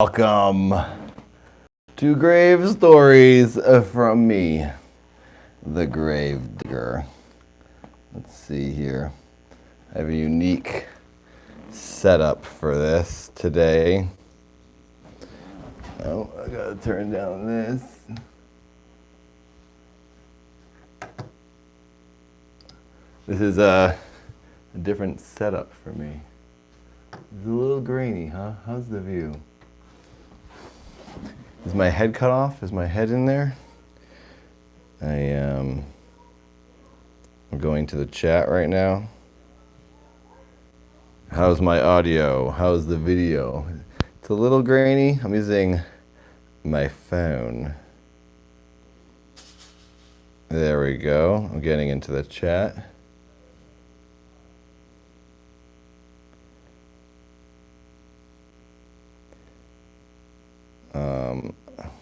Welcome to Grave Stories from me, the Grave Digger. Let's see here. I have a unique setup for this today. Oh, I gotta turn down this. This is a different setup for me. It's a little grainy, huh? How's the view? Is my head cut off? Is my head in there? I'm going to the chat right now. How's my audio? How's the video? It's a little grainy. I'm using my phone. There we go. I'm getting into the chat.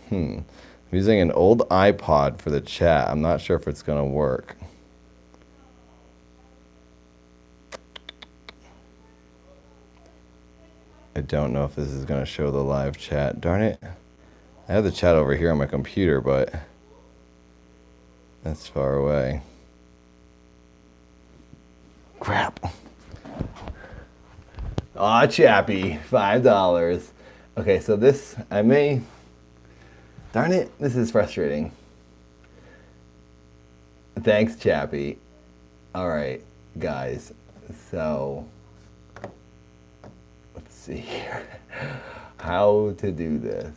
I'm using an old iPod for the chat. I'm not sure if it's going to work. I don't know if this is going to show the live chat. Darn it. I have the chat over here on my computer, but that's far away. Crap. Aw, Chappy. $5. Okay, so this, darn it, this is frustrating. Thanks, Chappy. All right, guys, so let's see here. How to do this.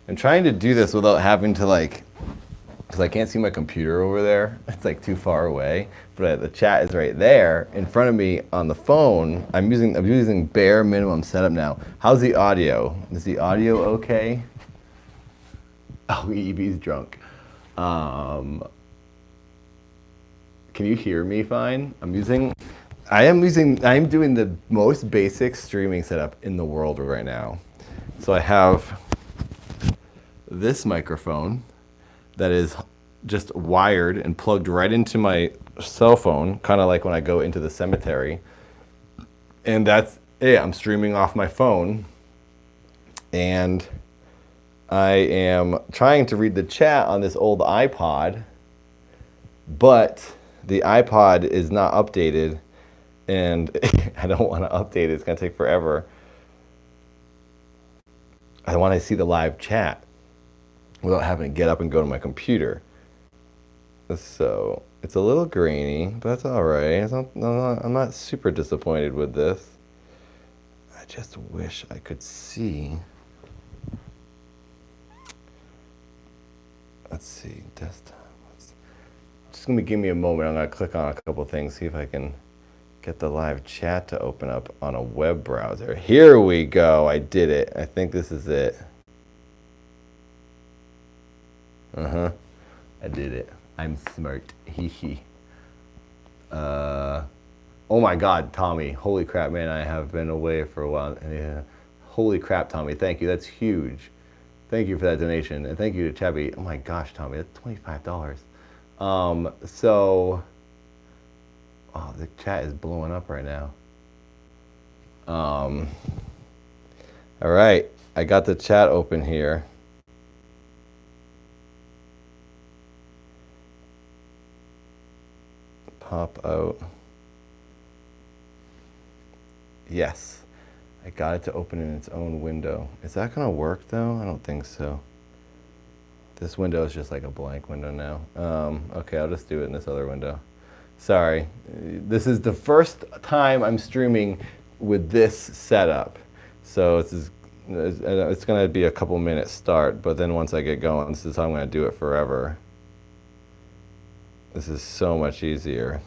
I'm trying to do this without having to because I can't see my computer over there. It's too far away. But the chat is right there in front of me on the phone. I'm using bare minimum setup now. How's the audio? Is the audio okay? Oh, EB's drunk. Can you hear me fine? I'm doing the most basic streaming setup in the world right now. So I have this microphone that is just wired and plugged right into my cell phone, kind of like when I go into the cemetery. And that's it. I'm streaming off my phone. And I am trying to read the chat on this old iPod, but the iPod is not updated, and I don't want to update it. It's going to take forever. I want to see the live chat without having to get up and go to my computer. So it's a little grainy, but that's all right. I'm not super disappointed with this. I just wish I could see. Let's see, desktop. Just gonna give me a moment. I'm gonna click on a couple things, see if I can get the live chat to open up on a web browser. Here we go. I did it. I think this is it. I did it. I'm smart. Hee hee. Oh my God, Tommy. Holy crap, man. I have been away for a while. Yeah. Holy crap, Tommy. Thank you. That's huge. Thank you for that donation. And thank you to Chubby. Oh my gosh, Tommy. That's $25. Oh, the chat is blowing up right now. All right. I got the chat open here. Pop out. Yes, I got it to open in its own window. Is that gonna work though? I don't think so. This window is just like a blank window now. Okay, I'll just do it in this other window. Sorry, this is the first time I'm streaming with this setup. So it's gonna be a couple minutes start, but then once I get going, this is how I'm gonna do it forever. This is so much easier.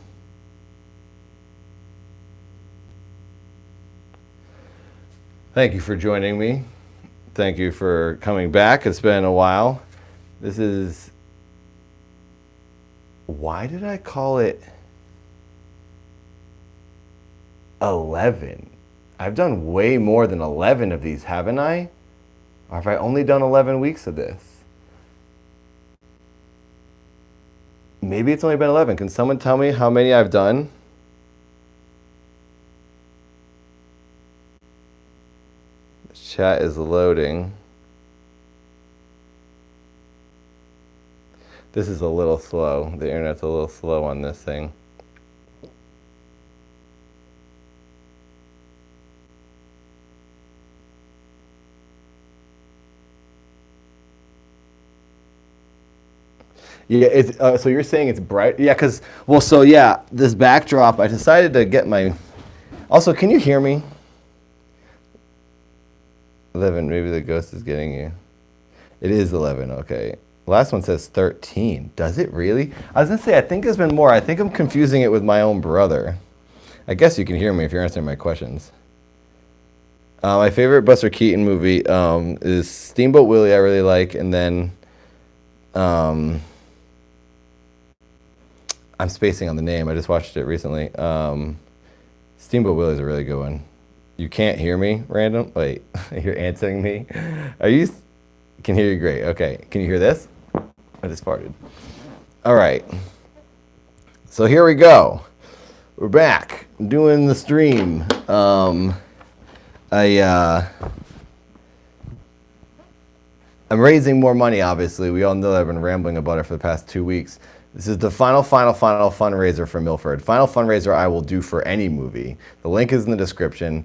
Thank you for joining me. Thank you for coming back. It's been a while. This is... Why did I call it 11? I've done way more than 11 of these, haven't I? Or have I only done 11 weeks of this? Maybe it's only been 11. Can someone tell me how many I've done? Chat is loading. This is a little slow. The internet's a little slow on this thing. Yeah, it's so you're saying it's bright? Yeah, because well, so yeah, this backdrop. I decided to get my. Also, can you hear me? 11. Maybe the ghost is getting you. It is 11. Okay. The last one says 13. Does it really? I was gonna say I think there's been more. I think I'm confusing it with my own brother. I guess you can hear me if you're answering my questions. My favorite Buster Keaton movie is Steamboat Willie. I really like, and then. I'm spacing on the name. I just watched it recently. Steamboat Willie is a really good one. You can't hear me, random? Wait, you're answering me? Are you? Can hear you great. Okay. Can you hear this? I just farted. All right. So here we go. We're back doing the stream. I'm raising more money, obviously. We all know that I've been rambling about it for the past 2 weeks. This is the final fundraiser for Milford. Final fundraiser I will do for any movie. The link is in the description.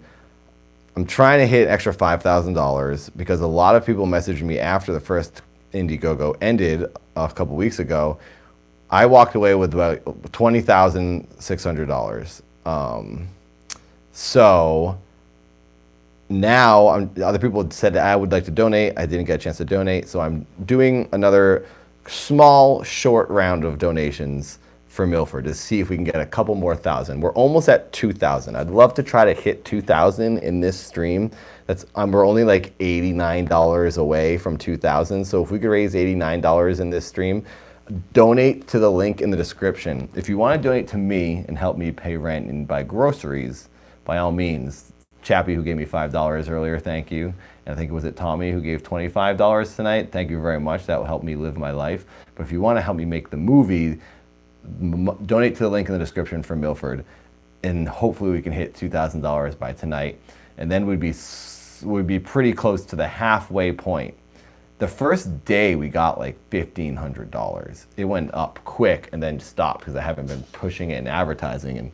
I'm trying to hit an extra $5,000 because a lot of people messaged me after the first Indiegogo ended a couple weeks ago. I walked away with about $20,600. So now other people said that I would like to donate. I didn't get a chance to donate, so I'm doing another small, short round of donations for Milford to see if we can get a couple more thousand. We're almost at 2,000. I'd love to try to hit 2,000 in this stream. We're only like $89 away from 2,000. So if we could raise $89 in this stream, donate to the link in the description. If you want to donate to me and help me pay rent and buy groceries, by all means. Chappie, who gave me $5 earlier, thank you. And I think it was Tommy who gave $25 tonight. Thank you very much. That will help me live my life. But if you want to help me make the movie, donate to the link in the description for Milford, and hopefully we can hit $2,000 by tonight. And then we'd be pretty close to the halfway point. The first day we got like $1,500. It went up quick and then stopped because I haven't been pushing it and advertising and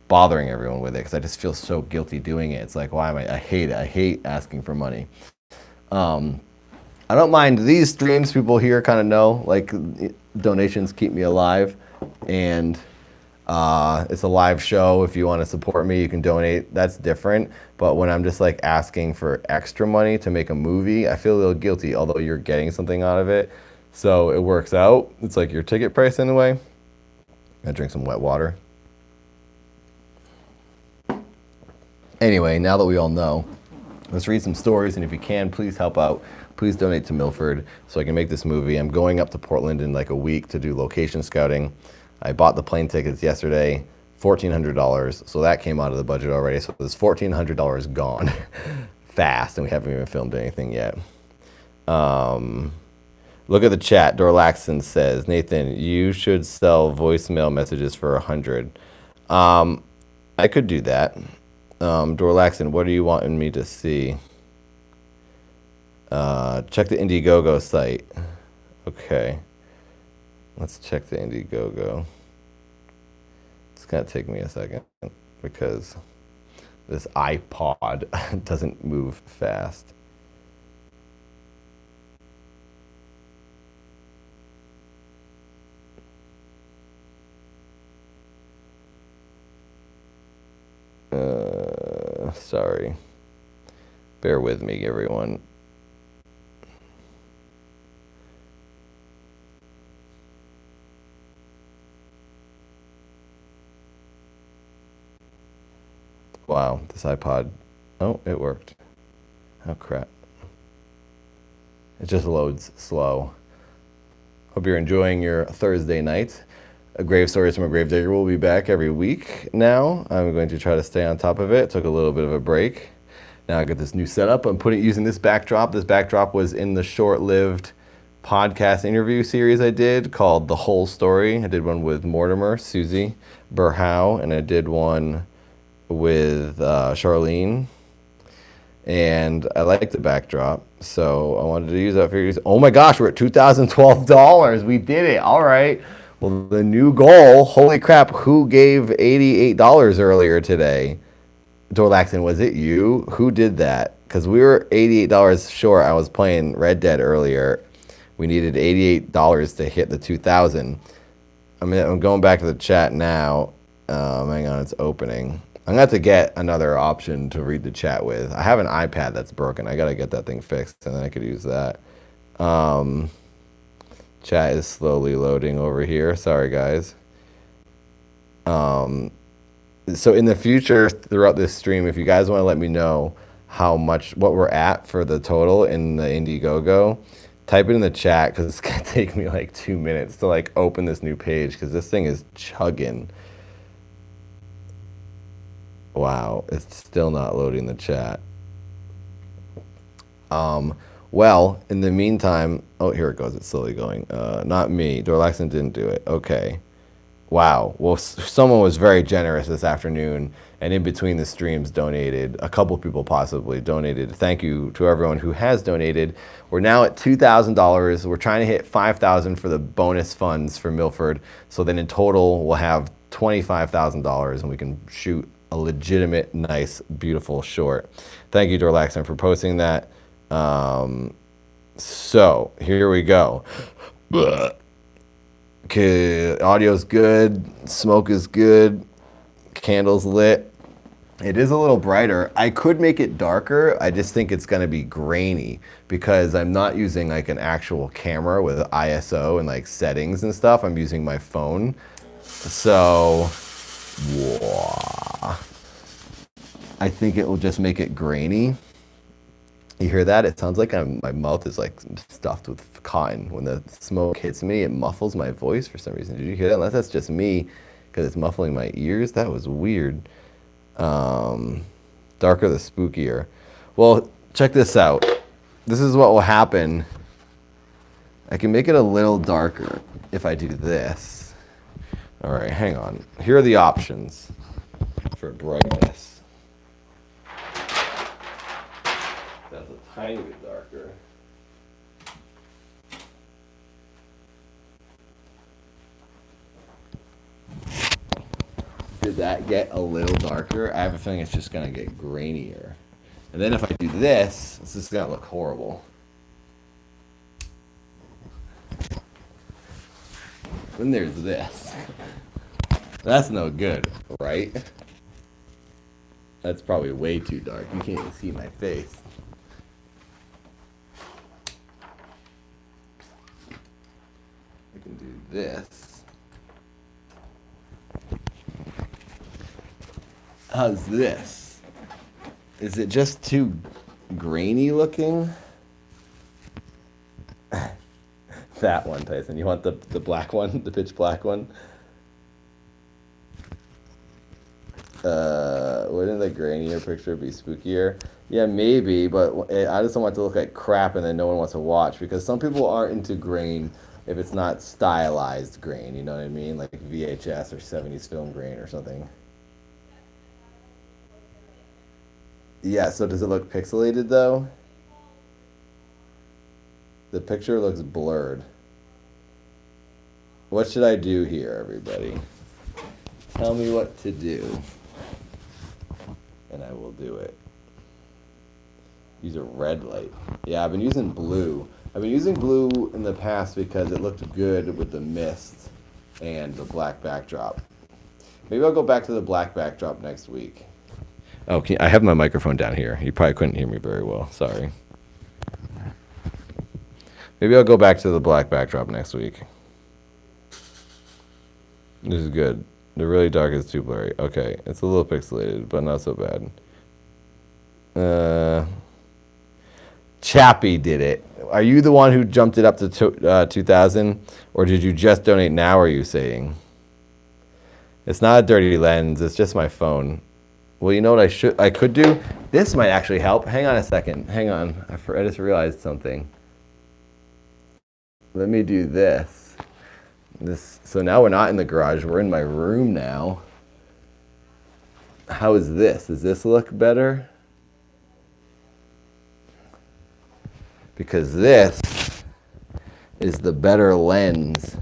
bothering everyone with it because I just feel so guilty doing it. It's like, why am I hate it. I hate asking for money. I don't mind these streams. People here kind of know, like, donations keep me alive, and it's a live show. If you want to support me, you can donate. That's different. But when I'm just like asking for extra money to make a movie, I feel a little guilty, although you're getting something out of it. So it works out. It's like your ticket price in a way. I drink some wet water. Anyway, now that we all know, let's read some stories, and if you can, please help out. Please donate to Milford so I can make this movie. I'm going up to Portland in like a week to do location scouting. I bought the plane tickets yesterday, $1,400, so that came out of the budget already. So there's $1,400 gone fast, and we haven't even filmed anything yet. Look at the chat. Dorlaxon says, Nathan, you should sell voicemail messages for $100. I could do that. Dorlaxon, what are you wanting me to see? Check the Indiegogo site. Okay. Let's check the Indiegogo. It's going to take me a second because this iPod doesn't move fast. Sorry. Bear with me, everyone. Wow, this iPod. Oh, it worked. Oh, crap. It just loads slow. Hope you're enjoying your Thursday night. Grave Stories from a Gravedigger will be back every week now. I'm going to try to stay on top of it. Took a little bit of a break. Now I got this new setup. I'm using this backdrop. This backdrop was in the short-lived podcast interview series I did called The Whole Story. I did one with Mortimer, Susie Burhow, and I did one with Charlene. and I like the backdrop, so I wanted to use that for you. Oh my gosh, we're at $2,012. We did it. All right. Well, the new goal. Holy crap! Who gave $88 earlier today? Dorlaxon, was it you? Who did that? Because we were $88 short. I was playing Red Dead earlier. We needed $88 to hit the 2,000. I'm going back to the chat now. Hang on, it's opening. I'm going to have to get another option to read the chat with. I have an iPad that's broken. I got to get that thing fixed, and then I could use that. Chat is slowly loading over here. Sorry, guys. So in the future, throughout this stream, if you guys want to let me know what we're at for the total in the Indiegogo, type it in the chat, because it's going to take me like 2 minutes to like open this new page, because this thing is chugging. Wow, it's still not loading the chat. Well, in the meantime, oh, here it goes. It's slowly going. Not me. Dorlaxon didn't do it. Okay. Wow. Well, someone was very generous this afternoon, and in between the streams donated. A couple people possibly donated. Thank you to everyone who has donated. We're now at $2,000. We're trying to hit $5,000 for the bonus funds for Milford. So then in total, we'll have $25,000, and we can shoot a legitimate, nice, beautiful short. Thank you, Dorlaxon, for posting that. So here we go. Okay, audio's good, smoke is good, candle's lit. It is a little brighter. I could make it darker. I just think it's gonna be grainy because I'm not using like an actual camera with ISO and like settings and stuff. I'm using my phone. So, I think it will just make it grainy. You hear that? It sounds like my mouth is like stuffed with cotton. When the smoke hits me, it muffles my voice for some reason. Did you hear that? Unless that's just me, because it's muffling my ears. That was weird. Darker the spookier. Well, check this out. This is what will happen. I can make it a little darker if I do this. All right, hang on. Here are the options for brightness. That's a tiny bit darker. Did that get a little darker? I have a feeling it's just gonna get grainier. And then if I do this, it's just gonna look horrible. Then there's this. That's no good, right? That's probably way too dark. You can't even see my face. I can do this. How's this? Is it just too grainy looking? That one, Tyson. You want the black one? The pitch black one? Wouldn't the grainier picture be spookier? Yeah, maybe, but I just don't want it to look like crap and then no one wants to watch, because some people aren't into grain if it's not stylized grain, you know what I mean? Like VHS or 70s film grain or something. Yeah, so does it look pixelated though? The picture looks blurred. What should I do here, everybody? Tell me what to do, and I will do it. Use a red light. Yeah, I've been using blue. I've been using blue in the past because it looked good with the mist and the black backdrop. Maybe I'll go back to the black backdrop next week. Oh, I have my microphone down here. You probably couldn't hear me very well. Sorry. Maybe I'll go back to the black backdrop next week. This is good. The really dark is too blurry. Okay, it's a little pixelated, but not so bad. Chappie did it. Are you the one who jumped it up to 2,000, or did you just donate now? Are you saying? It's not a dirty lens. It's just my phone. Well, you know what I could do? This might actually help. Hang on a second. Hang on. I just realized something. Let me do this. So now we're not in the garage. We're in my room now. How is this? Does this look better? because this is the better lens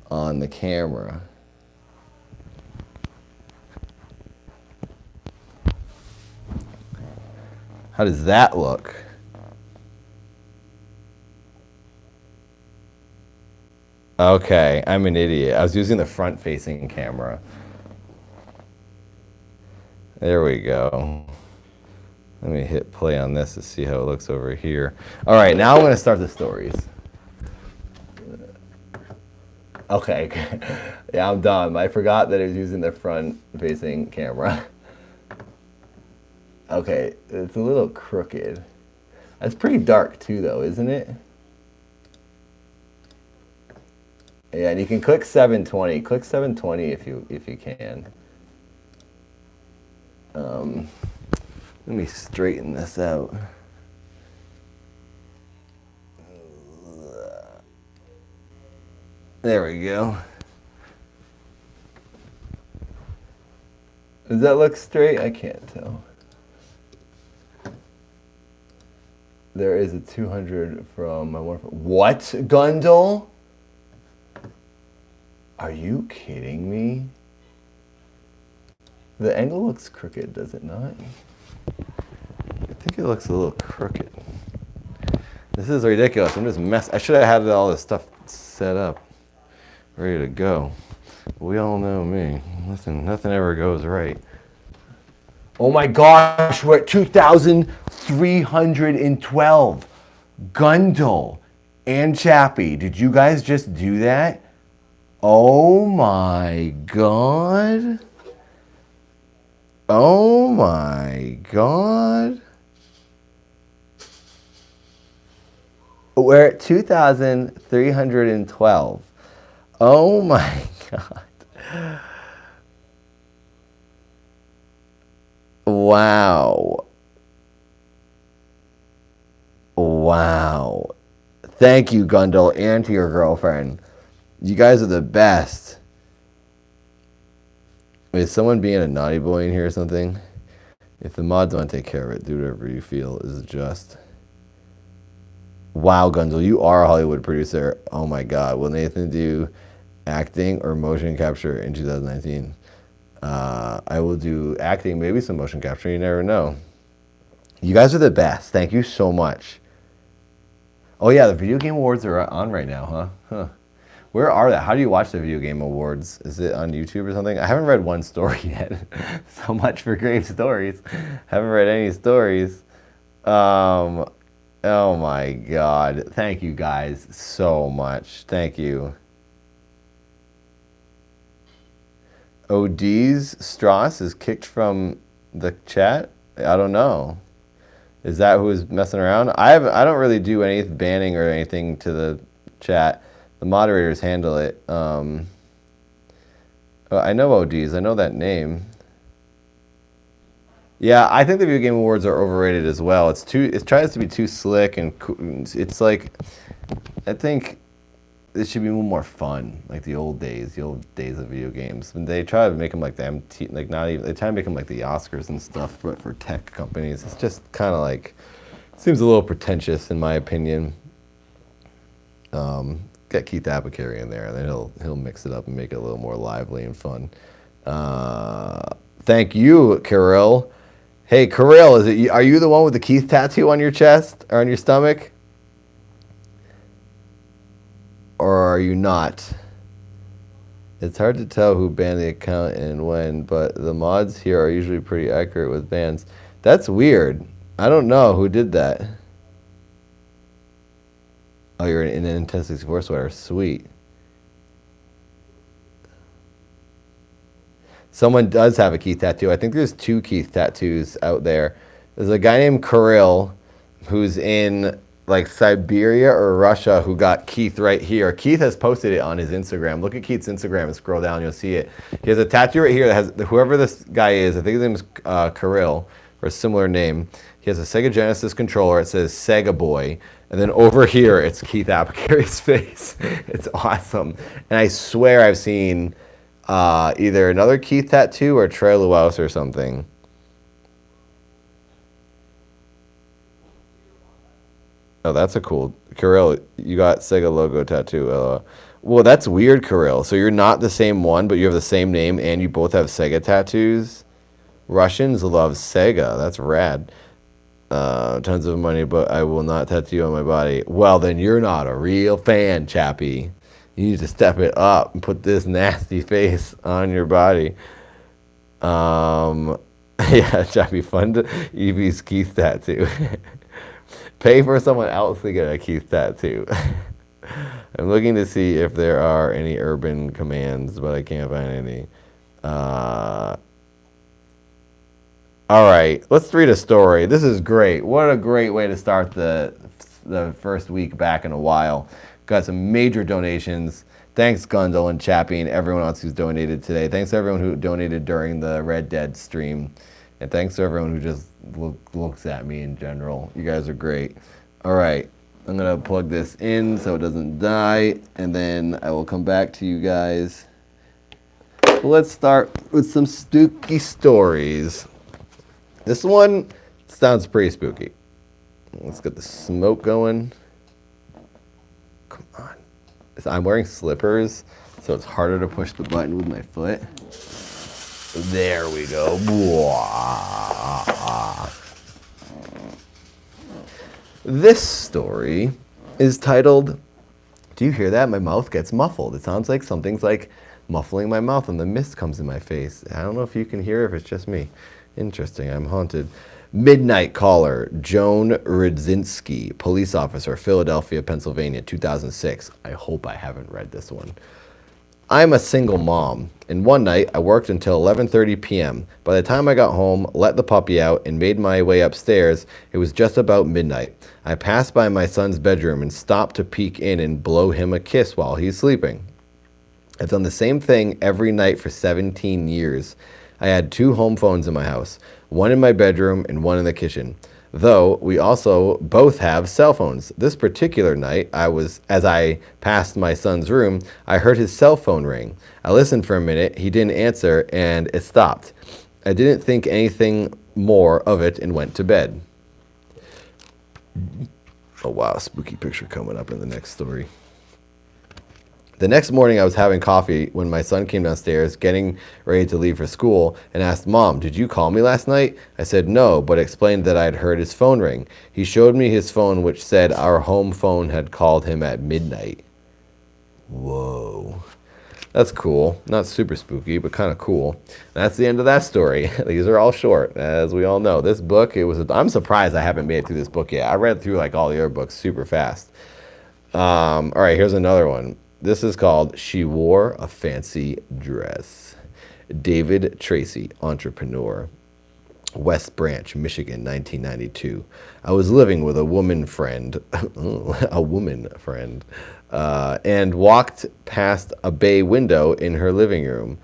on the camera. How does that look? Okay, I'm an idiot. I was using the front-facing camera. There we go. Let me hit play on this to see how it looks over here. All right, now I'm going to start the stories. Okay, yeah, I'm done. I forgot that I was using the front-facing camera. Okay, it's a little crooked. That's pretty dark too, though, isn't it? Yeah, and you can click 720. Click 720 if you can. Let me straighten this out. There we go. Does that look straight? I can't tell. There is a 200 from my one. What, Gundle? Are you kidding me? The angle looks crooked, does it not? I think it looks a little crooked. This is ridiculous. I'm just I should have had all this stuff set up, ready to go. We all know me. Nothing ever goes right. Oh my gosh, we're at 2,312. Gundle and Chappie, did you guys just do that? Oh my god. Oh my god. We're at 2,312. Oh my god. Wow. Wow. Thank you, Gundle, and to your girlfriend. You guys are the best. Is someone being a naughty boy in here or something? If the mods want to take care of it, do whatever you feel is just. Wow, Gundle, you are a Hollywood producer. Oh my god. Will Nathan do acting or motion capture in 2019? I will do acting, maybe some motion capture. You never know. You guys are the best. Thank you so much. Oh yeah, the Video Game Awards are on right now, huh? Where are they? How do you watch the Video Game Awards? Is it on YouTube or something? I haven't read one story yet. So much for great stories. Haven't read any stories. Oh my god. Thank you guys so much. Thank you. OD's Strauss is kicked from the chat? I don't know. Is that who's messing around? I don't really do any banning or anything to the chat. The moderators handle it. I know ODs. I know that name. Yeah, I think the Video Game Awards are overrated as well. It tries to be too slick and it's like, I think it should be more fun, like the old days of video games. And they try to make them like the MT, like not even, they try to make them like the Oscars and stuff, but for tech companies, it's just kind of like, seems a little pretentious in my opinion. Get Keith Apicary in there, and then he'll mix it up and make it a little more lively and fun. Thank you, Kirill. Hey, Kirill, are you the one with the Keith tattoo on your chest or on your stomach? Or are you not? It's hard to tell who banned the account and when, but the mods here are usually pretty accurate with bans. That's weird. I don't know who did that. Oh, you're in an Nintendo 64 sweater. Sweet. Someone does have a Keith tattoo. I think there's 2 Keith tattoos out there. There's a guy named Kirill who's in like Siberia or Russia who got Keith right here. Keith has posted it on his Instagram. Look at Keith's Instagram and scroll down, you'll see it. He has a tattoo right here that has, whoever this guy is, I think his name is Kirill, or a similar name. He has a Sega Genesis controller. It says Sega Boy. And then over here, it's Keith Apicary's face. It's awesome. And I swear I've seen either another Keith tattoo or Trey Lewis or something. Oh, that's a cool. Kirill, you got Sega logo tattoo. Well, that's weird, Kirill. So you're not the same one, but you have the same name and you both have Sega tattoos? Russians love Sega. That's rad. Tons of money, but I will not tattoo on my body. Well, then you're not a real fan, chappie. You need to step it up and put this nasty face on your body. Yeah, chappie, fund Evie's Keith tattoo. Pay for someone else to get a Keith tattoo. I'm looking to see if there are any urban commands, but I can't find any. All right, let's read a story. This is great. What a great way to start the first week back in a while. Got some major donations. Thanks, Gundle and Chappie and everyone else who's donated today. Thanks to everyone who donated during the Red Dead stream. And thanks to everyone who just looks at me in general. You guys are great. All right, I'm going to plug this in so it doesn't die, and then I will come back to you guys. Let's start with some spooky stories. This one sounds pretty spooky. Let's get the smoke going. Come on. I'm wearing slippers, so it's harder to push the button with my foot. There we go. This story is titled, do you hear that? My mouth gets muffled. It sounds like something's like muffling my mouth and the mist comes in my face. I don't know if you can hear it, if it's just me. Interesting, I'm haunted. Midnight Caller, Joan Rudzinski, police officer, Philadelphia, Pennsylvania, 2006. I hope I haven't read this one. I'm a single mom, and one night I worked until 11:30 p.m. By the time I got home, let the puppy out, and made my way upstairs, it was just about midnight. I passed by my son's bedroom and stopped to peek in and blow him a kiss while he's sleeping. I've done the same thing every night for 17 years. I had 2 home phones in my house, one in my bedroom and one in the kitchen. Though we also both have cell phones. This particular night, as I passed my son's room, I heard his cell phone ring. I listened for a minute, he didn't answer, and it stopped. I didn't think anything more of it and went to bed. Oh wow, spooky picture coming up in the next story. The next morning, I was having coffee when my son came downstairs, getting ready to leave for school, and asked, Mom, did you call me last night? I said no, but explained that I had heard his phone ring. He showed me his phone, which said our home phone had called him at midnight. Whoa. That's cool. Not super spooky, but kind of cool. That's the end of that story. These are all short, as we all know. This book, I'm surprised I haven't made it through this book yet. I read through like all the other books super fast. All right, here's another one. This is called She Wore a Fancy Dress. David Tracy, entrepreneur. West Branch, Michigan, 1992. I was living with a woman friend, and walked past a bay window in her living room.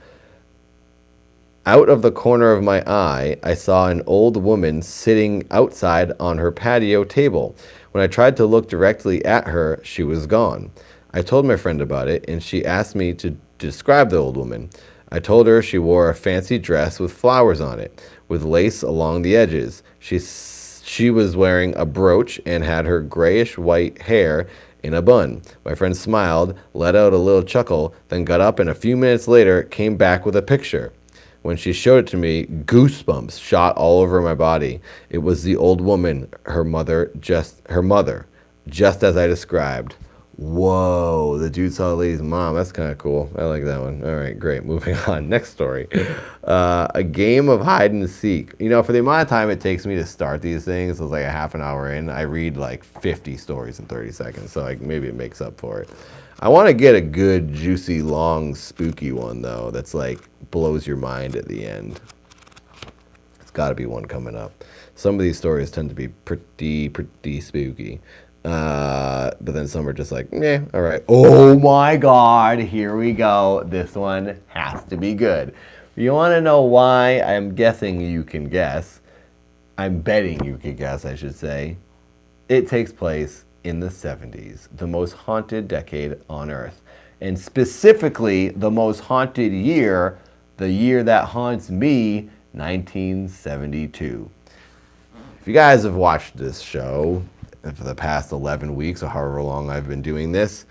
Out of the corner of my eye, I saw an old woman sitting outside on her patio table. When I tried to look directly at her, she was gone. I told my friend about it, and she asked me to describe the old woman. I told her she wore a fancy dress with flowers on it, with lace along the edges. She was wearing a brooch and had her grayish-white hair in a bun. My friend smiled, let out a little chuckle, then got up and a few minutes later came back with a picture. When she showed it to me, goosebumps shot all over my body. It was the old woman, her mother, just as I described. Whoa, the dude saw the lady's mom. That's kind of cool. I like that one. All right, great. Moving on. Next story. A game of hide and seek. You know, for the amount of time it takes me to start these things, it's like a half an hour in. I read like 50 stories in 30 seconds, so like maybe it makes up for it. I want to get a good, juicy, long, spooky one, though, that's like blows your mind at the end. It's got to be one coming up. Some of these stories tend to be pretty spooky. But then some are just like, yeah, all right. Oh my God, here we go. This one has to be good. You want to know why? I'm guessing you can guess. I'm betting you can guess, I should say. It takes place in the 70s, the most haunted decade on Earth. And specifically, the most haunted year, the year that haunts me, 1972. If you guys have watched this show, for the past 11 weeks or however long I've been doing this.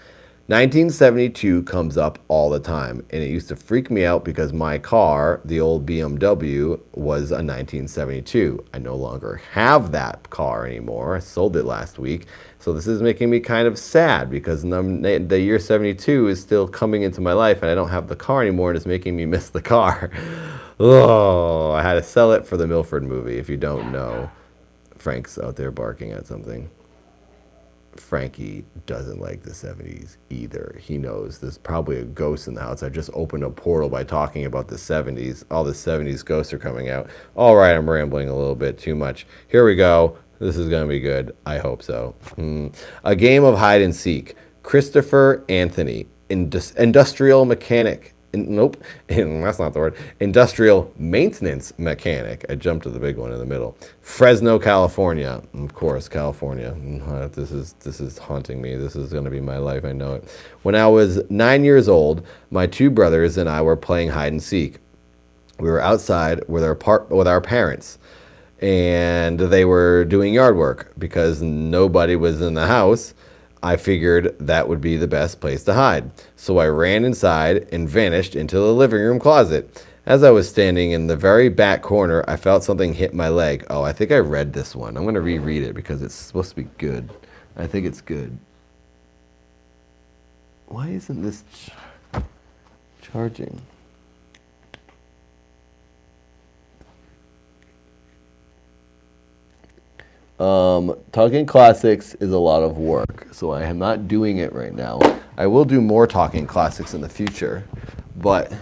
1972 comes up all the time, and it used to freak me out because my car, the old BMW, was a 1972. I no longer have that car anymore. I sold it last week. So this is making me kind of sad because the year 72 is still coming into my life, and I don't have the car anymore, and it's making me miss the car. Oh, I had to sell it for the Milford movie, if you don't know. Frank's out there barking at something. Frankie doesn't like the 70s either. He knows there's probably a ghost in the house. I just opened a portal by talking about the 70s. All the 70s ghosts are coming out. All right, I'm rambling a little bit too much. Here we go. This is going to be good. I hope so. A game of hide and seek. Christopher Anthony, industrial mechanic. Nope, that's not the word. Industrial maintenance mechanic. I jumped to the big one in the middle. Fresno, California. Of course, California. This is haunting me. This is going to be my life. I know it. When I was 9 years old, my two brothers and I were playing hide and seek. We were outside with our parents, and they were doing yard work because nobody was in the house. I figured that would be the best place to hide. So I ran inside and vanished into the living room closet. As I was standing in the very back corner, I felt something hit my leg. Oh, I think I read this one. I'm going to reread it because it's supposed to be good. I think it's good. Why isn't this charging? Talking classics is a lot of work, so I am not doing it right now. I will do more talking classics in the future, but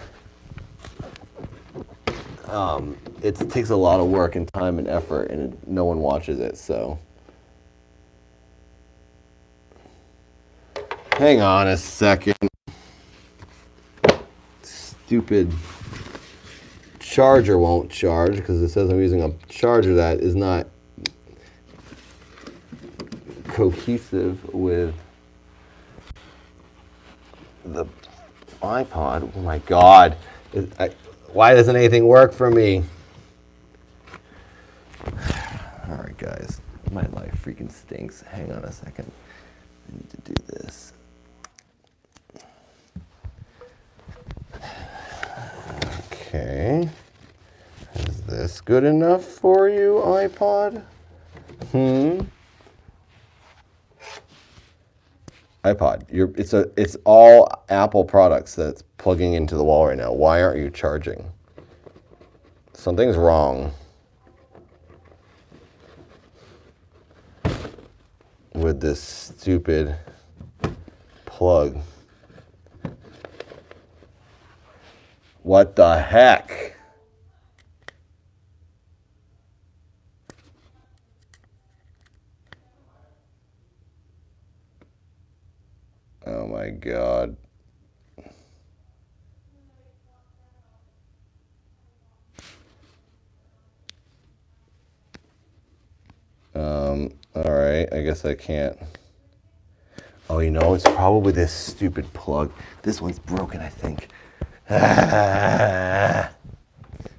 it takes a lot of work and time and effort, and no one watches it, so. Hang on a second. Stupid charger won't charge because it says I'm using a charger that is not cohesive with the iPod. Oh my God. Why doesn't anything work for me? All right, guys. My life freaking stinks. Hang on a second. I need to do this. Okay. Is this good enough for you, iPod? iPod, it's all Apple products that's plugging into the wall right now. Why aren't you charging? Something's wrong with this stupid plug. What the heck? Oh my God. All right, I guess I can't. Oh, you know, it's probably this stupid plug. This one's broken, I think.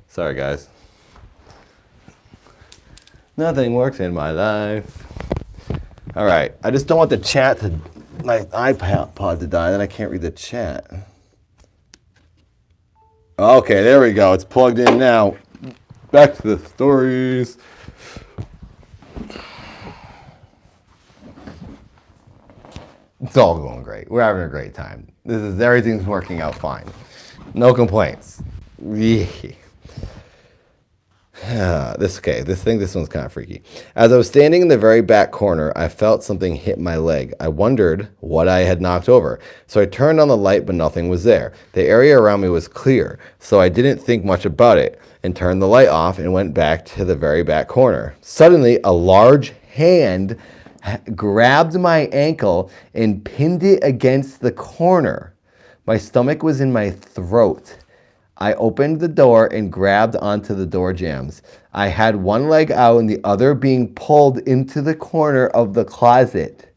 Sorry, guys. Nothing works in my life. All right, I just don't want the chat to, my iPod to die, then I can't read the chat. Okay, there we go. It's plugged in now. Back to the stories. It's all going great. We're having a great time. Everything's working out fine. No complaints. Yeah. This one's kind of freaky. As I was standing in the very back corner, I felt something hit my leg. I wondered what I had knocked over. So I turned on the light, but nothing was there. The area around me was clear, so I didn't think much about it and turned the light off and went back to the very back corner. Suddenly, a large hand grabbed my ankle and pinned it against the corner. My stomach was in my throat. I opened the door and grabbed onto the door jambs. I had one leg out and the other being pulled into the corner of the closet.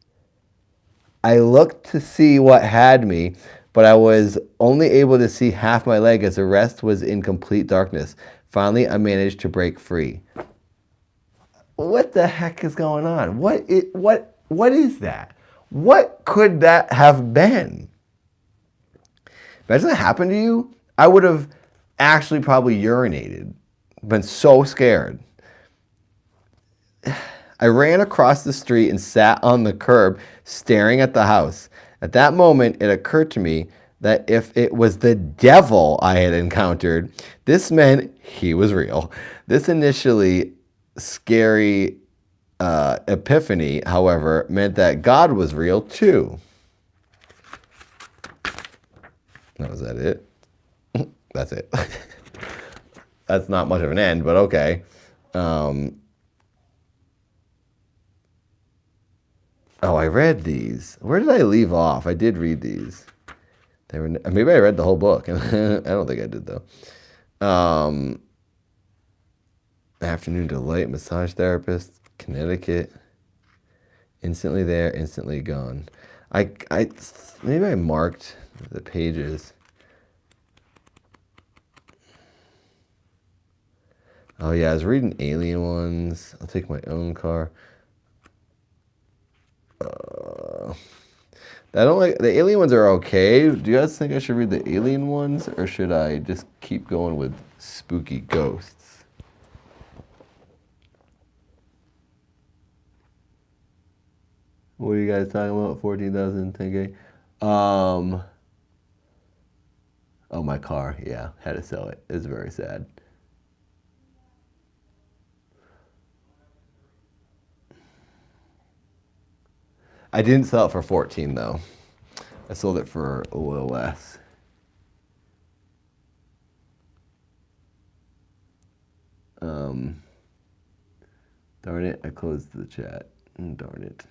I looked to see what had me, but I was only able to see half my leg as the rest was in complete darkness. Finally, I managed to break free. what the heck is going on? What is that? What could that have been? Imagine that happened to you. I would have actually probably urinated. Been so scared. I ran across the street and sat on the curb staring at the house. At that moment, it occurred to me that if it was the devil I had encountered, this meant he was real. This initially scary epiphany, however, meant that God was real too. Was that it? That's it. That's not much of an end, but okay. Oh, I read these. Where did I leave off? I did read these. They were, maybe I read the whole book. I don't think I did, though. Afternoon Delight, massage therapist, Connecticut. Instantly there, instantly gone. Maybe I marked the pages. Oh yeah, I was reading alien ones. I'll take my own car. I don't like the alien ones are okay. Do you guys think I should read the alien ones, or should I just keep going with spooky ghosts? What are you guys talking about? 14,000 10K. Oh, my car. Yeah, had to sell it. It's very sad. I didn't sell it for 14 though. I sold it for a little less. Darn it, I closed the chat. Darn it.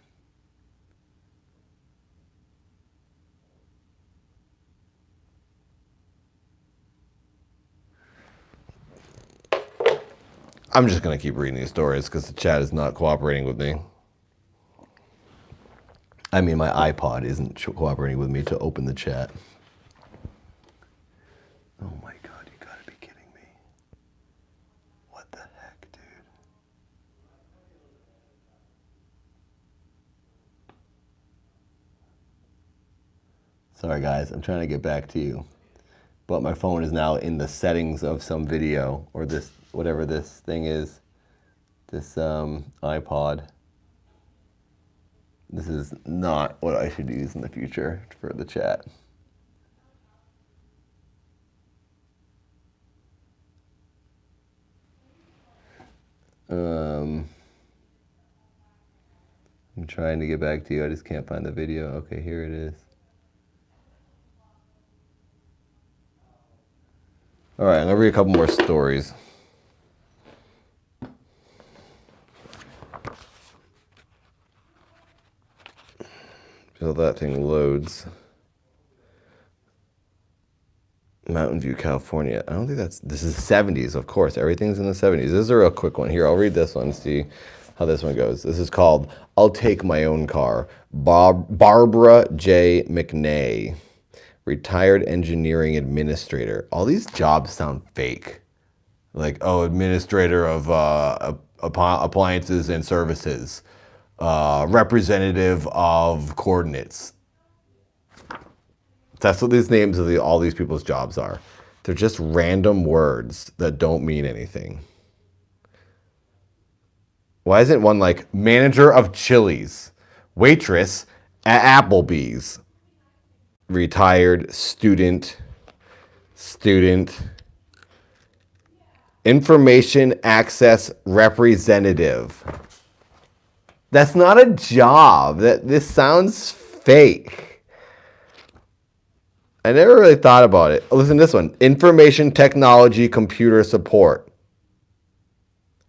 I'm just going to keep reading these stories because the chat is not cooperating with me. I mean, my iPod isn't cooperating with me to open the chat. Oh my God, you gotta be kidding me. What the heck, dude? Sorry guys, I'm trying to get back to you. But my phone is now in the settings of some video, or this, whatever this thing is, this iPod. This is not what I should use in the future for the chat. I'm trying to get back to you. I just can't find the video. Okay, here it is. All right, I'm gonna read a couple more stories. Until that thing loads. Mountain View, California. I don't think this is 70s, of course. Everything's in the 70s. This is a real quick one. Here, I'll read this one, see how this one goes. This is called I'll Take My Own Car. Barbara J. McNay, retired engineering administrator. All these jobs sound fake. Like, oh, administrator of appliances and services. Representative of coordinates. That's what these names of all these people's jobs are. They're just random words that don't mean anything. Why isn't one like manager of Chili's, waitress at Applebee's, retired student, information access representative? That's not a job. This sounds fake. I never really thought about it. Listen to this one. Information technology computer support.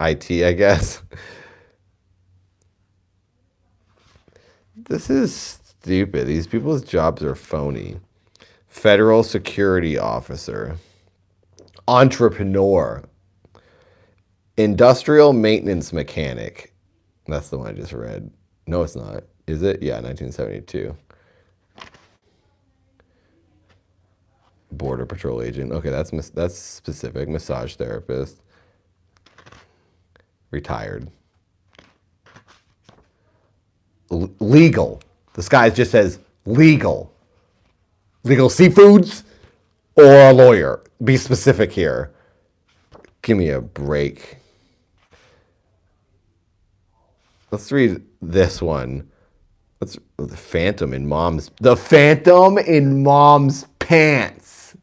IT, I guess. This is stupid. These people's jobs are phony. Federal security officer. Entrepreneur. Industrial maintenance mechanic. That's the one I just read. No, it's not. Is it? Yeah, 1972. Border Patrol agent. Okay, that's specific. Massage therapist. Retired. legal. The sky just says legal. Legal seafoods or a lawyer. Be specific here. Give me a break. Let's read this one. The Phantom in Mom's Pants.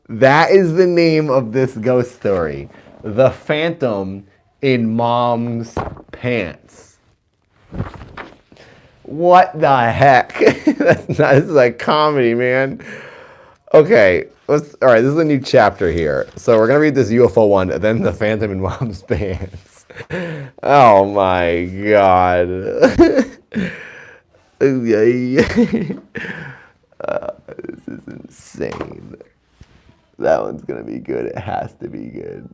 That is the name of this ghost story. The Phantom in Mom's Pants. What the heck? This is like comedy, man. Okay, all right, this is a new chapter here. So we're going to read this UFO one, and then the Phantom in Mom's Pants. Oh my God. This is insane. That one's going to be good. It has to be good.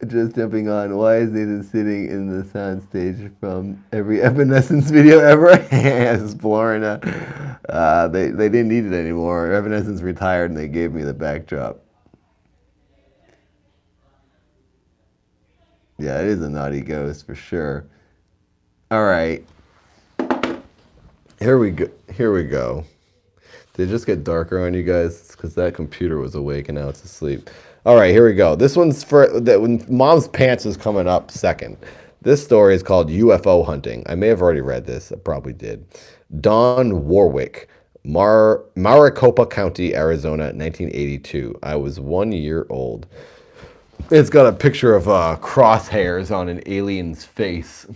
Just jumping on, why is Nathan sitting in the soundstage from every Evanescence video ever? Exploring they didn't need it anymore. Evanescence retired and they gave me the backdrop. Yeah, it is a naughty ghost for sure. All right. Here we go. Did it just get darker on you guys? Because that computer was awake and now it's asleep. All right, here we go. This one's for when Mom's Pants is coming up second. This story is called UFO Hunting. I may have already read this. I probably did. Don Warwick, Maricopa County, Arizona, 1982. I was 1 year old. It's got a picture of crosshairs on an alien's face.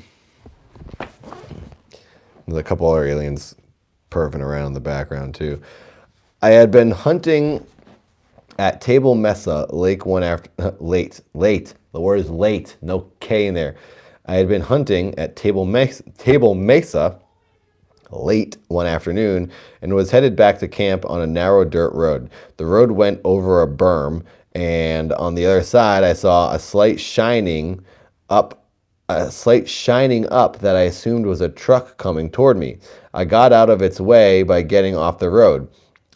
There's a couple other aliens perving around in the background too. I had been hunting at Table Mesa late. The word is late. No K in there. I had been hunting at Table Mesa late one afternoon and was headed back to camp on a narrow dirt road. The road went over a berm, and on the other side I saw a slight shining up that I assumed was a truck coming toward me. I got out of its way by getting off the road.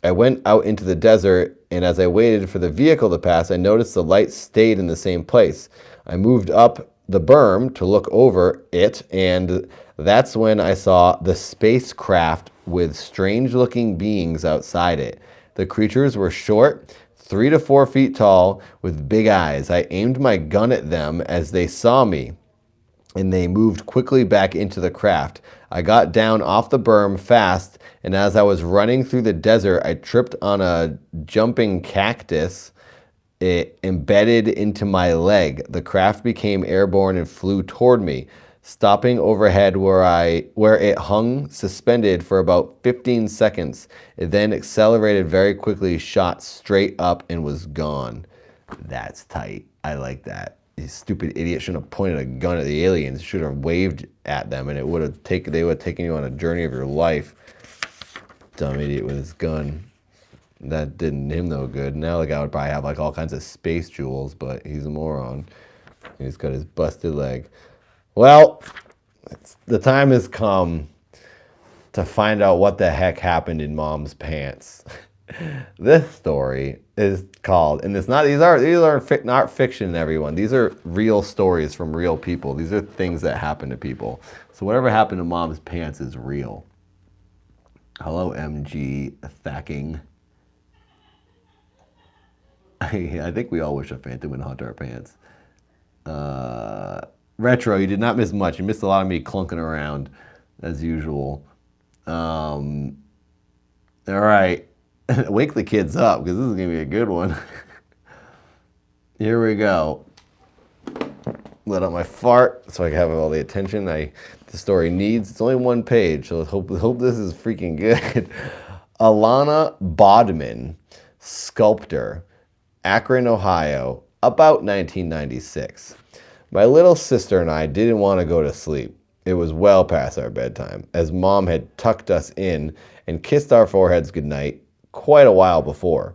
I went out into the desert, and as I waited for the vehicle to pass, I noticed the light stayed in the same place. I moved up the berm to look over it, and that's when I saw the spacecraft with strange-looking beings outside it. The creatures were short, 3 to 4 feet tall, with big eyes. I aimed my gun at them as they saw me, and they moved quickly back into the craft. I got down off the berm fast, and as I was running through the desert, I tripped on a jumping cactus. It embedded into my leg. The craft became airborne and flew toward me, stopping overhead where it hung suspended for about 15 seconds. It then accelerated very quickly, shot straight up, and was gone. That's tight. I like that. You stupid idiot shouldn't have pointed a gun at the aliens. You should have waved at them, and they would have taken you on a journey of your life. Dumb idiot with his gun. That didn't him no good. Now the guy would probably have like all kinds of space jewels, but he's a moron. He's got his busted leg. Well, the time has come to find out what the heck happened in Mom's pants. This story is called, and it's not. These are not fiction, everyone. These are real stories from real people. These are things that happen to people. So whatever happened to Mom's pants is real. Hello, MG Thacking. I think we all wish a Phantom would hunt our pants. Retro, you did not miss much. You missed a lot of me clunking around, as usual. All right. Wake the kids up, because this is going to be a good one. Here we go. Let out my fart so I can have all the attention the story needs. It's only one page, so let's hope this is freaking good. Alana Bodman, sculptor, Akron, Ohio, about 1996. My little sister and I didn't want to go to sleep. It was well past our bedtime, as Mom had tucked us in and kissed our foreheads goodnight quite a while before.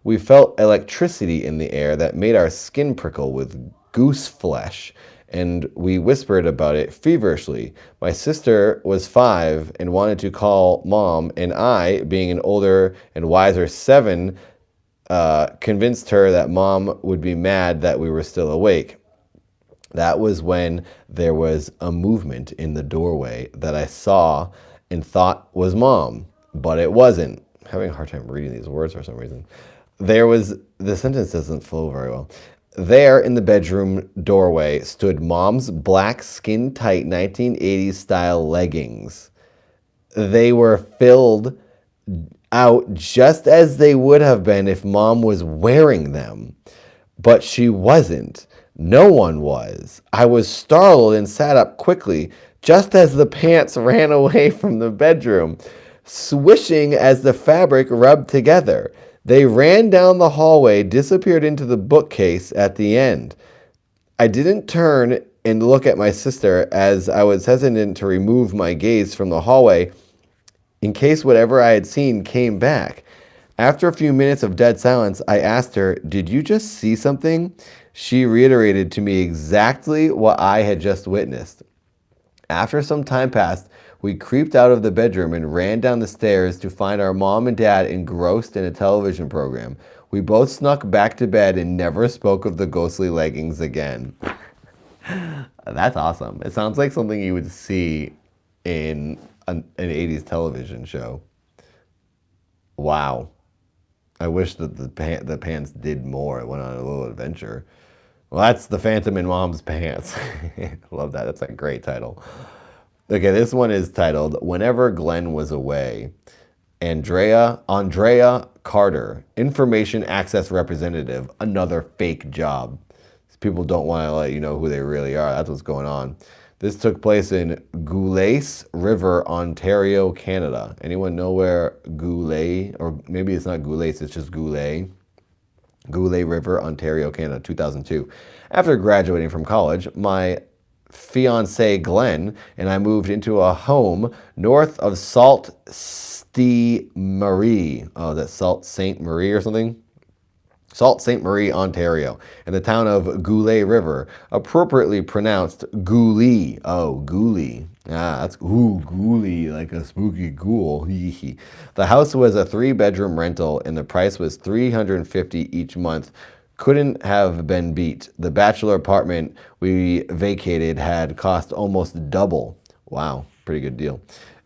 We felt electricity in the air that made our skin prickle with goose flesh, and we whispered about it feverishly. My sister was 5 and wanted to call Mom, and I, being an older and wiser 7, convinced her that Mom would be mad that we were still awake. That was when there was a movement in the doorway that I saw and thought was Mom, but it wasn't. I'm having a hard time reading these words for some reason. The sentence doesn't flow very well. There in the bedroom doorway stood Mom's black skin-tight 1980s style leggings. They were filled out just as they would have been if Mom was wearing them, but she wasn't. No one was. I was startled and sat up quickly just as the pants ran away from the bedroom, swishing as the fabric rubbed together. They ran down the hallway, disappeared into the bookcase at the end. I didn't turn and look at my sister as I was hesitant to remove my gaze from the hallway in case whatever I had seen came back. After a few minutes of dead silence, I asked her, "Did you just see something?" She reiterated to me exactly what I had just witnessed. After some time passed, we creeped out of the bedroom and ran down the stairs to find our mom and dad engrossed in a television program. We both snuck back to bed and never spoke of the ghostly leggings again. That's awesome. It sounds like something you would see in an 80s television show. Wow. I wish that the pants did more. It went on a little adventure. Well, that's The Phantom in Mom's Pants. Love that. That's a great title. Okay, this one is titled Whenever Glenn Was Away. Andrea Carter, Information Access Representative, another fake job. People don't want to let you know who they really are. That's what's going on. This took place in Goulet River, Ontario, Canada. Anyone know where Goulet, or maybe it's not Goulet, it's just Goulet. Goulet River, Ontario, Canada, 2002. After graduating from college, my fiance Glenn and I moved into a home north of Sault Ste. Marie. Oh, that's Sault Ste. Marie or something? Sault Ste. Marie, Ontario, in the town of Goulet River, appropriately pronounced Goulet. Oh, Goulet. That's Goulet, like a spooky ghoul. The house was a 3-bedroom rental, and the price was $350 each month. Couldn't have been beat. The bachelor apartment we vacated had cost almost double. Wow, pretty good deal.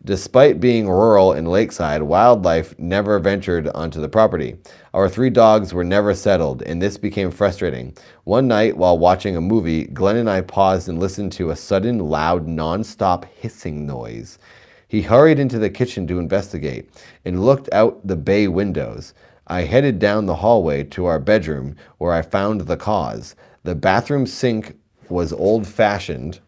Despite being rural and lakeside, wildlife never ventured onto the property. Our 3 dogs were never settled, and this became frustrating. One night, while watching a movie, Glenn and I paused and listened to a sudden, loud, non-stop hissing noise. He hurried into the kitchen to investigate and looked out the bay windows. I headed down the hallway to our bedroom, where I found the cause. The bathroom sink was old-fashioned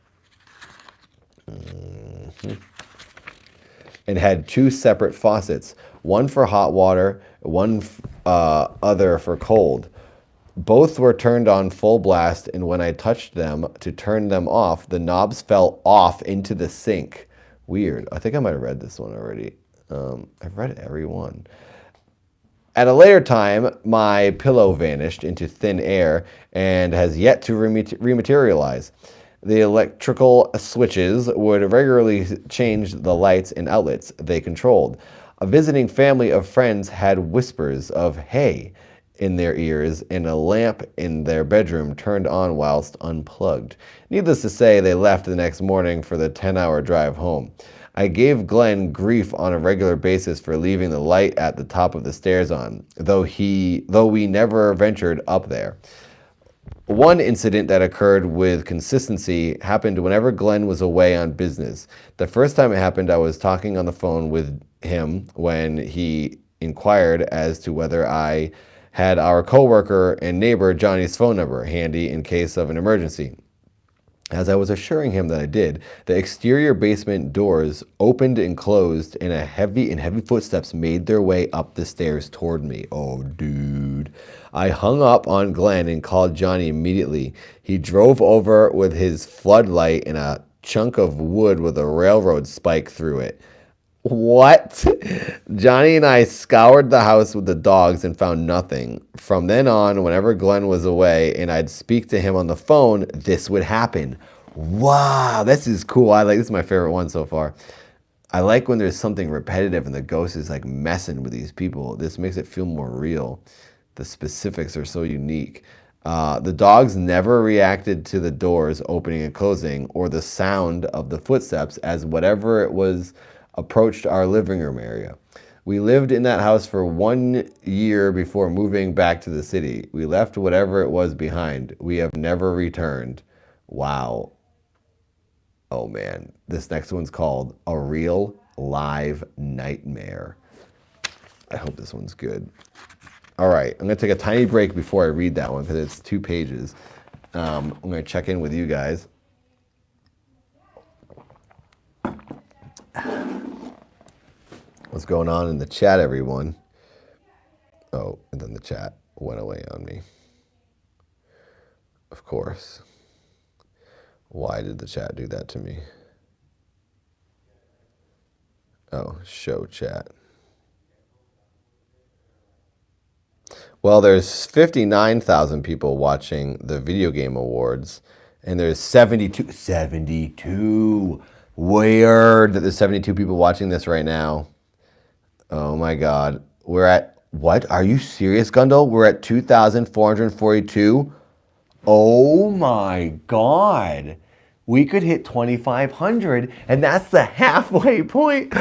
and had 2 separate faucets, one for hot water, one other for cold. Both were turned on full blast, and when I touched them to turn them off, the knobs fell off into the sink. Weird. I think I might have read this one already. I've read every one. At a later time, my pillow vanished into thin air and has yet to rematerialize. The electrical switches would regularly change the lights and outlets they controlled. A visiting family of friends had whispers of "hey" in their ears, and a lamp in their bedroom turned on whilst unplugged. Needless to say, they left the next morning for the 10-hour drive home. I gave Glenn grief on a regular basis for leaving the light at the top of the stairs on, though we never ventured up there. One incident that occurred with consistency happened whenever Glenn was away on business. The first time it happened, I was talking on the phone with him when he inquired as to whether I had our coworker and neighbor Johnny's phone number handy in case of an emergency. As I was assuring him that I did, the exterior basement doors opened and closed, and heavy footsteps made their way up the stairs toward me. Oh, dude. I hung up on Glenn and called Johnny immediately. He drove over with his floodlight and a chunk of wood with a railroad spike through it. What? Johnny and I scoured the house with the dogs and found nothing. From then on, whenever Glenn was away and I'd speak to him on the phone, this would happen. Wow, this is cool. This is my favorite one so far. I like when there's something repetitive and the ghost is like messing with these people. This makes it feel more real. The specifics are so unique. The dogs never reacted to the doors opening and closing or the sound of the footsteps as whatever it was approached our living room area. We lived in that house for 1 year before moving back to the city. We left whatever it was behind. We have never returned. Wow. Oh man, this next one's called A Real Live Nightmare. I hope this one's good. All right, I'm gonna take a tiny break before I read that one because it's 2 pages. I'm gonna check in with you guys. What's going on in the chat, everyone? Oh, and then the chat went away on me. Of course. Why did the chat do that to me? Oh, show chat. Well, there's 59,000 people watching the video game awards, and there's 72. Weird that there's 72 people watching this right now. Oh my God. We're at, what? Are you serious, Gundle? We're at 2,442? Oh my God. We could hit 2,500, and that's the halfway point.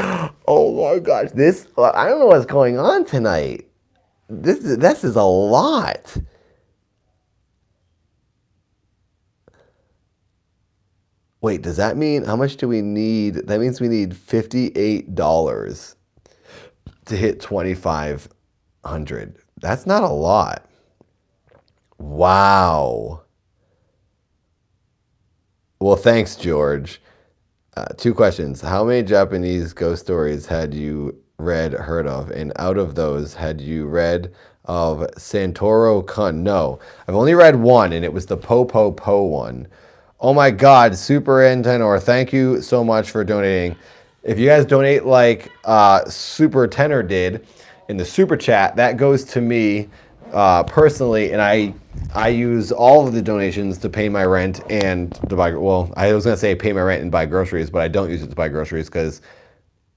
Oh my gosh. I don't know what's going on tonight. This is a lot. Wait, does that mean, how much do we need? That means we need $58 to hit 2,500. That's not a lot. Wow. Well, thanks, George. 2 questions. How many Japanese ghost stories had you heard of? And out of those, had you read of Santoro Kun? No. I've only read one, and it was the Po Po Po one. Oh my God, Super Tenor, thank you so much for donating. If you guys donate like Super Tenor did in the Super Chat, that goes to me personally, and I use all of the donations to pay my rent and to buy, well, I was going to say pay my rent and buy groceries, but I don't use it to buy groceries because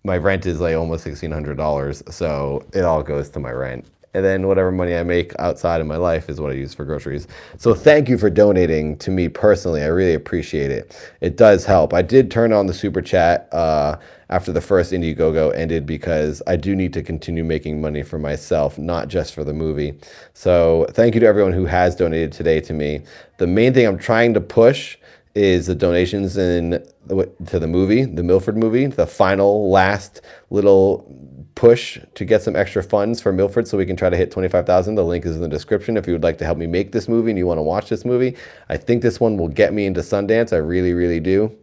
my rent is like almost $1,600, so it all goes to my rent. And then whatever money I make outside of my life is what I use for groceries. So thank you for donating to me personally. I really appreciate it. It does help. I did turn on the Super Chat after the first Indiegogo ended because I do need to continue making money for myself, not just for the movie. So thank you to everyone who has donated today to me. The main thing I'm trying to push is the donations to the movie, the Milford movie, the final last little push to get some extra funds for Milford so we can try to hit 25,000. The link is in the description if you would like to help me make this movie and you want to watch this movie. I think this one will get me into Sundance. I really, really do.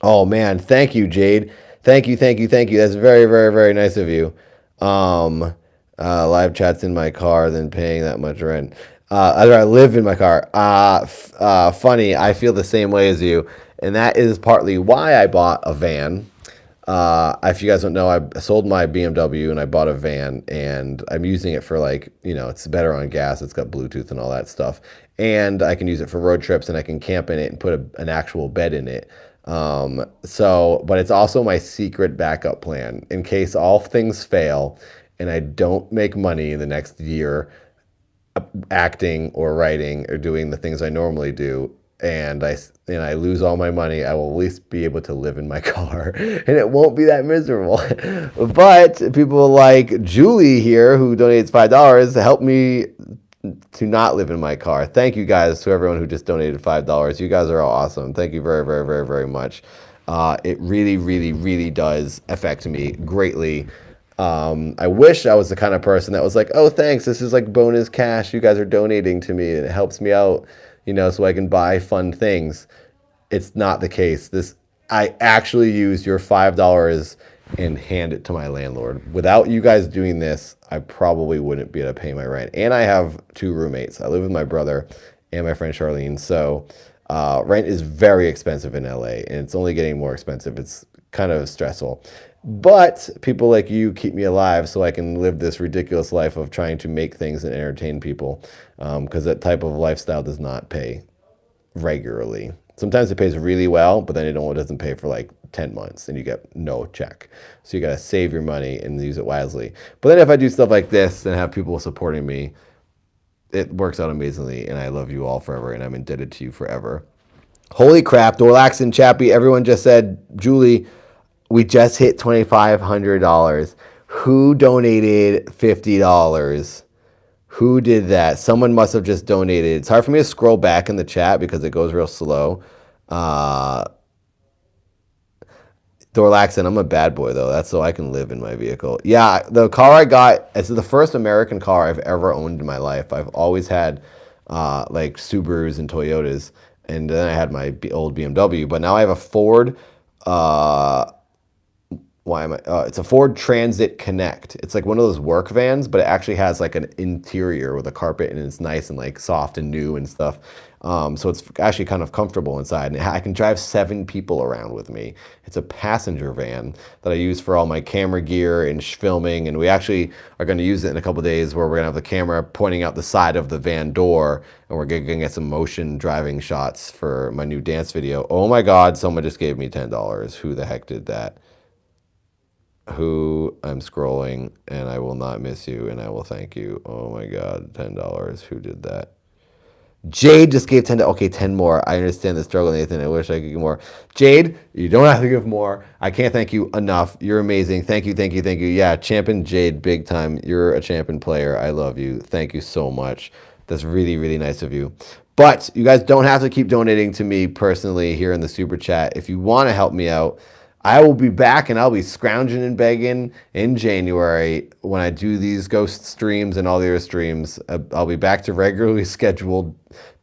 Oh man, thank you, Jade. Thank you. That's very, very, very nice of you. Live chats in my car than paying that much rent. I live in my car. Funny, I feel the same way as you, and that is partly why I bought a van. If you guys don't know, I sold my BMW and I bought a van, and I'm using it for it's better on gas. It's got Bluetooth and all that stuff, and I can use it for road trips, and I can camp in it and put an actual bed in it. But it's also my secret backup plan in case all things fail and I don't make money in the next year acting or writing or doing the things I normally do, and I lose all my money, I will at least be able to live in my car, and it won't be that miserable. But people like Julie here, who donates $5, help me to not live in my car. Thank you guys to everyone who just donated $5. You guys are all awesome. Thank you very, very, very, very much. It really, really, really does affect me greatly. I wish I was the kind of person that was like, oh, thanks, this is like bonus cash you guys are donating to me, and it helps me out, so I can buy fun things. It's not the case. I actually use your $5 and hand it to my landlord. Without you guys doing this, I probably wouldn't be able to pay my rent. And I have 2 roommates. I live with my brother and my friend Charlene, so rent is very expensive in LA, and it's only getting more expensive. It's kind of stressful. But people like you keep me alive so I can live this ridiculous life of trying to make things and entertain people, because that type of lifestyle does not pay regularly. Sometimes it pays really well, but then it doesn't pay for like 10 months and you get no check. So you got to save your money and use it wisely. But then if I do stuff like this and have people supporting me, it works out amazingly, and I love you all forever, and I'm indebted to you forever. Holy crap, Dorlax and Chappie, everyone just said, Julie, we just hit $2,500. Who donated $50? Who did that? Someone must have just donated. It's hard for me to scroll back in the chat because it goes real slow. Dorlaxon, I'm a bad boy, though. That's so I can live in my vehicle. Yeah, the car I got, it's the first American car I've ever owned in my life. I've always had like Subarus and Toyotas, and then I had my old BMW. But now I have a Ford, it's a Ford Transit Connect. It's like one of those work vans, but it actually has like an interior with a carpet, and it's nice and like soft and new and stuff. So it's actually kind of comfortable inside, and I can drive 7 people around with me. It's a passenger van that I use for all my camera gear and filming, and we actually are going to use it in a couple of days where we're going to have the camera pointing out the side of the van door, and we're going to get some motion driving shots for my new dance video. Oh my God, someone just gave me $10. Who the heck did that? Who? I'm scrolling, and I will not miss you, and I will thank you. Oh my God, $10. Who did that? Jade just gave 10. Okay, 10 more. I understand the struggle, Nathan. I wish I could give more. Jade, you don't have to give more. I can't thank you enough. You're amazing. Thank you, thank you, thank you. Yeah, champion Jade, big time. You're a champion player. I love you. Thank you so much. That's really, really nice of you. But you guys don't have to keep donating to me personally here in the super chat. If you want to help me out, I will be back, and I'll be scrounging and begging in January when I do these ghost streams and all the other streams. I'll be back to regularly scheduled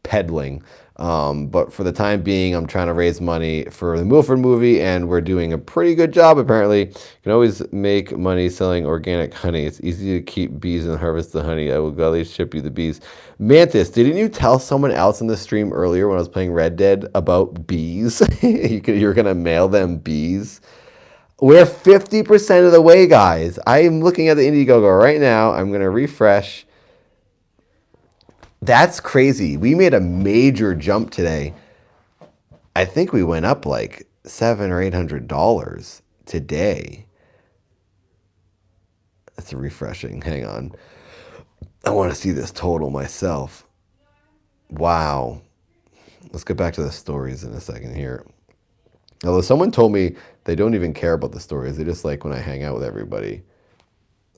peddling. But for the time being, I'm trying to raise money for the Milford movie, and we're doing a pretty good job, apparently. You can always make money selling organic honey. It's easy to keep bees and harvest the honey. I will gladly ship you the bees. Mantis, didn't you tell someone else in the stream earlier when I was playing Red Dead about bees? You're going to mail them bees? We're 50% of the way, guys. I am looking at the Indiegogo right now. I'm going to refresh. That's crazy. We made a major jump today. I think we went up like $700 or $800 today. That's refreshing. Hang on. I want to see this total myself. Wow. Let's get back to the stories in a second here. Although someone told me they don't even care about the stories. They just like when I hang out with everybody.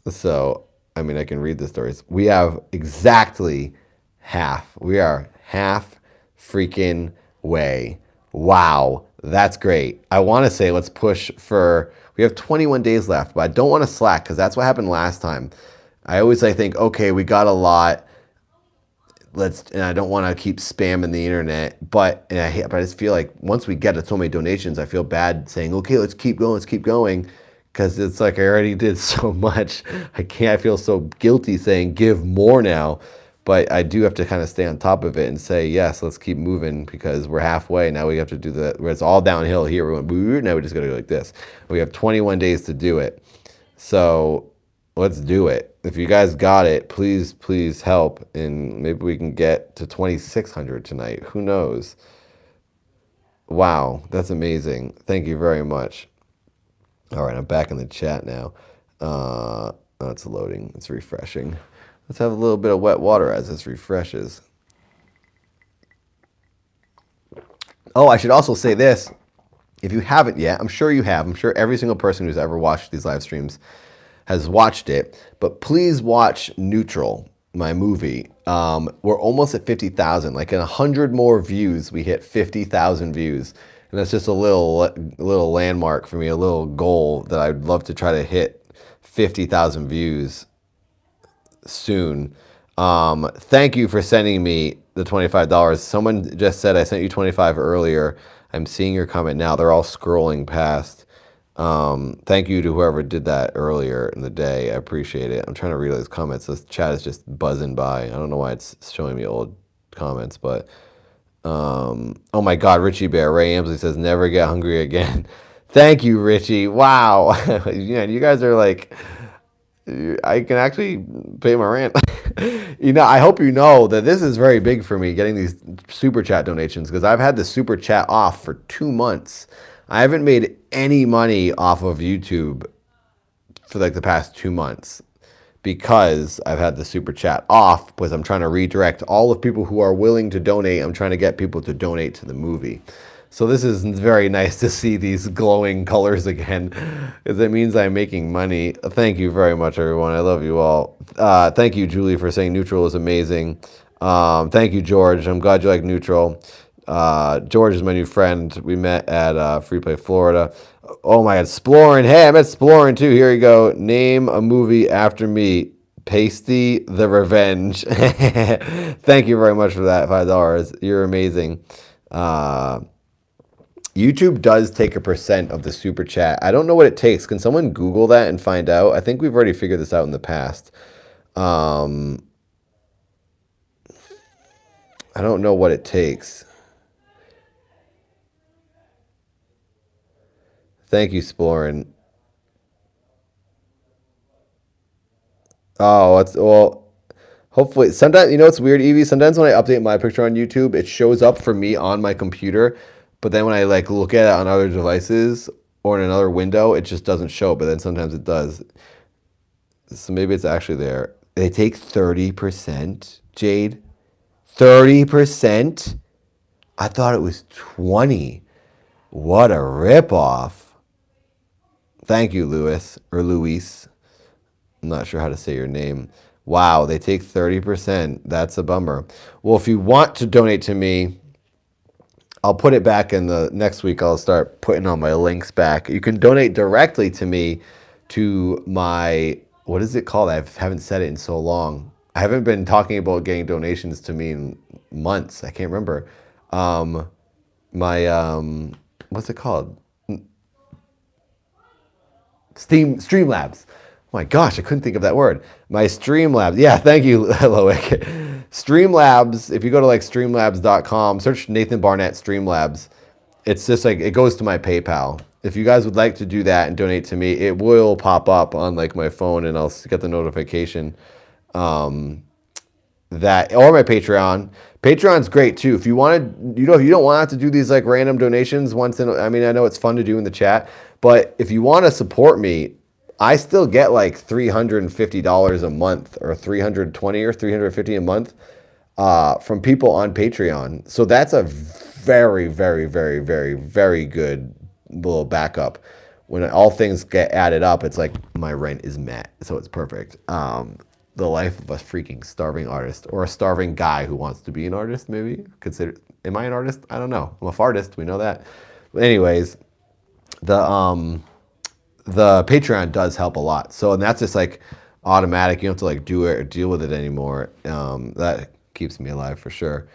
So, I mean, I can read the stories. We have exactly half. We are half freaking way. Wow, that's great. I want to say let's push for, we have 21 days left, but I don't want to slack because that's what happened last time. I think, okay, we got a lot. And I don't want to keep spamming the internet, but I just feel like once we get to so many donations, I feel bad saying, okay, let's keep going. Because it's like I already did so much. I feel so guilty saying give more now. But I do have to kind of stay on top of it and say, yes, let's keep moving because we're halfway. Now we have to do where it's all downhill here. We went, now we just got to go like this. We have 21 days to do it. So let's do it. If you guys got it, please, please help. And maybe we can get to 2,600 tonight. Who knows? Wow, that's amazing. Thank you very much. All right, I'm back in the chat now. Oh, it's loading. It's refreshing. Let's have a little bit of wet water as this refreshes. Oh, I should also say this. If you haven't yet, I'm sure you have. I'm sure every single person who's ever watched these live streams has watched it. But please watch Neutral, my movie. We're almost at 50,000. Like in 100 more views, we hit 50,000 views. And that's just a little landmark for me, a little goal that I'd love to try to hit 50,000 views soon. Thank you for sending me the $25. Someone just said I sent you 25 earlier. I'm seeing your comment now. They're all scrolling past. Thank you to whoever did that earlier in the day. I appreciate it. I'm trying to read all these comments. This chat is just buzzing by. I don't know why it's showing me old comments, but oh my God, Richie Bear, Ray Amsley says never get hungry again. Thank you, Richie. Wow. Yeah, you guys are like, I can actually pay my rent. I hope you know that this is very big for me getting these super chat donations because I've had the super chat off for 2 months. I haven't made any money off of YouTube for like the past 2 months because I've had the super chat off because I'm trying to redirect all of people who are willing to donate. I'm trying to get people to donate to the movie. So this is very nice to see these glowing colors again because it means I'm making money. Thank you very much, everyone. I love you all. Thank you, Julie, for saying neutral is amazing. Thank you, George. I'm glad you like neutral. George is my new friend. We met at Free Play Florida. Oh my God, Exploring. Hey, I'm Exploring too. Here you go. Name a movie after me. Pasty the Revenge. Thank you very much for that. $5. You're amazing. YouTube does take a percent of the super chat. I don't know what it takes. Can someone Google that and find out? I think we've already figured this out in the past. I don't know what it takes. Thank you, Splorin. Oh, well. Hopefully, sometimes it's weird, Evie. Sometimes when I update my picture on YouTube, it shows up for me on my computer, but then when I like look at it on other devices or in another window, it just doesn't show. But then sometimes it does. So maybe it's actually there. They take 30%, Jade. 30%. I thought it was 20. What a ripoff. Thank you, Louis or Luis. I'm not sure how to say your name. Wow, they take 30%. That's a bummer. Well, if you want to donate to me, I'll put it back in the next week. I'll start putting on my links back. You can donate directly to me to my, what is it called? I haven't said it in so long. I haven't been talking about getting donations to me in months. I can't remember. What's it called? Streamlabs. Oh my gosh, I couldn't think of that word. My Streamlabs. Yeah, thank you, Loic. Streamlabs, if you go to like streamlabs.com, search Nathan Barnett Streamlabs. It's just like, it goes to my PayPal. If you guys would like to do that and donate to me, it will pop up on like my phone and I'll get the notification. That or my Patreon. Patreon's great too. If you want to, if you don't want to do these like random donations once in, I mean, I know it's fun to do in the chat, but if you want to support me, I still get like $350 a month or 320 or 350 a month from people on Patreon. So that's a very, very, very, very, very good little backup. When all things get added up, it's like my rent is met, so it's perfect. The life of a freaking starving artist or a starving guy who wants to be an artist, maybe. Am I an artist? I don't know. I'm a fartist. We know that. But anyways, the Patreon does help a lot. So, and that's just like automatic. You don't have to like do it or deal with it anymore. That keeps me alive for sure.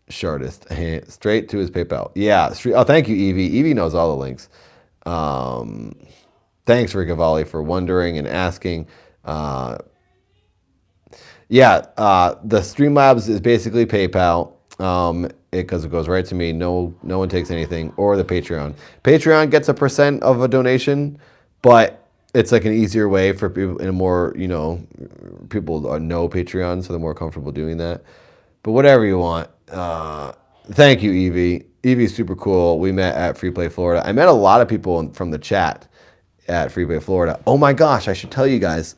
Shardist, straight to his PayPal. Yeah. Oh, thank you, Evie. Evie knows all the links. Thanks, Riccavali, for wondering and asking. The Streamlabs is basically PayPal. Because it goes right to me. No one takes anything. Or the Patreon. Patreon gets a percent of a donation, but it's like an easier way for people in a more, people know Patreon, so they're more comfortable doing that. But whatever you want. Thank you, Evie. Evie's super cool. We met at Free Play Florida. I met a lot of people from the chat at Free Play Florida. Oh my gosh, I should tell you guys.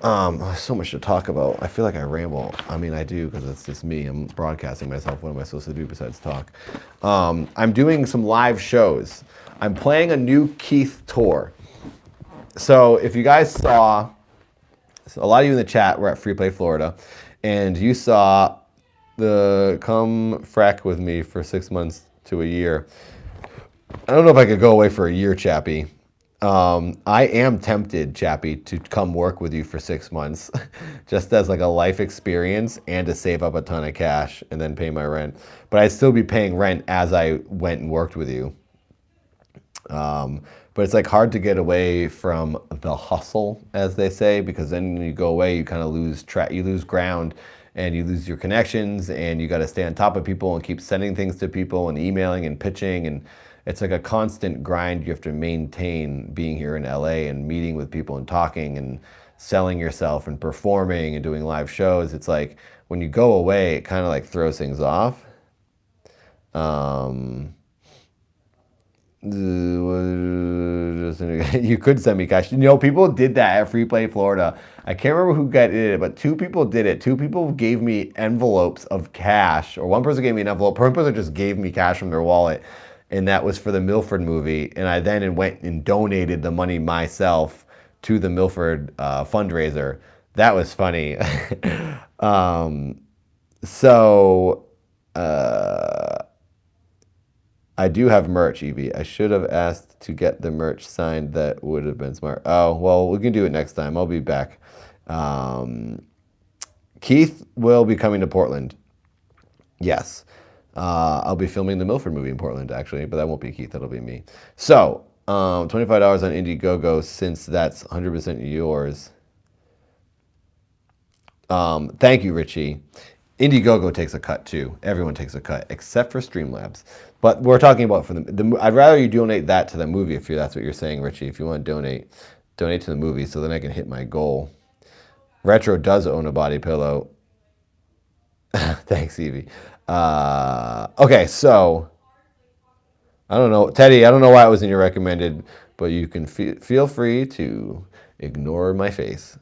So much to talk about. I feel like I ramble. I mean, I do because it's just me. I'm broadcasting myself. What am I supposed to do besides talk? I'm doing some live shows. I'm playing a new Keith tour. So if you guys saw, a lot of you in the chat were at Free Play Florida, and you saw the Come Frack With Me for 6 months to a year. I don't know if I could go away for a year, Chappie. I am tempted, Chappie, to come work with you for 6 months just as like a life experience and to save up a ton of cash and then pay my rent. But I'd still be paying rent as I went and worked with you. But it's like hard to get away from the hustle, as they say, because then when you go away, you kind of lose track, you lose ground and you lose your connections, and you got to stay on top of people and keep sending things to people and emailing and pitching, and it's like a constant grind you have to maintain being here in LA and meeting with people and talking and selling yourself and performing and doing live shows. It's like when you go away, it kind of like throws things off. You could send me cash. You know, people did that at Free Play Florida. I can't remember who did it, but 2 people did it. 2 people gave me envelopes of cash, or 1 person gave me an envelope. One person just gave me cash from their wallet, and that was for the Milford movie. And I then went and donated the money myself to the Milford fundraiser. That was funny. I do have merch, Evie. I should have asked to get the merch signed. That would have been smart. Oh, well, we can do it next time. I'll be back. Keith will be coming to Portland. Yes. I'll be filming the Milford movie in Portland, actually, but that won't be Keith. That'll be me. So, $25 on Indiegogo, since that's 100% yours. Thank you, Richie. Indiegogo takes a cut too. Everyone takes a cut except for Streamlabs. But we're talking about for the I'd rather you donate that to the movie if that's what you're saying, Richie. If you want to donate to the movie so then I can hit my goal. Retro does own a body pillow. Thanks, Evie. Okay, so I don't know, Teddy. I don't know why it was in your recommended, but you can feel free to ignore my face.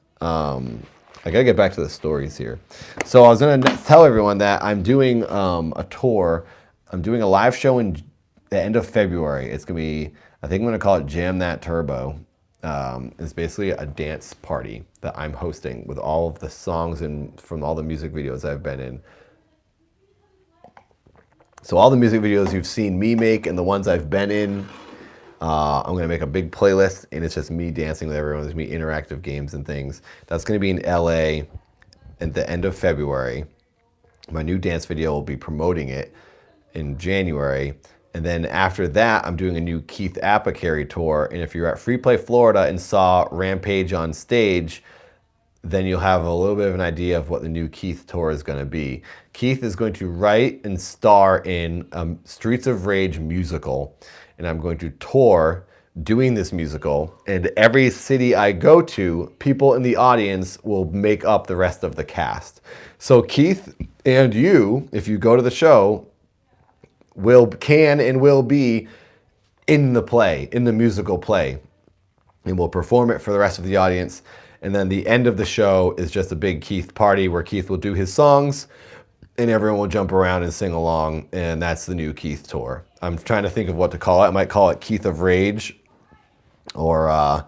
I gotta get back to the stories here. So I was gonna tell everyone that I'm doing a tour. I'm doing a live show in the end of February. It's gonna be, I think I'm gonna call it Jam That Turbo. It's basically a dance party that I'm hosting with all of the songs and from all the music videos I've been in. So all the music videos you've seen me make and the ones I've been in, I'm going to make a big playlist, and it's just me dancing with everyone. There's going to be interactive games and things. That's going to be in LA at the end of February. My new dance video will be promoting it in January. And then after that, I'm doing a new Keith Apicary tour. And if you're at Free Play Florida and saw Rampage on stage, then you'll have a little bit of an idea of what the new Keith tour is going to be. Keith is going to write and star in Streets of Rage musical. And I'm going to tour doing this musical, and every city I go to, people in the audience will make up the rest of the cast. So Keith and you, if you go to the show, can and will be in the play, in the musical play, and we'll perform it for the rest of the audience. And then the end of the show is just a big Keith party where Keith will do his songs, and everyone will jump around and sing along, and that's the new Keith tour. I'm trying to think of what to call it. I might call it Keith of Rage or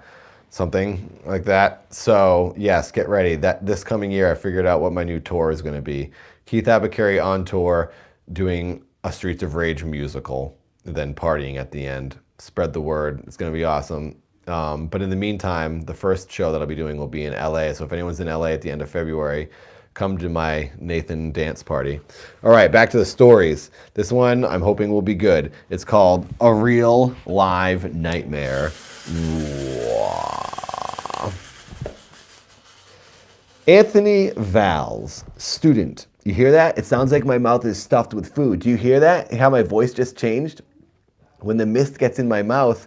something like that. So yes, get ready. This coming year, I figured out what my new tour is going to be. Keith Apicary on tour doing a Streets of Rage musical, then partying at the end. Spread the word. It's going to be awesome. But in the meantime, the first show that I'll be doing will be in LA. So if anyone's in LA at the end of February, come to my Nathan dance party. All right, back to the stories. This one I'm hoping will be good. It's called A Real Live Nightmare. Anthony Valls, student. You hear that? It sounds like my mouth is stuffed with food. Do you hear that? How my voice just changed? When the mist gets in my mouth,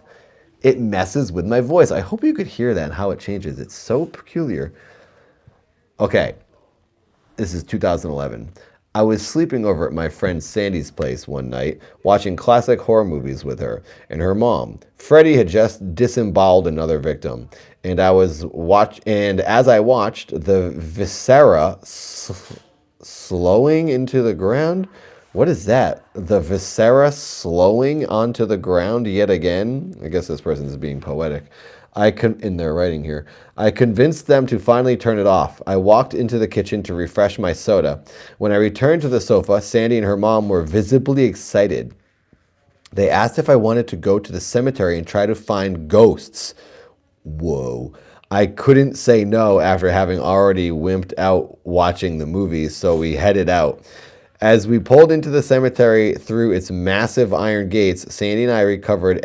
it messes with my voice. I hope you could hear that and how it changes. It's so peculiar. Okay. This is 2011. I was sleeping over at my friend Sandy's place one night, watching classic horror movies with her and her mom. Freddie had just disemboweled another victim, and as I watched, the viscera slowing into the ground. What is that? The viscera slowing onto the ground yet again? I guess this person is being poetic. In their writing here, I convinced them to finally turn it off. I walked into the kitchen to refresh my soda. When I returned to the sofa, Sandy and her mom were visibly excited. They asked if I wanted to go to the cemetery and try to find ghosts. Whoa. I couldn't say no after having already wimped out watching the movies, so we headed out. As we pulled into the cemetery through its massive iron gates, Sandy and I recorded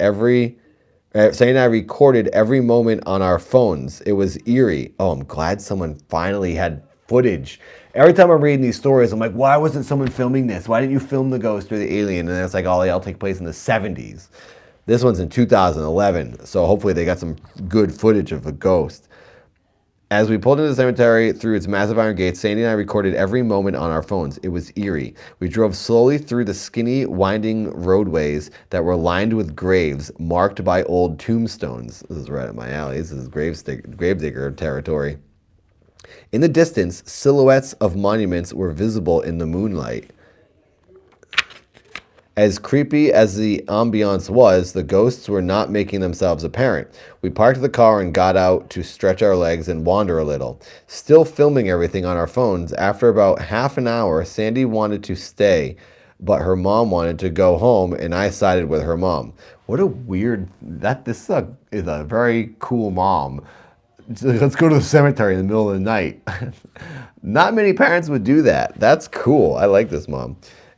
every moment on our phones. It was eerie. Oh, I'm glad someone finally had footage. Every time I'm reading these stories, I'm like, why wasn't someone filming this? Why didn't you film the ghost or the alien? And then it's like, oh, they all take place in the 70s. This one's in 2011, so hopefully they got some good footage of the ghost. As we pulled into the cemetery through its massive iron gates, Sandy and I recorded every moment on our phones. It was eerie. We drove slowly through the skinny, winding roadways that were lined with graves marked by old tombstones. This is right up my alley. This is gravedigger territory. In the distance, silhouettes of monuments were visible in the moonlight. As creepy as the ambiance was, the ghosts were not making themselves apparent. We parked the car and got out to stretch our legs and wander a little. Still filming everything on our phones, after about half an hour, Sandy wanted to stay, but her mom wanted to go home, and I sided with her mom. What a weird... This is a very cool mom. Let's go to the cemetery in the middle of the night. Not many parents would do that. That's cool. I like this mom.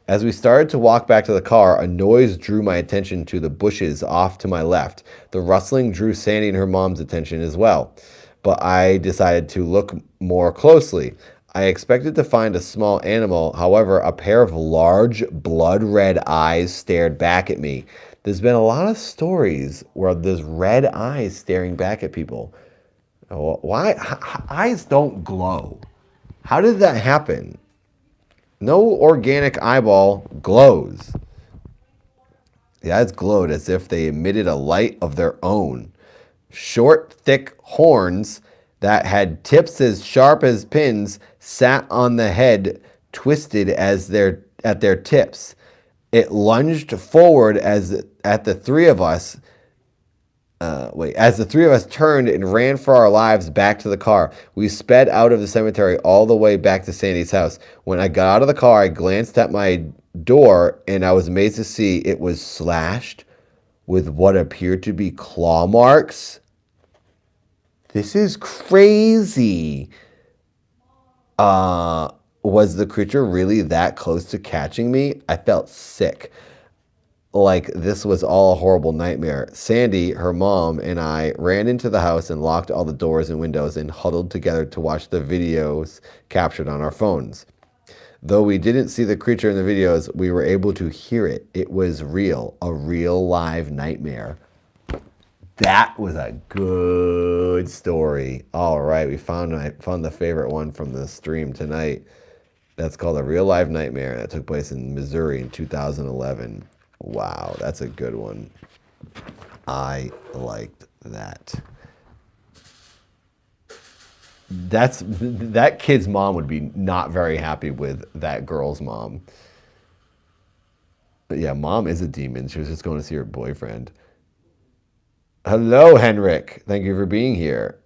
As we started to walk back to the car, a noise drew my attention to the bushes off to my left. The rustling drew Sandy and her mom's attention as well, but I decided to look more closely. I expected to find a small animal. However, a pair of large, blood-red eyes stared back at me. There's been a lot of stories where there's red eyes staring back at people. Why? Eyes don't glow. How did that happen? No organic eyeball glows. The eyes glowed as if they emitted a light of their own. Short, thick horns that had tips as sharp as pins sat on the head, twisted at their tips. It lunged forward as the three of us turned and ran for our lives back to the car. We sped out of the cemetery all the way back to Sandy's house. When I got out of the car, I glanced at my door, and I was amazed to see it was slashed with what appeared to be claw marks. This is crazy. Was the creature really that close to catching me? I felt sick. Like this was all a horrible nightmare. Sandy, her mom, and I ran into the house and locked all the doors and windows and huddled together to watch the videos captured on our phones. Though we didn't see the creature in the videos, we were able to hear it. It was real, a real live nightmare. That was a good story. All right, I found the favorite one from the stream tonight. That's called A Real Live Nightmare. That took place in Missouri in 2011. Wow, that's a good one. I liked that. That kid's mom would be not very happy with that girl's mom. But yeah, mom is a demon. She was just going to see her boyfriend. Hello, Henrik. Thank you for being here.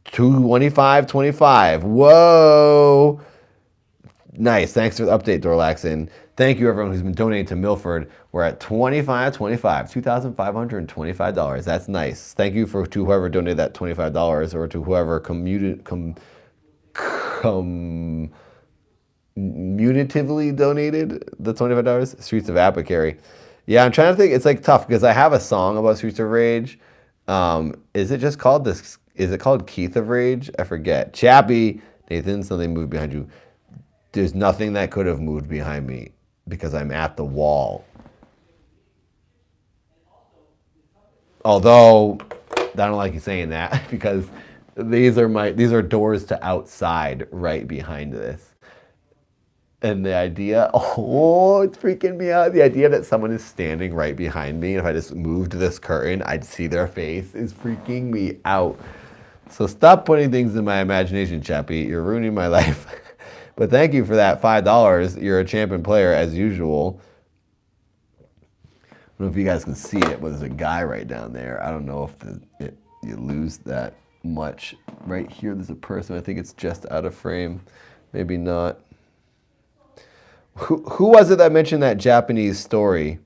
$25.25. Whoa. Nice. Thanks for the update, Dorlaxin. Thank you, everyone who's been donating to Milford. We're at $25.25. $2,525. That's nice. Thank you to whoever donated that $25 or to whoever commutatively donated the $25. Streets of Apicary. Yeah, I'm trying to think. It's like tough because I have a song about Streets of Rage. Is it just called this? Is it called Keith of Rage? I forget. Chappie, Nathan, something moved behind you. There's nothing that could have moved behind me because I'm at the wall. Although, I don't like you saying that because these are doors to outside right behind this. And the idea, it's freaking me out. The idea that someone is standing right behind me, and if I just moved this curtain, I'd see their face, is freaking me out. So stop putting things in my imagination, Chappie. You're ruining my life. But thank you for that $5. You're a champion player, as usual. I don't know if you guys can see it, but there's a guy right down there. I don't know if you lose that much. Right here, there's a person. I think it's just out of frame. Maybe not. Who was it that mentioned that Japanese story?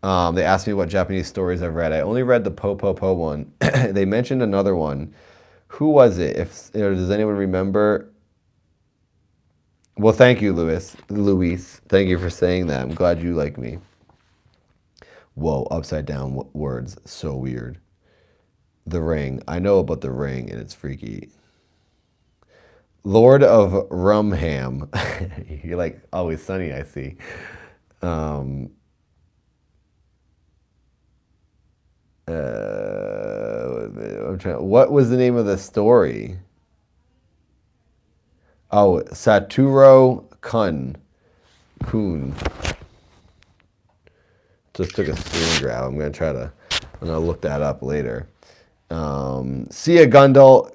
They asked me what Japanese stories I've read. I only read the Po Po Po one. They mentioned another one. Who was it? Does anyone remember? Well, thank you, Luis. Thank you for saying that. I'm glad you like me. Whoa, upside down words. So weird. The Ring. I know about The Ring, and it's freaky. Lord of Rumham. You're like Always Sunny, I see. I'm what was the name of the story? Oh, Satoru Kun. Just took a screen grab. I'm gonna look that up later. See ya, Gundle.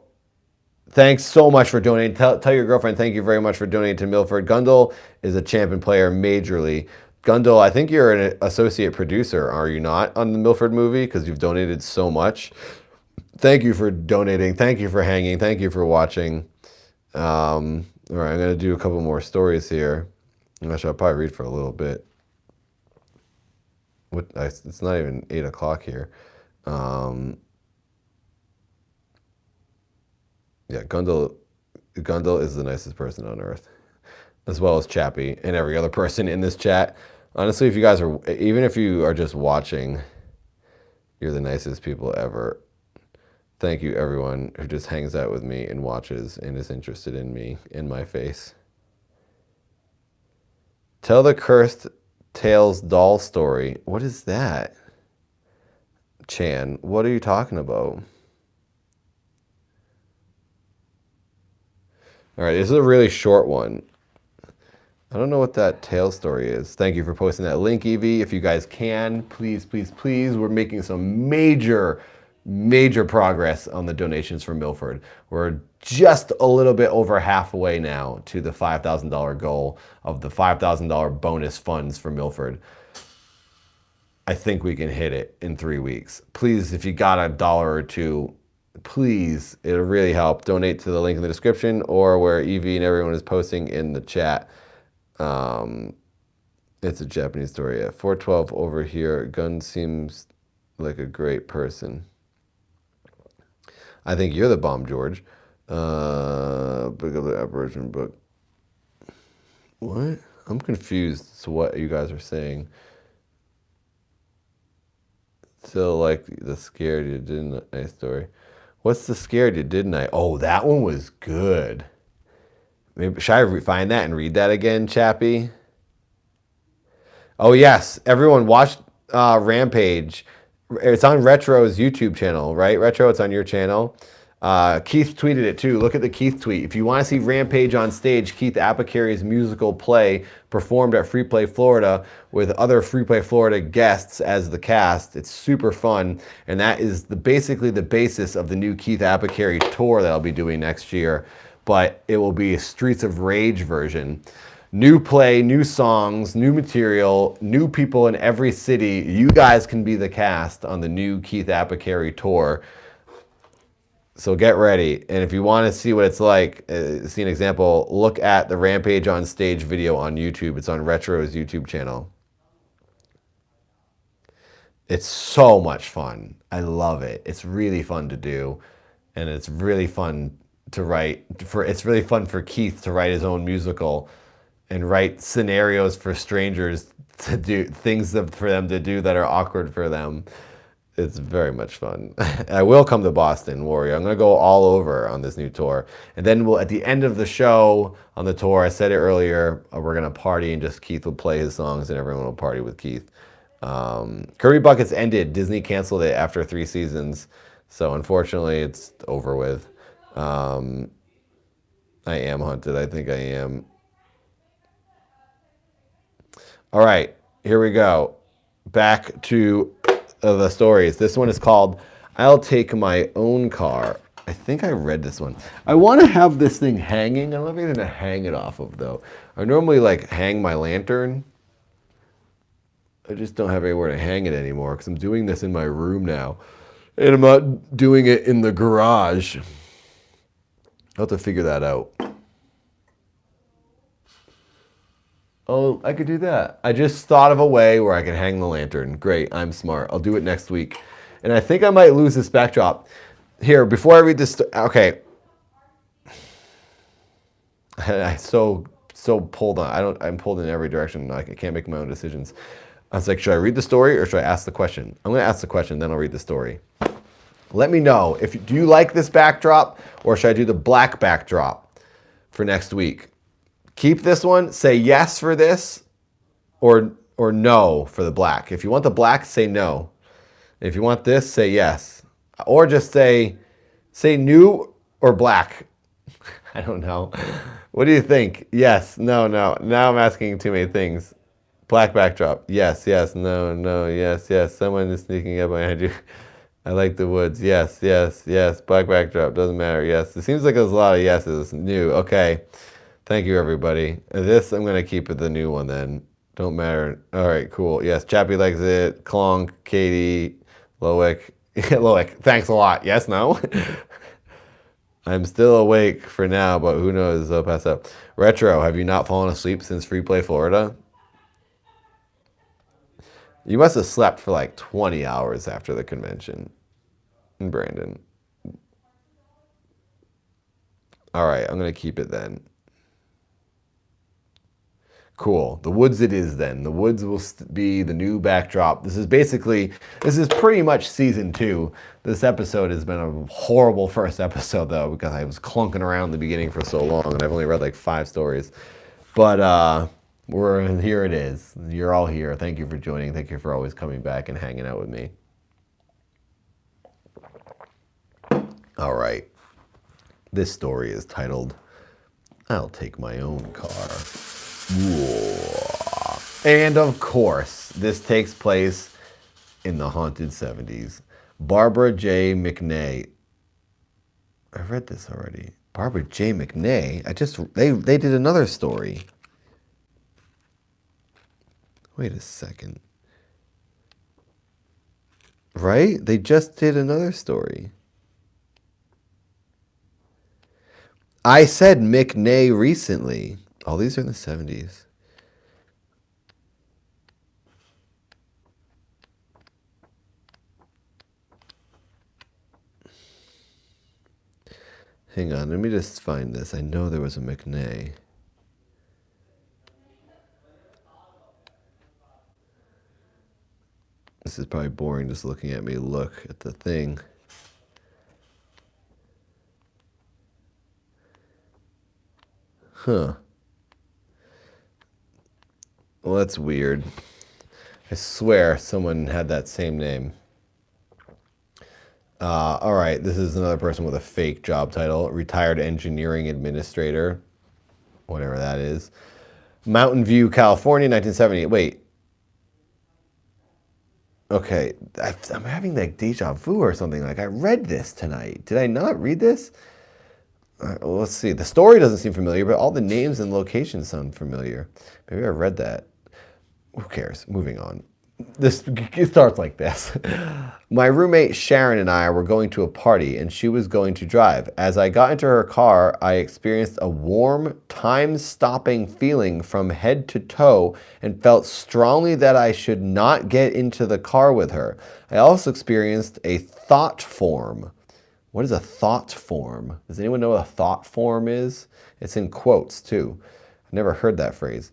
Thanks so much for donating. Tell your girlfriend thank you very much for donating to Milford. Gundle is a champion player majorly. Gundle, I think you're an associate producer, are you not, on the Milford movie? Because you've donated so much. Thank you for donating. Thank you for hanging. Thank you for watching. All right, I'm going to do a couple more stories here. Actually, I'll probably read for a little bit. It's not even 8 o'clock here. Yeah, Gundle is the nicest person on earth, as well as Chappie and every other person in this chat. Honestly, even if you are just watching, you're the nicest people ever. Thank you, everyone who just hangs out with me and watches and is interested in me and my face. Tell the Cursed Tales doll story. What is that? Chan, what are you talking about? All right, this is a really short one. I don't know what that tale story is. Thank you for posting that link, Evie. If you guys can, please, please, please. We're making some major progress on the donations for Milford. We're just a little bit over halfway now to the $5,000 goal of the $5,000 bonus funds for Milford. I think we can hit it in 3 weeks. Please, if you got $1 or $2, please, it'll really help. Donate to the link in the description or where Evie and everyone is posting in the chat. It's a Japanese story. At 412 over here, Gun seems like a great person. I think you're the bomb, George. Book of the Aboriginal book. What? I'm confused as to what you guys are saying. Still like the Scared You Didn't I story. What's the Scared You Didn't I? Oh, that one was good. Maybe should I find that and read that again, Chappie? Oh yes, everyone watch Rampage. It's on Retro's YouTube channel, right? Retro, it's on your channel. Keith tweeted it too. Look at the Keith tweet. If you want to see Rampage on stage, Keith Apicari's musical play performed at Free Play Florida with other Free Play Florida guests as the cast. It's super fun, and that is basically the basis of the new Keith Apicari tour that I'll be doing next year. But it will be a Streets of Rage version. New play, new songs, new material, new people in every city. You guys can be the cast on the new Keith Apicari tour. So get ready. And if you want to see what it's like, see an example, look at the Rampage on Stage video on YouTube. It's on Retro's YouTube channel. It's so much fun. I love it. It's really fun to do. And it's really fun to write. It's really fun for Keith to write his own musical and write scenarios for strangers to do things for them to do that are awkward for them. It's very much fun. I will come to Boston, Warrior. I'm going to go all over on this new tour. And then at the end of the show on the tour, I said it earlier, we're going to party and just Keith will play his songs and everyone will party with Keith. Kirby Buckets ended. Disney canceled it after 3 seasons. So unfortunately, it's over with. I am hunted. I think I am. All right, here we go. Back to the stories. This one is called I'll Take My Own Car. I think I read this one. I want to have this thing hanging. I don't have anything to hang it off of, though. I normally like hang my lantern. I just don't have anywhere to hang it anymore because I'm doing this in my room now. And I'm not doing it in the garage. I'll have to figure that out. Oh, I could do that. I just thought of a way where I can hang the lantern. Great, I'm smart. I'll do it next week. And I think I might lose this backdrop. Here, before I read this, okay. I so pulled on. I'm pulled in every direction. I can't make my own decisions. I was like, should I read the story or should I ask the question? I'm going to ask the question, then I'll read the story. Let me know. Do you like this backdrop, or should I do the black backdrop for next week? Keep this one, say yes for this, or no for the black. If you want the black, say no. If you want this, say yes. Or just say new or black. I don't know. What do you think? Yes, no. Now I'm asking too many things. Black backdrop. Yes, no, yes. Someone is sneaking up behind you. I like the woods. Yes. Black backdrop. Doesn't matter. Yes. It seems like there's a lot of yeses. New. Okay. Thank you, everybody. This, I'm going to keep it the new one then. Don't matter. All right, cool. Yes, Chappie likes it. Klonk, Katie, Loic. Loic, thanks a lot. Yes, no? I'm still awake for now, but who knows? I'll pass out. Retro, have you not fallen asleep since Free Play Florida? You must have slept for like 20 hours after the convention. Brandon. All right, I'm going to keep it then. Cool. The woods it is then. The woods will be the new backdrop. This is pretty much season 2. This episode has been a horrible first episode, though, because I was clunking around the beginning for so long, and I've only read like 5 stories. But here it is. You're all here. Thank you for joining. Thank you for always coming back and hanging out with me. All right. This story is titled, I'll Take My Own Car. And of course, this takes place in the haunted 70s. Barbara J. McNay. I read this already. Barbara J. McNay? They did another story. Wait a second. Right? They just did another story. I said McNay recently. All these are in the 70s. Hang on, let me just find this. I know there was a McNay. This is probably boring just looking at me look at the thing. Huh. Well, that's weird. I swear someone had that same name. All right, this is another person with a fake job title. Retired engineering administrator. Whatever that is. Mountain View, California, 1970. Wait. Okay, I'm having like deja vu or something. Like I read this tonight. Did I not read this? Well, let's see. The story doesn't seem familiar, but all the names and locations sound familiar. Maybe I read that. Who cares? Moving on. It starts like this. My roommate Sharon and I were going to a party, and she was going to drive. As I got into her car, I experienced a warm, time-stopping feeling from head to toe and felt strongly that I should not get into the car with her. I also experienced a thought form. What is a thought form? Does anyone know what a thought form is? It's in quotes, too. I've never heard that phrase.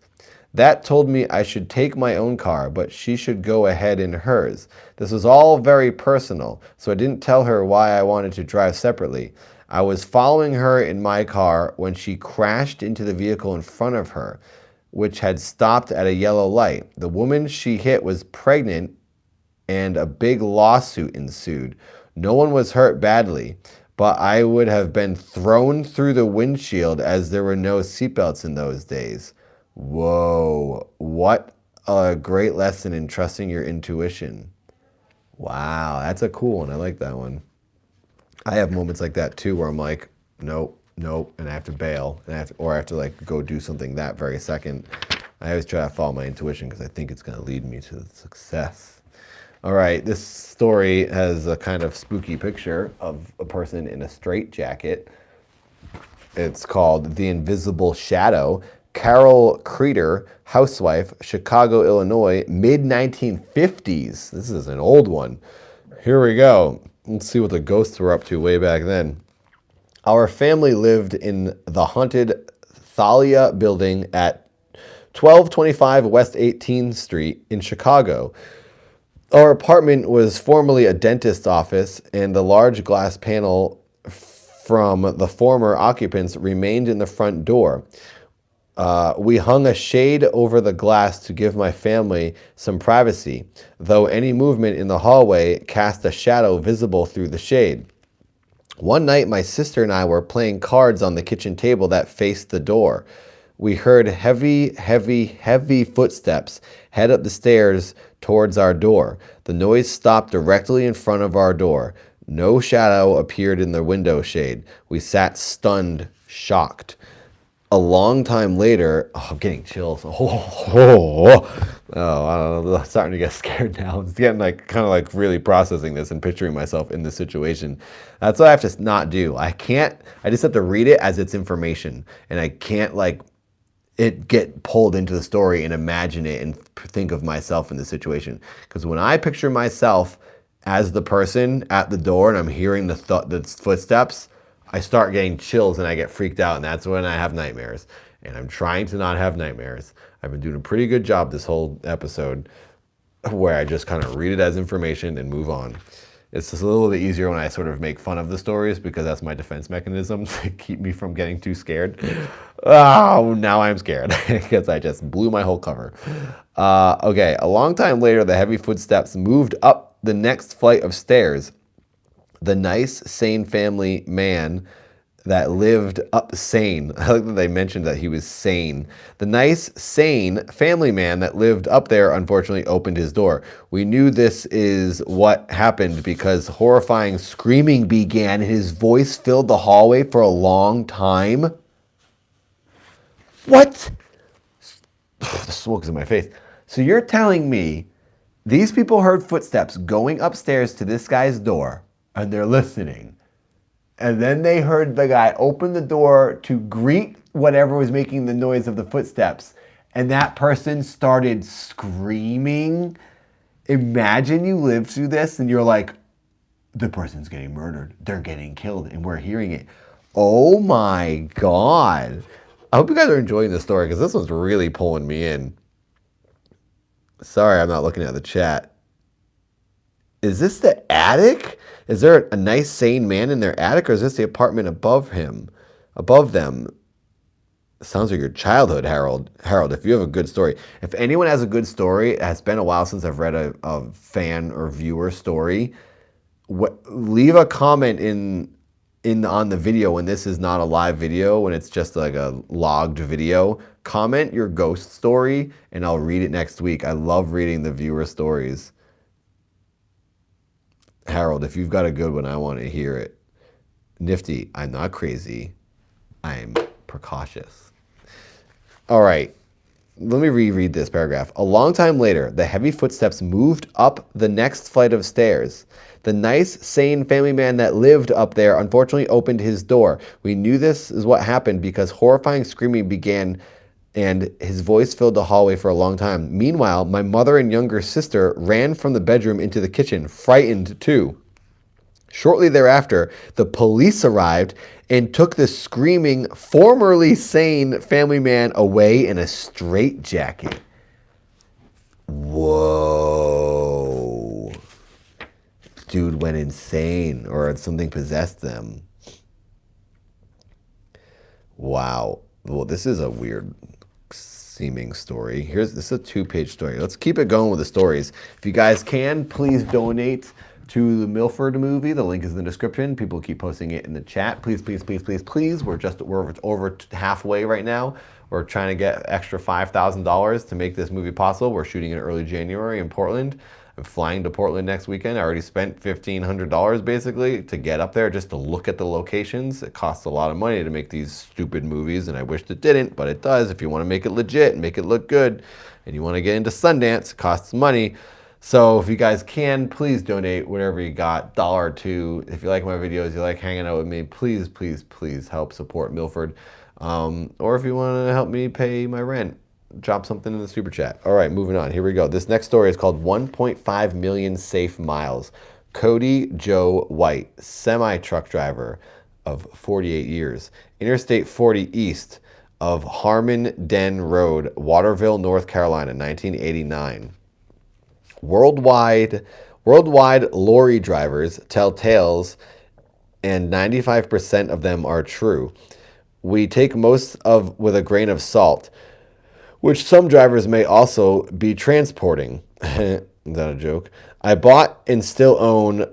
That told me I should take my own car, but she should go ahead in hers. This was all very personal, so I didn't tell her why I wanted to drive separately. I was following her in my car when she crashed into the vehicle in front of her, which had stopped at a yellow light. The woman she hit was pregnant, and a big lawsuit ensued. No one was hurt badly, but I would have been thrown through the windshield as there were no seatbelts in those days. Whoa, what a great lesson in trusting your intuition. Wow, that's a cool one. I like that one. I have moments like that too where I'm like, nope, and I have to bail, and I have to like go do something that very second. I always try to follow my intuition because I think it's going to lead me to success. All right, this story has a kind of spooky picture of a person in a straitjacket. It's called The Invisible Shadow. Carol Creeder, housewife, Chicago, Illinois, mid-1950s. This is an old one. Here we go. Let's see what the ghosts were up to way back then. Our family lived in the haunted Thalia building at 1225 West 18th Street in Chicago. Our apartment was formerly a dentist's office, and the large glass panel from the former occupants remained in the front door. We hung a shade over the glass to give my family some privacy, though any movement in the hallway cast a shadow visible through the shade. One night, my sister and I were playing cards on the kitchen table that faced the door. We heard heavy, heavy, heavy footsteps head up the stairs towards our door. The noise stopped directly in front of our door. No shadow appeared in the window shade. We sat stunned, shocked. A long time later, I'm getting chills. I don't know. I'm starting to get scared now. It's getting like kind of like really processing this and picturing myself in this situation. That's what I have to not do. I just have to read it as it's information, and I can't like it get pulled into the story and imagine it and think of myself in the situation. Because when I picture myself as the person at the door and I'm hearing the footsteps, I start getting chills and I get freaked out, and that's when I have nightmares. And I'm trying to not have nightmares. I've been doing a pretty good job this whole episode where I just kind of read it as information and move on. It's just a little bit easier when I sort of make fun of the stories because that's my defense mechanism to keep me from getting too scared. Oh, now I'm scared because I just blew my whole cover. Okay, a long time later, the heavy footsteps moved up the next flight of stairs. The nice, sane family man that lived up sane. I like that they mentioned that he was sane. The nice, sane family man that lived up there unfortunately opened his door. We knew this is what happened because horrifying screaming began. His voice filled the hallway for a long time. What? The smoke is in my face. So you're telling me these people heard footsteps going upstairs to this guy's door, and they're listening. And then they heard the guy open the door to greet whatever was making the noise of the footsteps. And that person started screaming. Imagine you live through this and you're like, the person's getting murdered. They're getting killed and we're hearing it. Oh my God. I hope you guys are enjoying this story because this one's really pulling me in. Sorry, I'm not looking at the chat. Is this the attic? Is there a nice, sane man in their attic, or is this the apartment above them? Sounds like your childhood, Harold. Harold, if you have a good story. If anyone has a good story, it has been a while since I've read a fan or viewer story. Leave a comment on the video when this is not a live video, when it's just like a logged video. Comment your ghost story, and I'll read it next week. I love reading the viewer stories. Harold, if you've got a good one, I want to hear it. Nifty, I'm not crazy. I'm precautious. All right, let me reread this paragraph. A long time later, the heavy footsteps moved up the next flight of stairs. The nice, sane family man that lived up there unfortunately opened his door. We knew this is what happened because horrifying screaming began and his voice filled the hallway for a long time. Meanwhile, my mother and younger sister ran from the bedroom into the kitchen, frightened too. Shortly thereafter, the police arrived and took the screaming, formerly sane family man away in a straitjacket. Whoa. Dude went insane, or something possessed them. Wow. Well, this is a weird seeming story. This is a 2-page story. Let's keep it going with the stories. If you guys can, please donate to the Milford movie. The link is in the description. People keep posting it in the chat. Please, please, please, please, please. We're over halfway right now. We're trying to get extra $5,000 to make this movie possible. We're shooting in early January in Portland. I'm flying to Portland next weekend. I already spent $1,500 basically to get up there just to look at the locations. It costs a lot of money to make these stupid movies, and I wished it didn't, but it does. If you want to make it legit and make it look good, and you want to get into Sundance, it costs money. So if you guys can, please donate whatever you got, $1 or $2. If you like my videos, you like hanging out with me, please, please, please help support Milford. Or if you want to help me pay my rent, drop something in the super chat. All right, moving on. Here we go. This next story is called 1.5 Million Safe Miles. Cody Joe White, semi-truck driver of 48 years. Interstate 40 east of Harmon Den Road, Waterville, North Carolina, 1989. Worldwide, worldwide lorry drivers tell tales, and 95% of them are true. We take most of with a grain of salt, which some drivers may also be transporting. Is that a joke? I bought and still own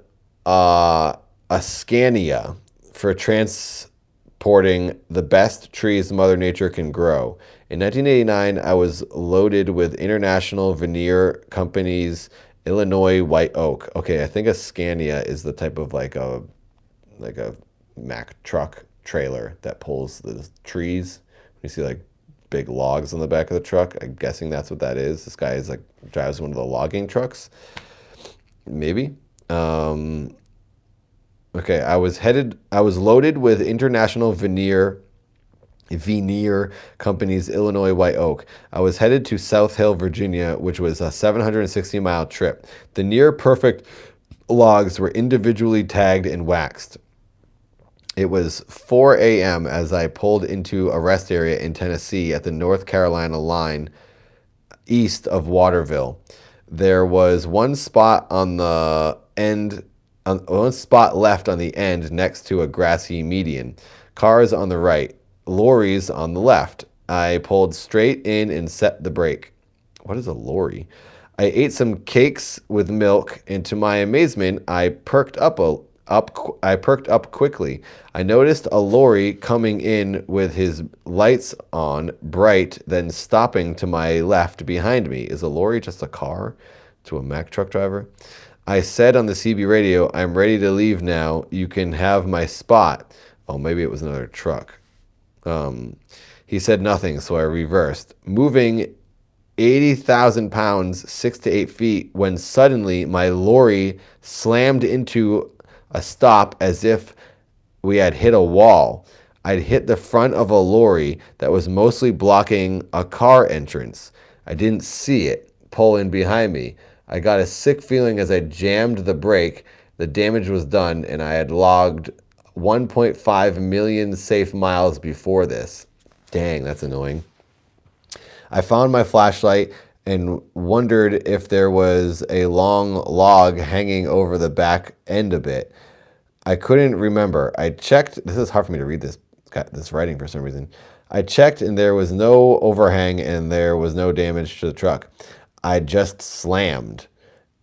a Scania for transporting the best trees Mother Nature can grow. In 1989, I was loaded with International Veneer Company's Illinois white oak. Okay, I think a Scania is the type of like a Mack truck trailer that pulls the trees. You see like big logs on the back of the truck. I'm guessing that's what that is. This guy is like drives one of the logging trucks. Maybe. Okay, I was loaded with International Veneer Company's Illinois white oak. I was headed to South Hill, Virginia, which was a 760-mile trip. The near perfect logs were individually tagged and waxed. It was 4 a.m. as I pulled into a rest area in Tennessee at the North Carolina line east of Waterville. There was one spot on the end, one spot left on the end next to a grassy median. Cars on the right, lorries on the left. I pulled straight in and set the brake. What is a lorry? I ate some cakes with milk, and to my amazement, I perked up quickly. I noticed a lorry coming in with his lights on, bright, then stopping to my left behind me. Is a lorry just a car to a Mack truck driver? I said on the CB radio, "I'm ready to leave now. You can have my spot." Oh, maybe it was another truck. He said nothing, so I reversed, moving 80,000 pounds, 6 to 8 feet, when suddenly my lorry slammed into a stop as if we had hit a wall. I'd hit the front of a lorry that was mostly blocking a car entrance. I didn't see it pull in behind me. I got a sick feeling as I jammed the brake. The damage was done, and I had logged 1.5 million safe miles before this. Dang, that's annoying. I found my flashlight and wondered if there was a long log hanging over the back end a bit. I couldn't remember. I checked. This is hard for me to read this writing for some reason. I checked and there was no overhang and there was no damage to the truck. I just slammed.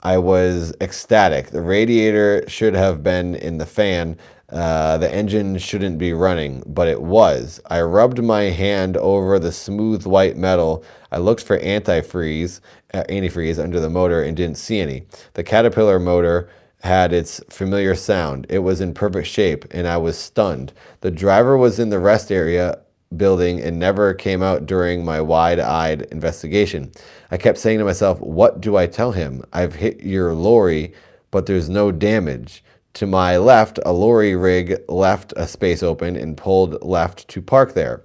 I was ecstatic. The radiator should have been in the fan. The engine shouldn't be running, but it was. I rubbed my hand over the smooth white metal. I looked for antifreeze under the motor and didn't see any. The Caterpillar motor had its familiar sound. It was in perfect shape, and I was stunned. The driver was in the rest area building and never came out during my wide-eyed investigation. I kept saying to myself, what do I tell him? I've hit your lorry, but there's no damage. To my left, a lorry rig left a space open and pulled left to park there.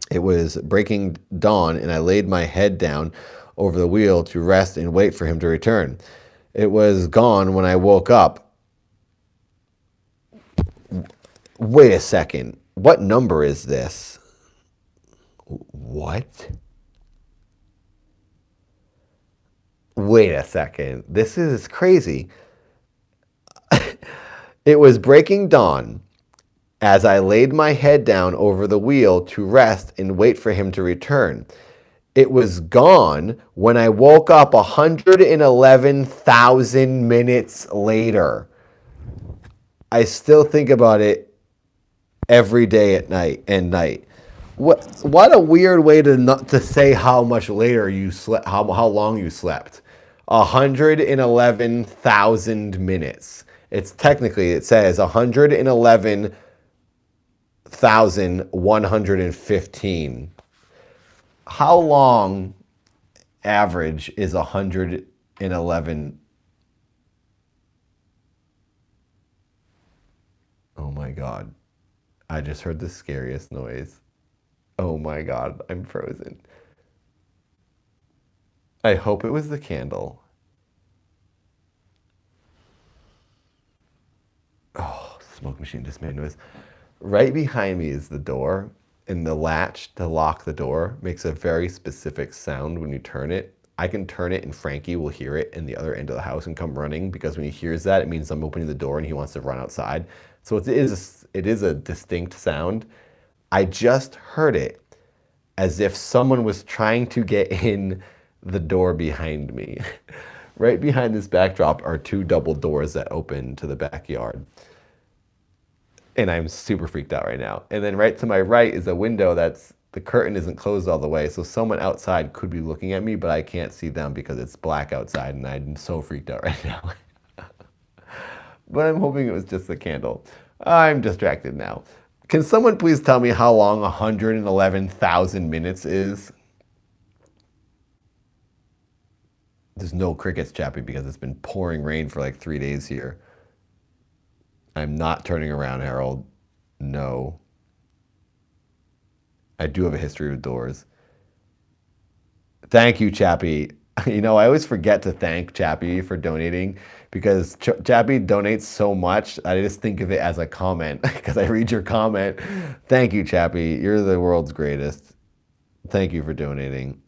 It was breaking dawn, and I laid my head down over the wheel to rest and wait for him to return. It was gone when I woke up. Wait a second. What number is this? What? Wait a second. This is crazy. It was breaking dawn as I laid my head down over the wheel to rest and wait for him to return. It was gone when I woke up 111,000 minutes later. I still think about it every day at night. What a weird way to say how much later you slept, how long you slept. 111,000 minutes. It says 111,115. How long average is 111? Oh my God. I just heard the scariest noise. Oh my God, I'm frozen. I hope it was the candle. Oh, smoke machine just made noise. Right behind me is the door, and the latch to lock the door makes a very specific sound when you turn it. I can turn it and Frankie will hear it in the other end of the house and come running, because when he hears that, it means I'm opening the door and he wants to run outside. So it is a distinct sound. I just heard it as if someone was trying to get in the door behind me. Right behind this backdrop are 2 double doors that open to the backyard. And I'm super freaked out right now. And then right to my right is a window the curtain isn't closed all the way. So someone outside could be looking at me, but I can't see them because it's black outside and I'm so freaked out right now. But I'm hoping it was just the candle. I'm distracted now. Can someone please tell me how long 111,000 minutes is? There's no crickets, Chappie, because it's been pouring rain for like 3 days here. I'm not turning around, Harold. No. I do have a history with doors. Thank you, Chappie. You know, I always forget to thank Chappie for donating, because Chappie donates so much. I just think of it as a comment because I read your comment. Thank you, Chappie. You're the world's greatest. Thank you for donating.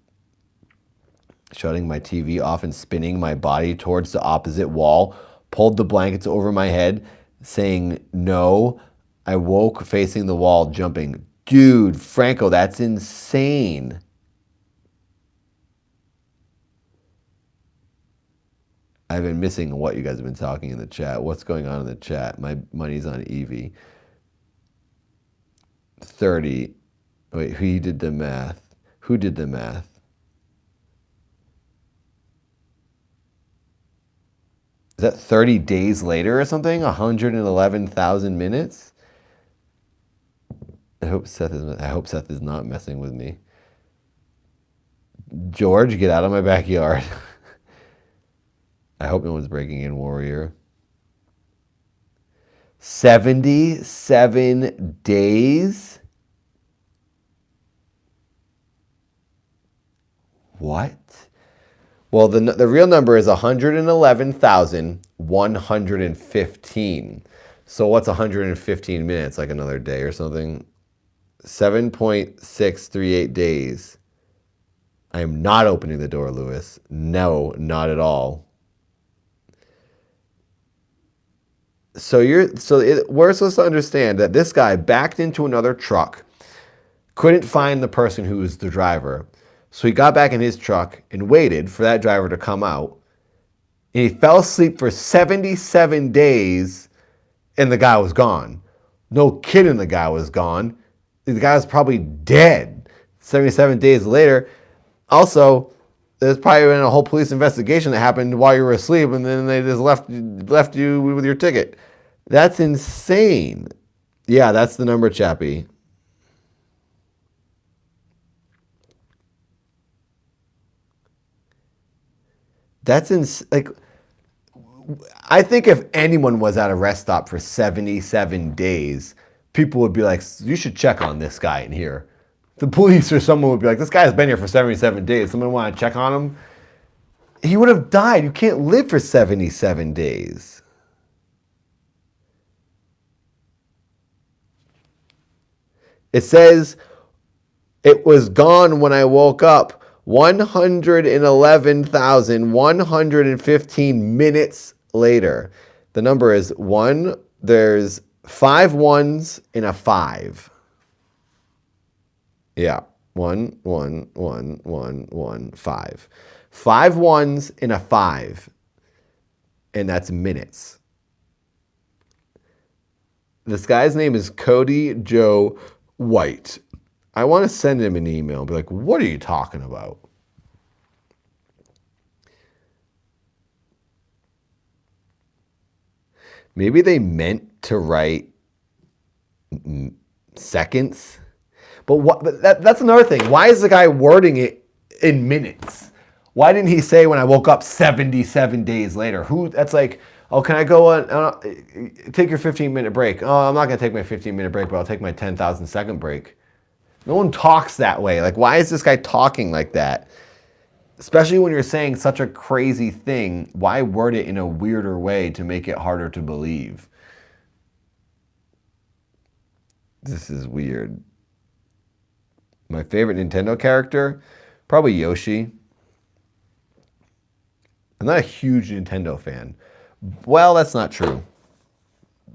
Shutting my TV off and spinning my body towards the opposite wall, pulled the blankets over my head, saying no. I woke facing the wall, jumping. Dude, Franco, that's insane. I've been missing what you guys have been talking in the chat. What's going on in the chat? My money's on Evie. 30. Wait, who did the math? Who did the math? Is that 30 days later or something? 111,000 minutes? I hope Seth is not messing with me. George, get out of my backyard. I hope no one's breaking in, Warrior. 77 days? What? Well, the real number is 111,115. So what's 115 minutes? Like another day or something? 7.638 days. I am not opening the door, Lewis. No, not at all. So we're supposed to understand that this guy backed into another truck, couldn't find the person who was the driver. So he got back in his truck and waited for that driver to come out. And he fell asleep for 77 days and the guy was gone. No kidding, the guy was gone. The guy was probably dead 77 days later. Also, there's probably been a whole police investigation that happened while you were asleep, and then they just left you with your ticket. That's insane. Yeah, that's the number, Chappie. That's like, I think if anyone was at a rest stop for 77 days, people would be like, you should check on this guy in here. The police or someone would be like, this guy's been here for 77 days. Someone want to check on him? He would have died. You can't live for 77 days. It says it was gone when I woke up 111,115 minutes later. The number is 1. There's 5 ones in a 5. Yeah. 1, 1, 1, 1, 1, 5. 5 ones in a 5. And that's minutes. This guy's name is Cody Joe White. I want to send him an email and be like, what are you talking about? Maybe they meant to write seconds. But that's another thing. Why is the guy wording it in minutes? Why didn't he say when I woke up 77 days later? That's like, oh, can I go on, take your 15-minute break? Oh, I'm not going to take my 15-minute break, but I'll take my 10,000-second break. No one talks that way. Like, why is this guy talking like that? Especially when you're saying such a crazy thing, why word it in a weirder way to make it harder to believe? This is weird. My favorite Nintendo character? Probably Yoshi. I'm not a huge Nintendo fan. Well, that's not true.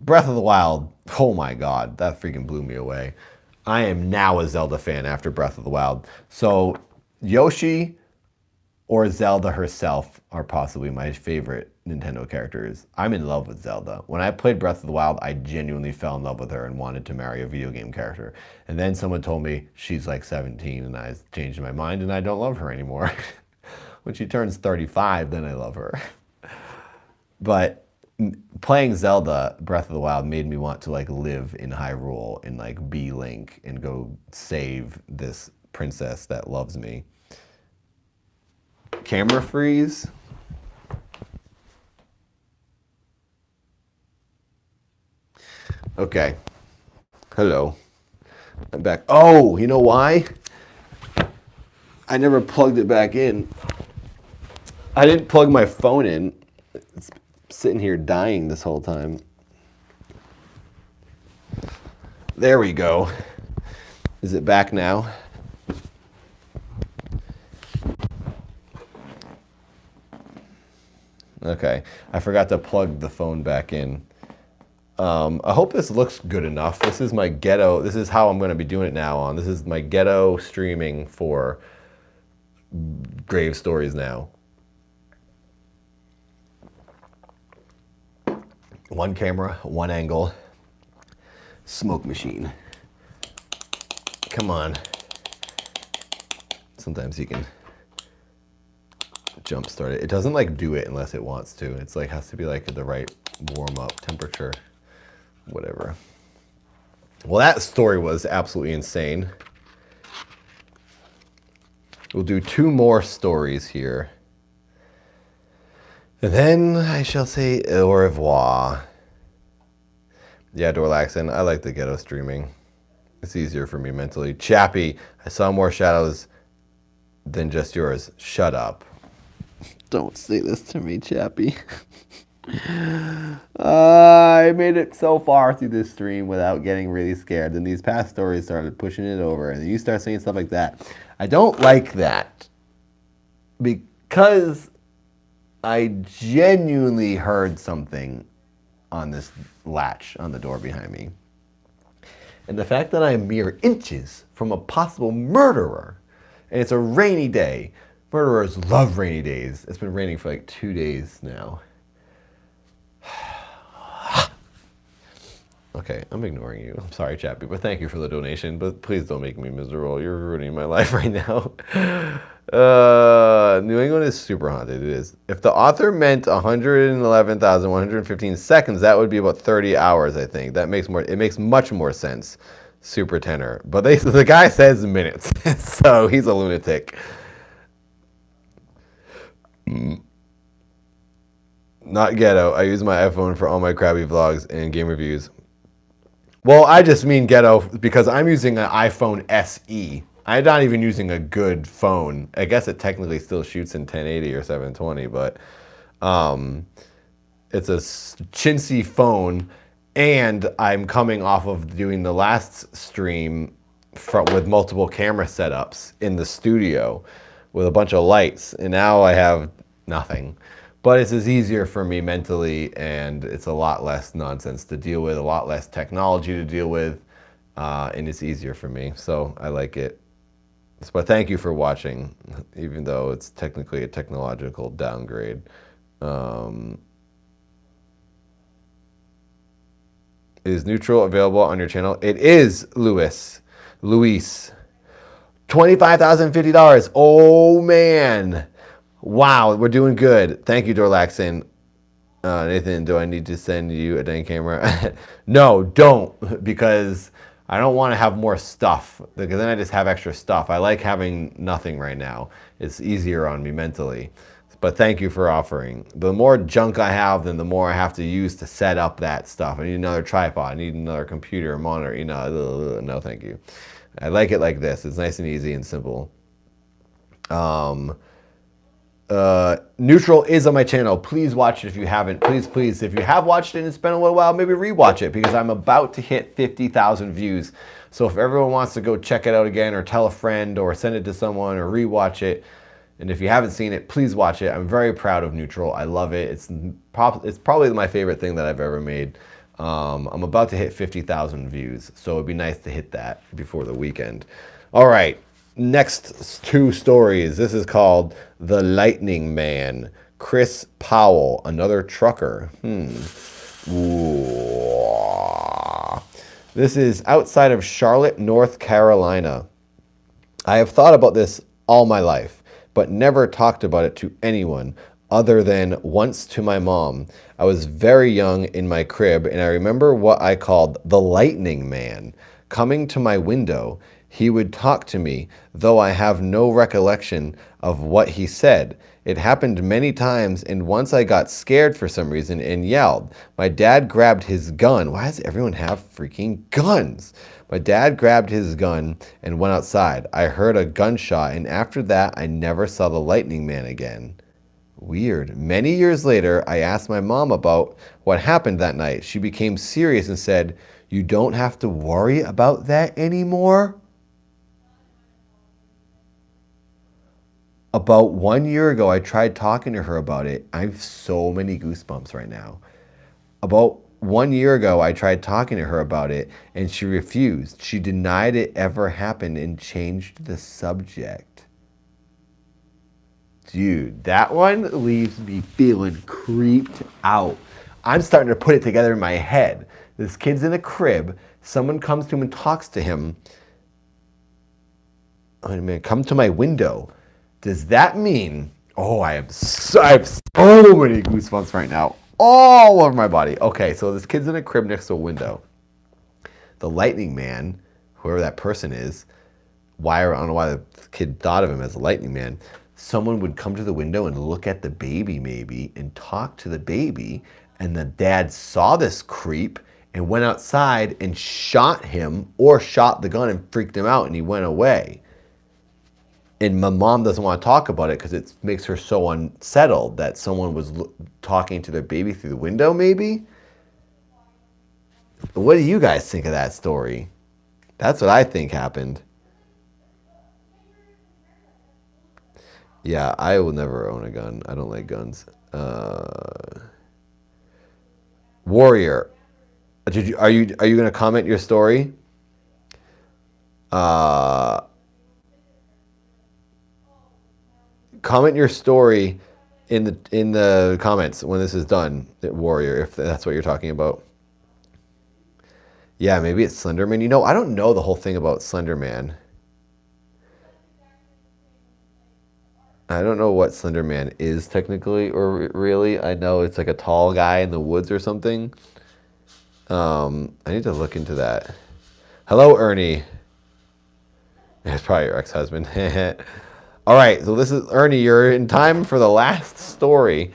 Breath of the Wild, oh my God, that freaking blew me away. I am now a Zelda fan after Breath of the Wild. So Yoshi or Zelda herself are possibly my favorite Nintendo characters. I'm in love with Zelda. When I played Breath of the Wild, I genuinely fell in love with her and wanted to marry a video game character. And then someone told me she's like 17 and I changed my mind and I don't love her anymore. When she turns 35, then I love her. But playing Zelda Breath of the Wild made me want to like live in Hyrule and like be Link and go save this princess that loves me. Camera freeze. Okay. Hello. I'm back. Oh, you know why? I never plugged it back in. I didn't plug my phone in. It's sitting here dying this whole time. There we go. Is it back now? Okay. I forgot to plug the phone back in. I hope this looks good enough. This is my ghetto. This is how I'm going to be doing it now on. This is my ghetto streaming for Grave Stories now. One camera, one angle, smoke machine. Come on. Sometimes you can jump start it. It doesn't like do it unless it wants to. It's like has to be like the right warm up temperature, whatever. Well, that story was absolutely insane. We'll do 2 more stories here. And then I shall say au revoir. Yeah, Dorlaxon, I like the ghetto streaming. It's easier for me mentally. Chappie, I saw more shadows than just yours. Shut up. Don't say this to me, Chappie. I made it so far through this stream without getting really scared. Then these past stories started pushing it over, and you start saying stuff like that. I don't like that because I genuinely heard something on this latch on the door behind me. And the fact that I am mere inches from a possible murderer, and it's a rainy day. Murderers love rainy days. It's been raining for like 2 days now. Okay, I'm ignoring you. I'm sorry, Chappie, but thank you for the donation. But please don't make me miserable. You're ruining my life right now. New England is super haunted. It is. If the author meant 111,115 seconds, that would be about 30 hours, I think. That makes more. It makes much more sense. Super tenor. But the guy says minutes, so he's a lunatic. Not ghetto. I use my iPhone for all my crappy vlogs and game reviews. Well, I just mean ghetto because I'm using an iPhone SE. I'm not even using a good phone. I guess it technically still shoots in 1080 or 720, but it's a chintzy phone, and I'm coming off of doing the last stream with multiple camera setups in the studio with a bunch of lights, and now I have nothing. But it's easier for me mentally, and it's a lot less nonsense to deal with, a lot less technology to deal with, and it's easier for me, so I like it. But thank you for watching, even though it's technically a technological downgrade. Is Neutral available on your channel? It is, Luis. $25,050. Oh, man. Wow, we're doing good. Thank you, Dorlaxon. Nathan, do I need to send you a dang camera? No, don't, because I don't want to have more stuff, because then I just have extra stuff. I like having nothing right now. It's easier on me mentally. But thank you for offering. The more junk I have, then the more I have to use to set up that stuff. I need another tripod. I need another computer, monitor. You know, no, thank you. I like it like this. It's nice and easy and simple. Neutral is on my channel. Please watch it if you haven't. Please. If you have watched it and it's been a little while, maybe rewatch it, because I'm about to hit 50,000 views. So if everyone wants to go check it out again, or tell a friend, or send it to someone, or rewatch it, And if you haven't seen it, please watch it. I'm very proud of Neutral. I love it. It's probably my favorite thing that I've ever made. I'm about to hit 50,000 views, so it'd be nice to hit that before the weekend. All right, next two stories. This is called The Lightning Man. Chris Powell, another trucker. Ooh. This is outside of Charlotte, North Carolina. I have thought about this all my life, but never talked about it to anyone other than once to my mom. I was very young in my crib, and I remember what I called the Lightning Man coming to my window. He would talk to me, though I have no recollection of what he said. It happened many times, and once I got scared for some reason and yelled. My dad grabbed his gun. Why does everyone have freaking guns? My dad grabbed his gun and went outside. I heard a gunshot, and after that, I never saw the Lightning Man again. Weird. Many years later, I asked my mom about what happened that night. She became serious and said, "You don't have to worry about that anymore?" About 1 year ago, I tried talking to her about it. I have so many goosebumps right now. About 1 year ago, I tried talking to her about it, and she refused. She denied it ever happened and changed the subject. Dude, that one leaves me feeling creeped out. I'm starting to put it together in my head. This kid's in a crib. Someone comes to him and talks to him. Oh, man, come to my window. Does that mean, I have so many goosebumps right now, all over my body. Okay, so this kid's in a crib next to a window. The Lightning Man, whoever that person is, I don't know why the kid thought of him as a Lightning Man. Someone would come to the window and look at the baby maybe and talk to the baby, and the dad saw this creep and went outside and shot him or shot the gun and freaked him out, and he went away. And my mom doesn't want to talk about it because it makes her so unsettled that someone was talking to their baby through the window, maybe? What do you guys think of that story? That's what I think happened. Yeah, I will never own a gun. I don't like guns. Warrior, are you going to comment your story? Comment your story in the comments when this is done, Warrior, if that's what you're talking about. Yeah, maybe it's Slenderman. I don't know the whole thing about Slenderman. I don't know what Slenderman is technically or really. I know it's like a tall guy in the woods or something. I need to look into that. Hello, Ernie. It's probably your ex-husband. All right, so this is Ernie. You're in time for the last story.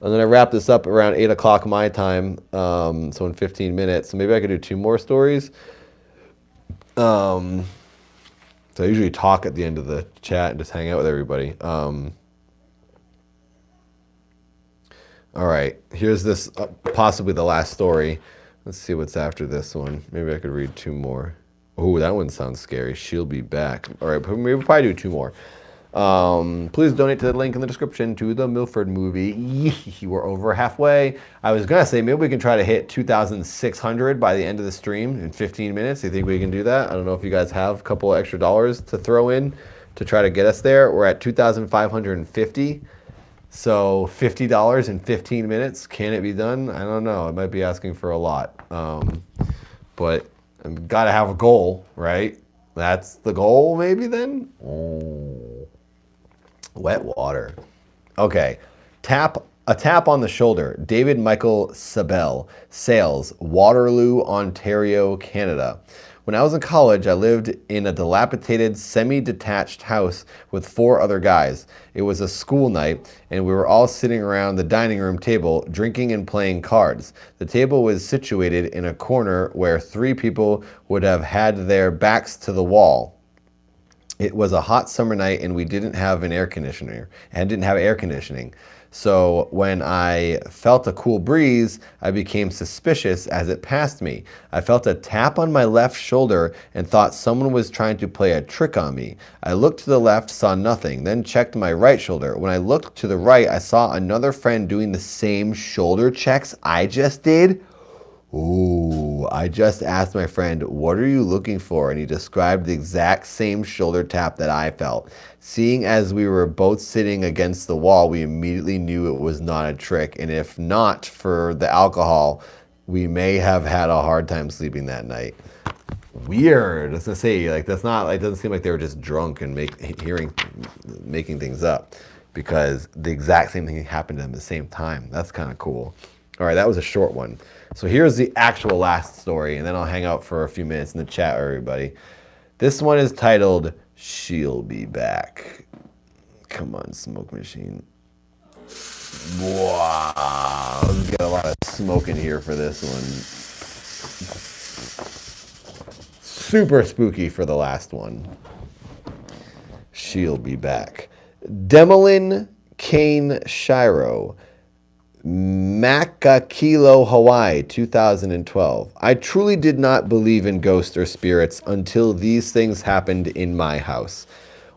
I'm going to wrap this up around 8 o'clock my time, so in 15 minutes. So maybe I could do 2 more stories. So I usually talk at the end of the chat and just hang out with everybody. All right, here's this, possibly the last story. Let's see what's after this one. Maybe I could read 2 more. Oh, that one sounds scary. She'll be back. All right, maybe we'll probably do 2 more. Please donate to the link in the description to the Milford movie. We're over halfway. I was gonna say maybe we can try to hit 2,600 by the end of the stream in 15 minutes. Do you think we can do that? I don't know if you guys have a couple extra dollars to throw in to try to get us there. We're at 2,550. So $50 in 15 minutes. Can it be done? I don't know. I might be asking for a lot. But I've got to have a goal, right? That's the goal maybe then? Oh. Wet water. Okay. A tap on the shoulder. David Michael Sabell, Sales, Waterloo, Ontario, Canada. When I was in college, I lived in a dilapidated, semi-detached house with 4 other guys. It was a school night, and we were all sitting around the dining room table, drinking and playing cards. The table was situated in a corner where 3 people would have had their backs to the wall. It was a hot summer night and we didn't have an air conditioner and didn't have air conditioning. So when I felt a cool breeze, I became suspicious as it passed me. I felt a tap on my left shoulder and thought someone was trying to play a trick on me. I looked to the left, saw nothing, then checked my right shoulder. When I looked to the right, I saw another friend doing the same shoulder checks I just did. Ooh, I just asked my friend, what are you looking for? And he described the exact same shoulder tap that I felt. Seeing as we were both sitting against the wall, we immediately knew it was not a trick. And if not for the alcohol, we may have had a hard time sleeping that night. Weird. As I say, like that's not. It doesn't seem like they were just drunk and making things up, because the exact same thing happened to them at the same time. That's kind of cool. All right, that was a short one. So here's the actual last story, and then I'll hang out for a few minutes in the chat, everybody. This one is titled, She'll Be Back. Come on, smoke machine. Wow, let's get a lot of smoke in here for this one. Super spooky for the last one. She'll Be Back. Demelin Kane Shiro, Makakilo, Hawaii, 2012. I truly did not believe in ghosts or spirits until these things happened in my house.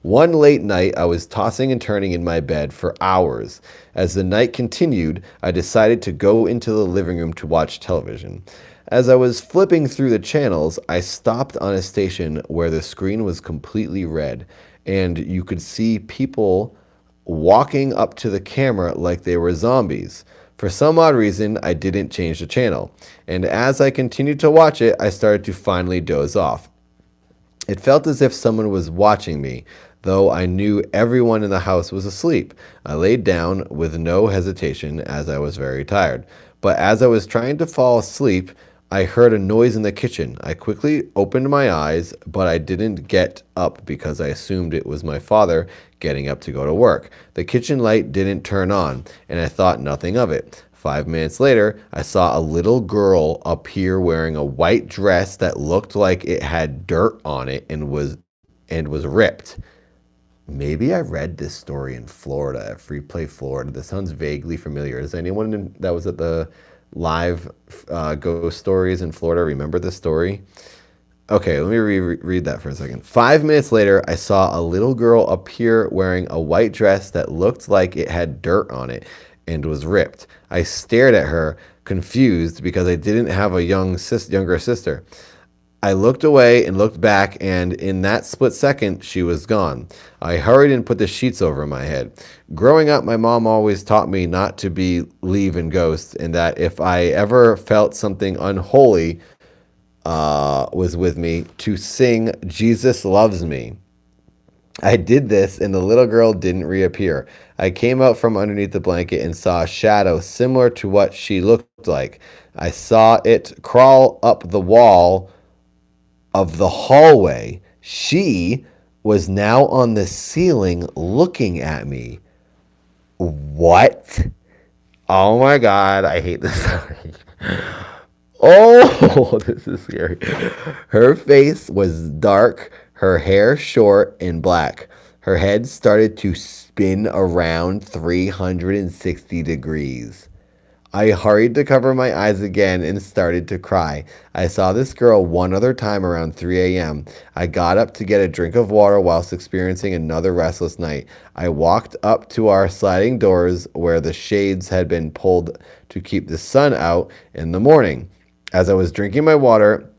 One late night, I was tossing and turning in my bed for hours. As the night continued, I decided to go into the living room to watch television. As I was flipping through the channels, I stopped on a station where the screen was completely red, and you could see people walking up to the camera like they were zombies. For some odd reason, I didn't change the channel, and as I continued to watch it, I started to finally doze off. It felt as if someone was watching me, though I knew everyone in the house was asleep. I laid down with no hesitation as I was very tired, but as I was trying to fall asleep, I heard a noise in the kitchen. I quickly opened my eyes, but I didn't get up because I assumed it was my father getting up to go to work. The kitchen light didn't turn on, and I thought nothing of it. 5 minutes later, I saw a little girl appear wearing a white dress that looked like it had dirt on it and was ripped. Maybe I read this story in Florida at Free Play Florida. This sounds vaguely familiar. Is anyone that was at the live ghost stories in Florida remember this story? Okay, let me read that for a second. 5 minutes later, I saw a little girl appear wearing a white dress that looked like it had dirt on it and was ripped. I stared at her, confused because I didn't have a younger sister. I looked away and looked back, and in that split second, she was gone. I hurried and put the sheets over my head. Growing up, my mom always taught me not to believe in ghosts, and that if I ever felt something unholy was with me, to sing Jesus Loves Me. I did this, and the little girl didn't reappear. I came out from underneath the blanket and saw a shadow similar to what she looked like. I saw it crawl up the wall of the hallway. She was now on the ceiling looking at me. What? Oh my God, I hate this story. Oh, this is scary. Her face was dark, her hair short and black. Her head started to spin around 360 degrees. I hurried to cover my eyes again and started to cry. I saw this girl one other time around 3 a.m. I got up to get a drink of water whilst experiencing another restless night. I walked up to our sliding doors where the shades had been pulled to keep the sun out in the morning. As I was drinking my water,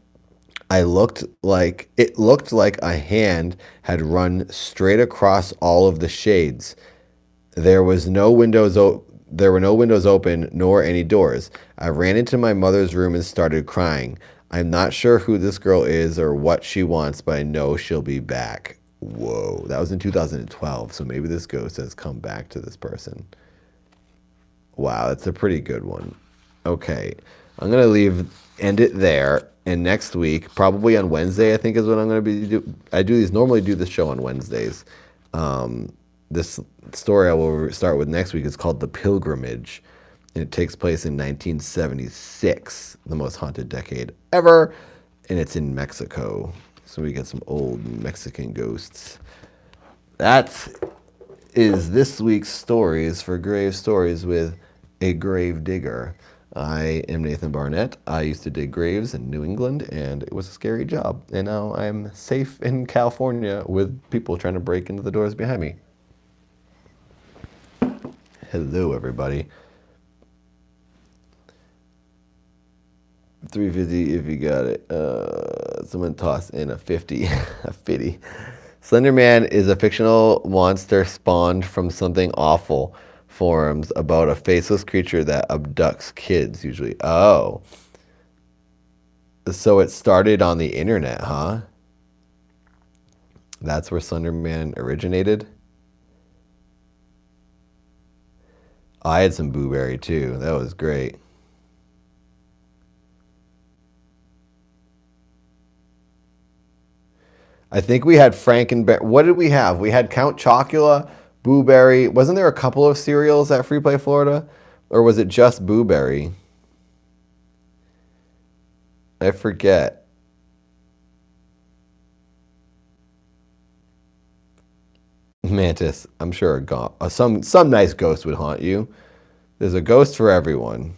it looked like a hand had run straight across all of the shades. There were no windows open, nor any doors. I ran into my mother's room and started crying. I'm not sure who this girl is or what she wants, but I know she'll be back. Whoa, that was in 2012, so maybe this ghost has come back to this person. Wow, that's a pretty good one. Okay, I'm going to end it there, and next week, probably on Wednesday, I think is what I'm going to be normally do the show on Wednesdays. This story I will start with next week is called The Pilgrimage, and it takes place in 1976, the most haunted decade ever, and it's in Mexico. So we get some old Mexican ghosts. That is this week's stories for Grave Stories with a grave digger. I am Nathan Barnett. I used to dig graves in New England, and it was a scary job. And now I'm safe in California with people trying to break into the doors behind me. Hello, everybody. 350 if you got it. Someone tossed in a 50. A 50. Slenderman is a fictional monster spawned from something awful. Forums about a faceless creature that abducts kids, usually. Oh. So it started on the internet, huh? That's where Slenderman originated? I had some Booberry too. That was great. I think we had Frankenberry. What did we have? We had Count Chocula, Booberry. Wasn't there a couple of cereals at Free Play Florida? Or was it just Booberry? I forget. Mantis. I'm sure some nice ghost would haunt you. There's a ghost for everyone.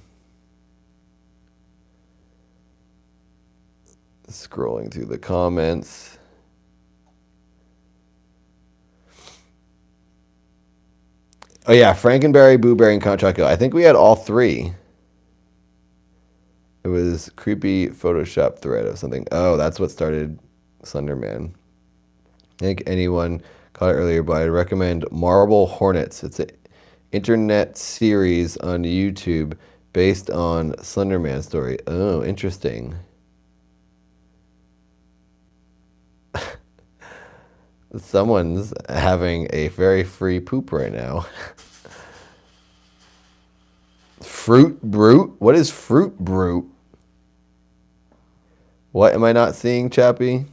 Scrolling through the comments. Oh yeah, Frankenberry, Booberry, and Count Chocula. I think we had all three. It was creepy Photoshop thread of something. Oh, that's what started Slenderman. I think anyone caught it earlier, but I'd recommend Marble Hornets. It's an internet series on YouTube based on Slenderman story. Oh, interesting. Someone's having a very free poop right now. Fruit Brute? What is Fruit Brute? What am I not seeing, Chappie?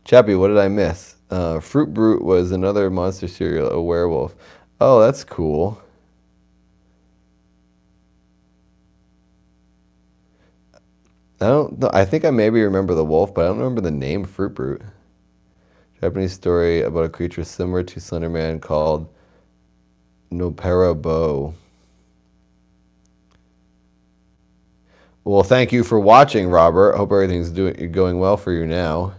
Chappie, what did I miss? Fruit Brute was another monster cereal, a werewolf. Oh, that's cool. I don't know. I think I maybe remember the wolf, but I don't remember the name Fruit Brute. Japanese story about a creature similar to Slenderman called Nopera Bo. Well, thank you for watching, Robert. Hope everything's going well for you now.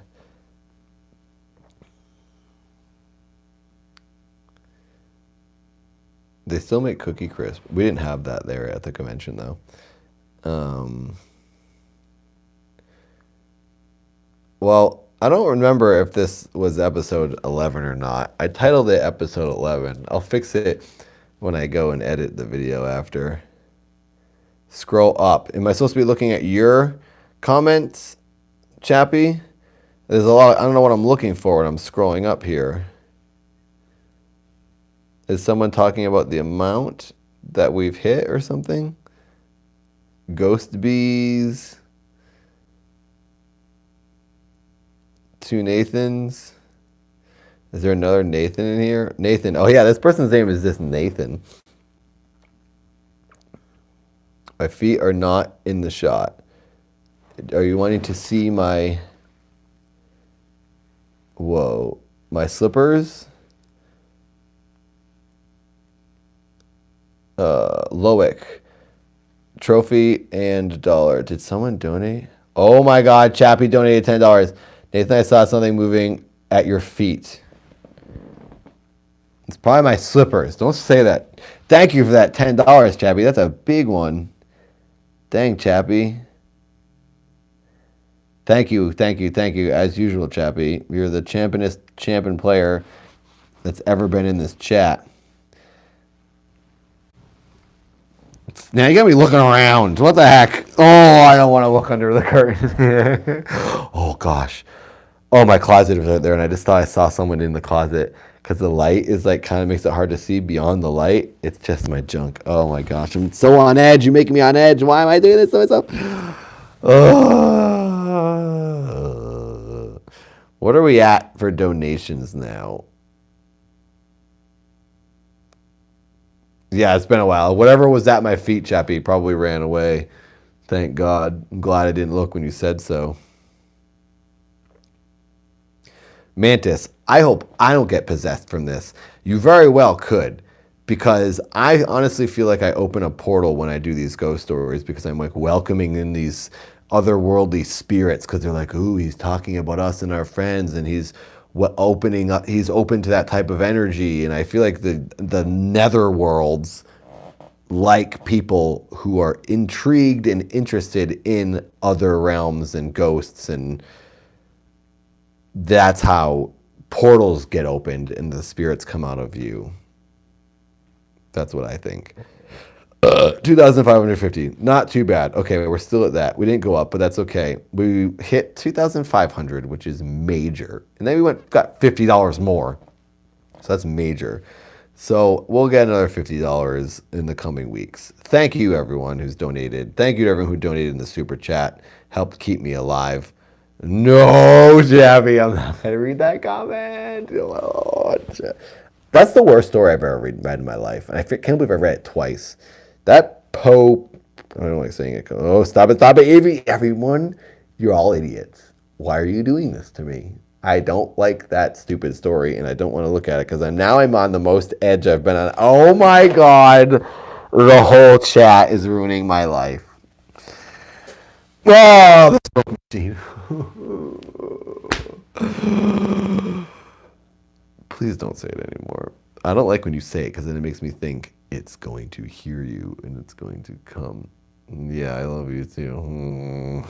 They still make Cookie Crisp. We didn't have that there at the convention, though. Well, I don't remember if this was episode 11 or not. I titled it episode 11. I'll fix it when I go and edit the video after. Scroll up. Am I supposed to be looking at your comments, Chappie? There's a lot. I don't know what I'm looking for when I'm scrolling up here. Is someone talking about the amount that we've hit or something? Ghost bees. 2 Nathans. Is there another Nathan in here? Nathan. Oh yeah, this person's name is just Nathan. My feet are not in the shot. Are you wanting to see my... Whoa. My slippers? Loic. Trophy and $1. Did someone donate? Oh my God, Chappie donated $10. Nathan, I saw something moving at your feet. It's probably my slippers. Don't say that. Thank you for that $10, Chappie. That's a big one. Dang, Chappie. Thank you, thank you, thank you. As usual, Chappie. You're the champion player that's ever been in this chat. Now you got me looking around. What the heck? Oh, I don't want to look under the curtain. Oh, gosh. Oh, my closet is right there, and I just thought I saw someone in the closet because the light is like kind of makes it hard to see beyond the light. It's just my junk. Oh, my gosh. I'm so on edge. You're making me on edge. Why am I doing this to myself? Oh, What are we at for donations now? Yeah, it's been a while. Whatever was at my feet, Chappie, probably ran away. Thank God. I'm glad I didn't look when you said so. Mantis, I hope I don't get possessed from this. You very well could, because I honestly feel like I open a portal when I do these ghost stories because I'm like welcoming in these otherworldly spirits because they're like, ooh, he's talking about us and our friends, and he's opening up. He's open to that type of energy, and I feel like the nether worlds like people who are intrigued and interested in other realms and ghosts, and that's how portals get opened and the spirits come out of you. That's what I think. 2,550. Not too bad. Okay, we're still at that. We didn't go up, but that's okay. We hit 2,500, which is major. And then we got $50 more. So that's major. So we'll get another $50 in the coming weeks. Thank you, everyone who's donated. Thank you to everyone who donated in the super chat. Helped keep me alive. No, Jabby, I'm not going to read that comment. Oh, that's the worst story I've ever read in my life. And I can't believe I read it twice. That Pope, I don't like saying it. Oh, stop it, Evie. Everyone, you're all idiots. Why are you doing this to me? I don't like that stupid story, and I don't want to look at it because now I'm on the most edge I've been on. Oh my God. The whole chat is ruining my life. Oh, the smoke machine. Please don't say it anymore. I don't like when you say it because then it makes me think it's going to hear you and it's going to come. Yeah, I love you too.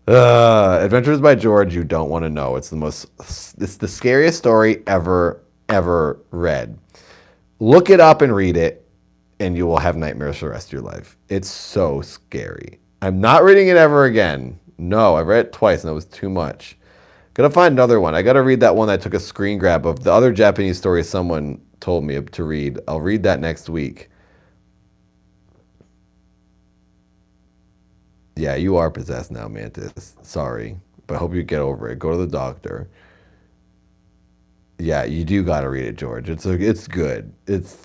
Adventures by George, you don't want to know. It's the scariest story ever read. Look it up and read it, and you will have nightmares for the rest of your life. It's so scary. I'm not reading it ever again. No, I read it twice, and it was too much. Gotta find another one. I gotta read that one that I took a screen grab of. The other Japanese story someone told me to read. I'll read that next week. Yeah, you are possessed now, Mantis. Sorry, but I hope you get over it. Go to the doctor. Yeah, you do gotta read it, George. It's good.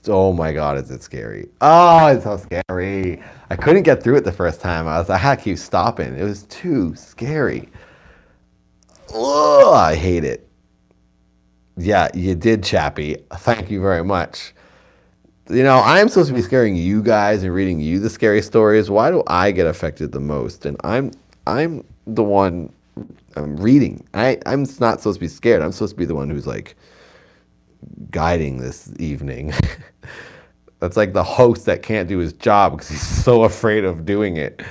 Oh my God, is it scary? Oh, it's so scary. I couldn't get through it the first time. I had to keep stopping. It was too scary. Ugh, I hate it. Yeah, you did, Chappie. Thank you very much. You know, I'm supposed to be scaring you guys and reading you the scary stories. Why do I get affected the most? And I'm the one I'm reading. I'm not supposed to be scared. I'm supposed to be the one who's like guiding this evening. That's like the host that can't do his job because he's so afraid of doing it.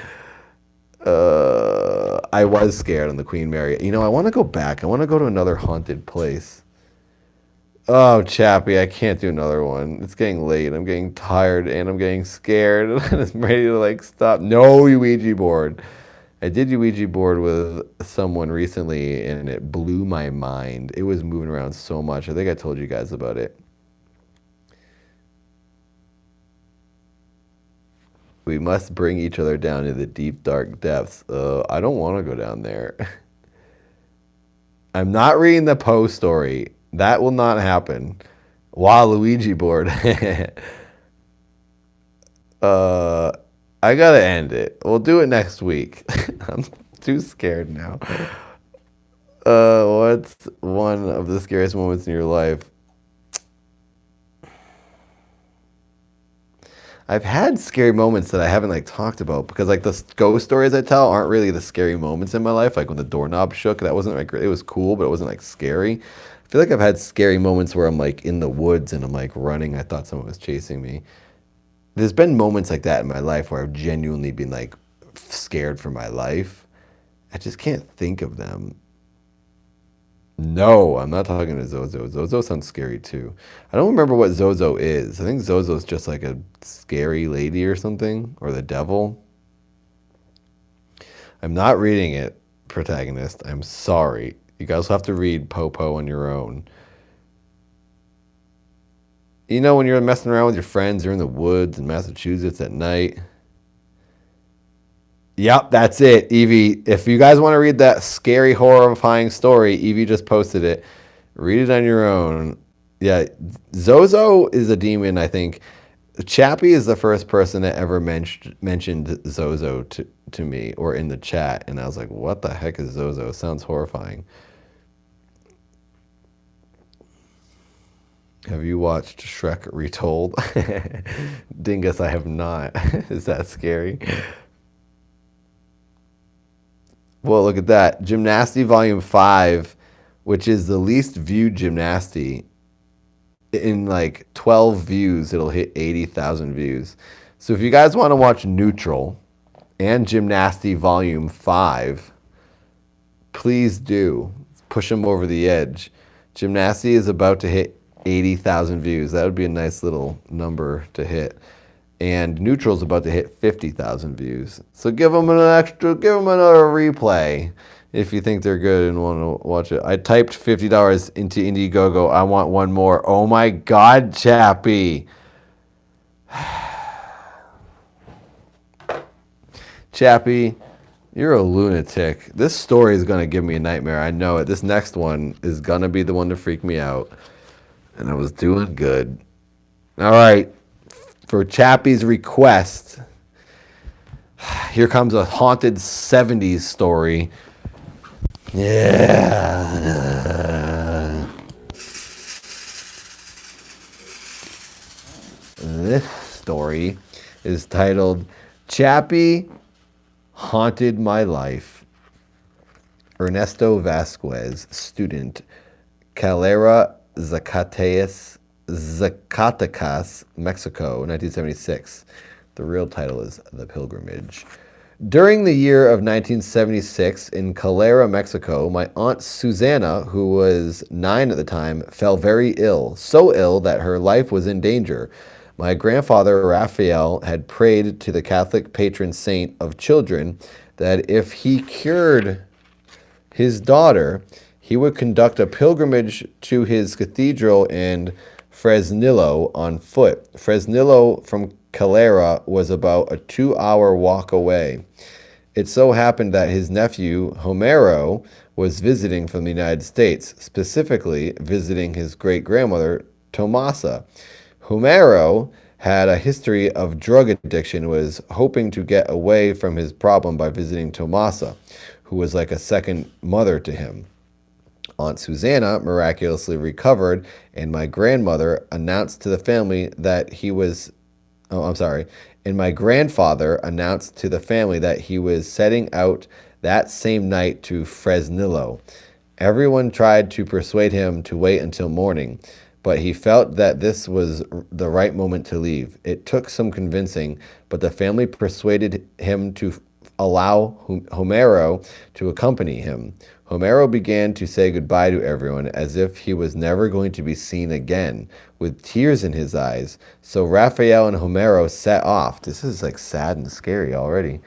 I was scared on the Queen Mary. You know, I want to go back. I want to go to another haunted place. Oh, Chappie, I can't do another one. It's getting late. I'm getting tired and I'm getting scared. I'm ready to like stop. No Ouija board. I did Ouija board with someone recently and it blew my mind. It was moving around so much. I think I told you guys about it. We must bring each other down to the deep, dark depths. I don't want to go down there. I'm not reading the Poe story. That will not happen. Waluigi board. I gotta end it. We'll do it next week. I'm too scared now. What's one of the scariest moments in your life? I've had scary moments that I haven't like talked about because like the ghost stories I tell aren't really the scary moments in my life. Like when the doorknob shook, that wasn't like it was cool, but it wasn't like scary. I feel like I've had scary moments where I'm like in the woods and I'm like running. I thought someone was chasing me. There's been moments like that in my life where I've genuinely been like scared for my life. I just can't think of them. No, I'm not talking to Zozo. Zozo sounds scary too. I don't remember what Zozo is. I think Zozo's just like a scary lady or something, or the devil. I'm not reading it, protagonist. I'm sorry. You guys have to read Popo on your own. You know, when you're messing around with your friends, you're in the woods in Massachusetts at night. Yep, that's it, Evie. If you guys want to read that scary, horrifying story, Evie just posted it. Read it on your own. Yeah, Zozo is a demon, I think. Chappie is the first person that ever mentioned Zozo to me or in the chat, and I was like, what the heck is Zozo? Sounds horrifying. Have you watched Shrek Retold? Dingus, I have not. Is that scary? Well, look at that. Gymnasty Volume 5, which is the least viewed Gymnasty. In like 12 views, it'll hit 80,000 views. So if you guys want to watch Neutral and Gymnasty Volume 5, please do. Push them over the edge. Gymnasty is about to hit 80,000 views. That would be a nice little number to hit. And Neutral's about to hit 50,000 views. So give them another replay if you think they're good and want to watch it. I typed $50 into Indiegogo. I want one more. Oh my God, Chappie. Chappie, you're a lunatic. This story is going to give me a nightmare. I know it. This next one is going to be the one to freak me out. And I was doing good. All right. For Chappie's request, here comes a haunted 70s story. Yeah. This story is titled Chappie Haunted My Life. Ernesto Vasquez, student, Calera Zacatecas, Mexico, 1976. The real title is The Pilgrimage. During the year of 1976 in Calera, Mexico, my aunt Susanna, who was 9 at the time, fell very ill, so ill that her life was in danger. My grandfather, Raphael, had prayed to the Catholic patron saint of children that if he cured his daughter, he would conduct a pilgrimage to his cathedral in Fresnillo on foot. Fresnillo from Calera was about a 2-hour walk away. It so happened that his nephew, Homero, was visiting from the United States, specifically visiting his great-grandmother, Tomasa. Homero had a history of drug addiction, was hoping to get away from his problem by visiting Tomasa, who was like a second mother to him. Aunt Susanna miraculously recovered, and my grandmother announced to the family that he was and my grandfather announced to the family that he was setting out that same night to Fresnillo. Everyone tried to persuade him to wait until morning, but he felt that this was the right moment to leave. It took some convincing, but the family persuaded him to allow Homero to accompany him. Homero began to say goodbye to everyone as if he was never going to be seen again, with tears in his eyes. So Raphael and Homero set off. This is like sad and scary already.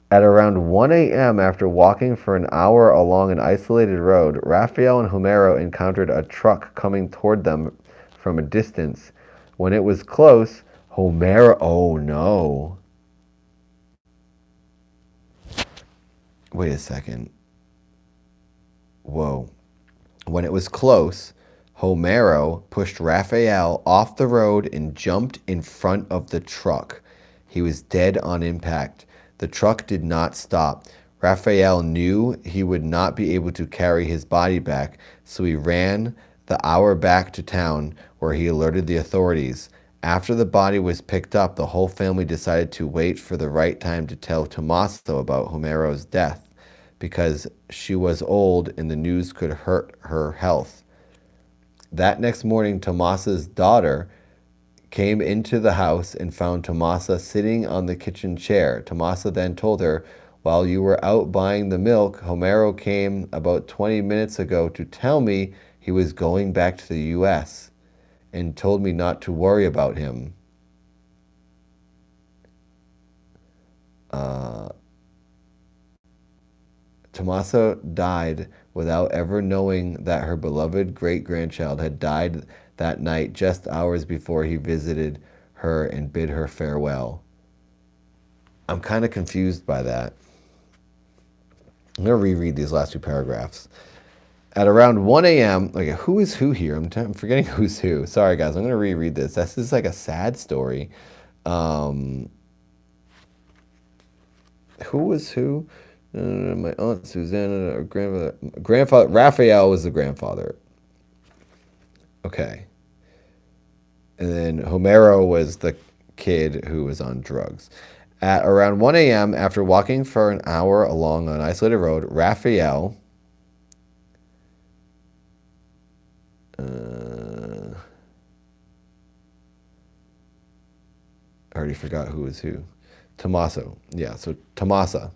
At around 1 a.m., after walking for an hour along an isolated road, Raphael and Homero encountered a truck coming toward them from a distance. When it was close, Homero... Oh no. Wait a second. Whoa. When it was close, Homero pushed Raphael off the road and jumped in front of the truck. He was dead on impact. The truck did not stop. Raphael knew he would not be able to carry his body back, so he ran the hour back to town, where he alerted the authorities. After the body was picked up, the whole family decided to wait for the right time to tell Tommaso about Homero's death, because she was old and the news could hurt her health. That next morning, Tommasa's daughter came into the house and found Tomasa sitting on the kitchen chair. Tomasa then told her, "While you were out buying the milk, Homero came about 20 minutes ago to tell me he was going back to the U.S. and told me not to worry about him." Tomasa died without ever knowing that her beloved great-grandchild had died that night, just hours before he visited her and bid her farewell. I'm kind of confused by that. I'm going to reread these last two paragraphs. At around 1 a.m., okay, who is who here? I'm forgetting who's who. Sorry, guys. I'm going to reread this. This is like a sad story. Who was who? My aunt Susanna, or grandfather Raphael was the grandfather. Okay. And then Homero was the kid who was on drugs. At around 1 a.m., after walking for an hour along an isolated road, Raphael I already forgot who was who. Tommaso. Yeah, so Tomasa.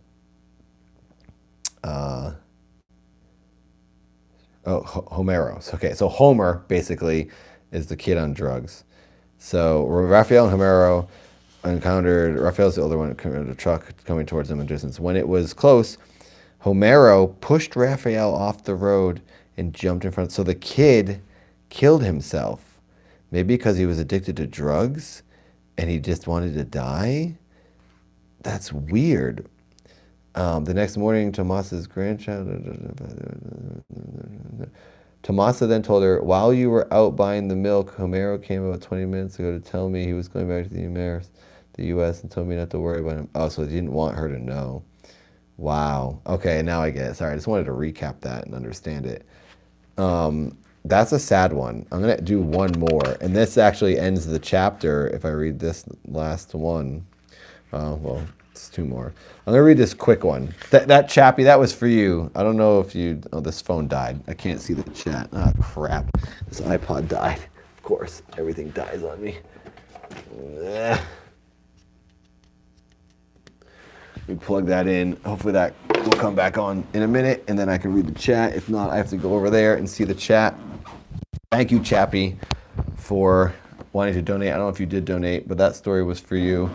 Homero. Okay, so Homer basically is the kid on drugs. So Raphael and Homero encountered, Raphael's the older one, encountered a truck coming towards them in distance. When it was close, Homero pushed Raphael off the road and jumped in front. So the kid killed himself. Maybe because he was addicted to drugs and he just wanted to die? That's weird. The next morning, Tomasa's grandchild... Tomasa then told her, while you were out buying the milk, Homero came about 20 minutes ago to tell me he was going back to the U.S. and told me not to worry about him. Oh, so he didn't want her to know. Wow. Okay, now I get it. Sorry, I just wanted to recap that and understand it. That's a sad one. I'm going to do one more. And this actually ends the chapter if I read this last one. Well, it's two more. I'm going to read this quick one. That Chappie, that was for you. I don't know if you... Oh, this phone died. I can't see the chat. Ah, crap. This iPod died. Of course, everything dies on me. Let me plug that in. Hopefully that will come back on in a minute, and then I can read the chat. If not, I have to go over there and see the chat. Thank you, Chappie, for wanting to donate. I don't know if you did donate, but that story was for you.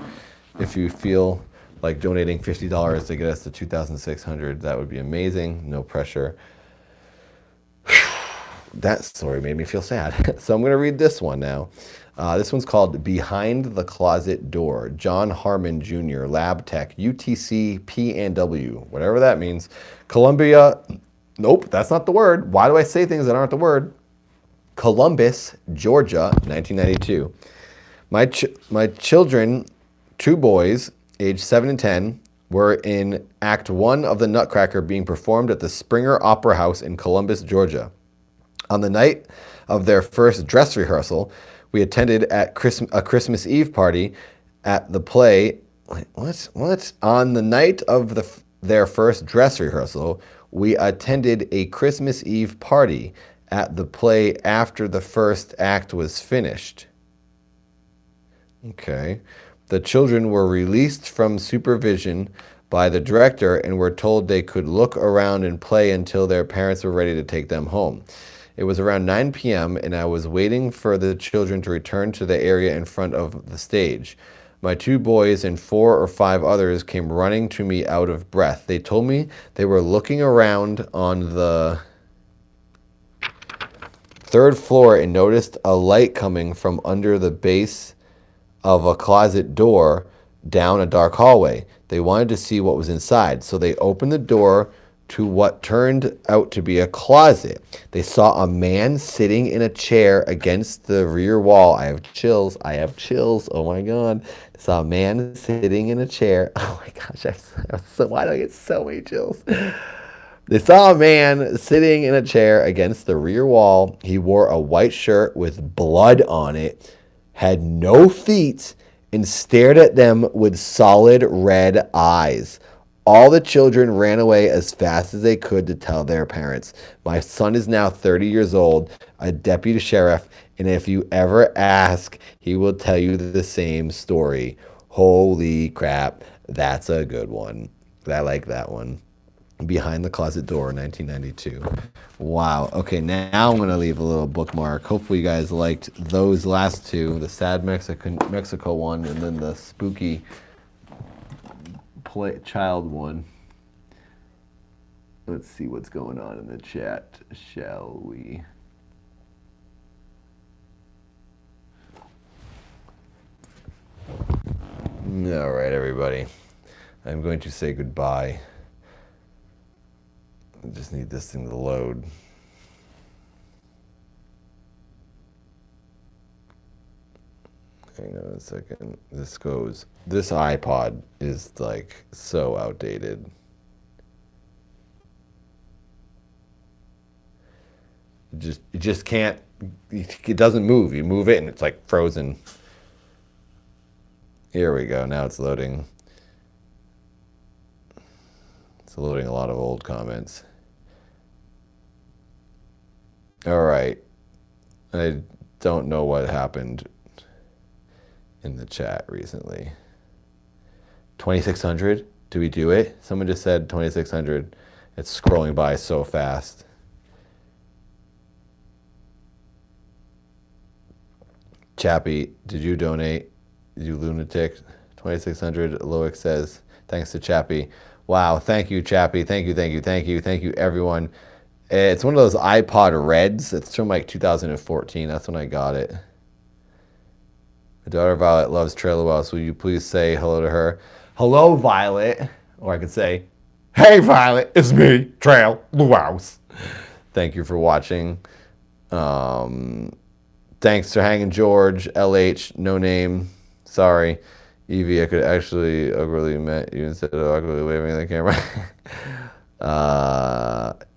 If you feel like donating $50 to get us to 2,600, that would be amazing. No pressure. That story made me feel sad. So I'm going to read this one now. This one's called Behind the Closet Door. John Harmon Jr., Lab Tech, UTC P&W, whatever that means. Columbia, nope, that's not the word. Why do I say things that aren't the word? Columbus, Georgia, 1992. My children, two boys, aged 7 and 10, were in Act 1 of the Nutcracker being performed at the Springer Opera House in Columbus, Georgia. On the night of their first dress rehearsal, we attended a Christmas Eve party at the play. What? On the night of their first dress rehearsal, we attended a Christmas Eve party at the play after the first act was finished. Okay. The children were released from supervision by the director and were told they could look around and play until their parents were ready to take them home. It was around 9 p.m. and I was waiting for the children to return to the area in front of the stage. My two boys and 4 or 5 others came running to me out of breath. They told me they were looking around on the 3rd floor and noticed a light coming from under the base of a closet door down a dark hallway. They wanted to see what was inside, so they opened the door to what turned out to be a closet. They saw a man sitting in a chair against the rear wall. I have chills. Oh my God. They saw a man sitting in a chair. Oh my gosh. Why do I get so many chills? They saw a man sitting in a chair against the rear wall. He wore a white shirt with blood on it, had no feet, and stared at them with solid red eyes. All the children ran away as fast as they could to tell their parents. My son is now 30 years old, a deputy sheriff, and if you ever ask, he will tell you the same story. Holy crap, that's a good one. I like that one. Behind the Closet Door, 1992. Wow. Okay, now I'm going to leave a little bookmark. Hopefully you guys liked those last two, the sad Mexico one and then the spooky child one. Let's see what's going on in the chat, shall we? All right, everybody. I'm going to say goodbye. I just need this thing to load. Hang on a second. This iPod is like so outdated. It just can't, it doesn't move. You move it and it's like frozen. Here we go. Now it's loading. It's loading a lot of old comments. All right. I don't know what happened in the chat recently. 2600? Do we do it? Someone just said 2600. It's scrolling by so fast. Chappie, did you donate? You lunatic. 2600. Loic says, thanks to Chappie. Wow, thank you, Chappie. Thank you, everyone. It's one of those iPod Reds. It's from like 2014. That's when I got it. My daughter Violet loves Trail of Wells. Will you please say hello to her? Hello, Violet. Or I could say, hey, Violet, it's me, Trail Luaus. Thank you for watching. Thanks for hanging, George, LH, no name. Sorry. Evie, I could actually uglily met you instead of uglily waving at the camera.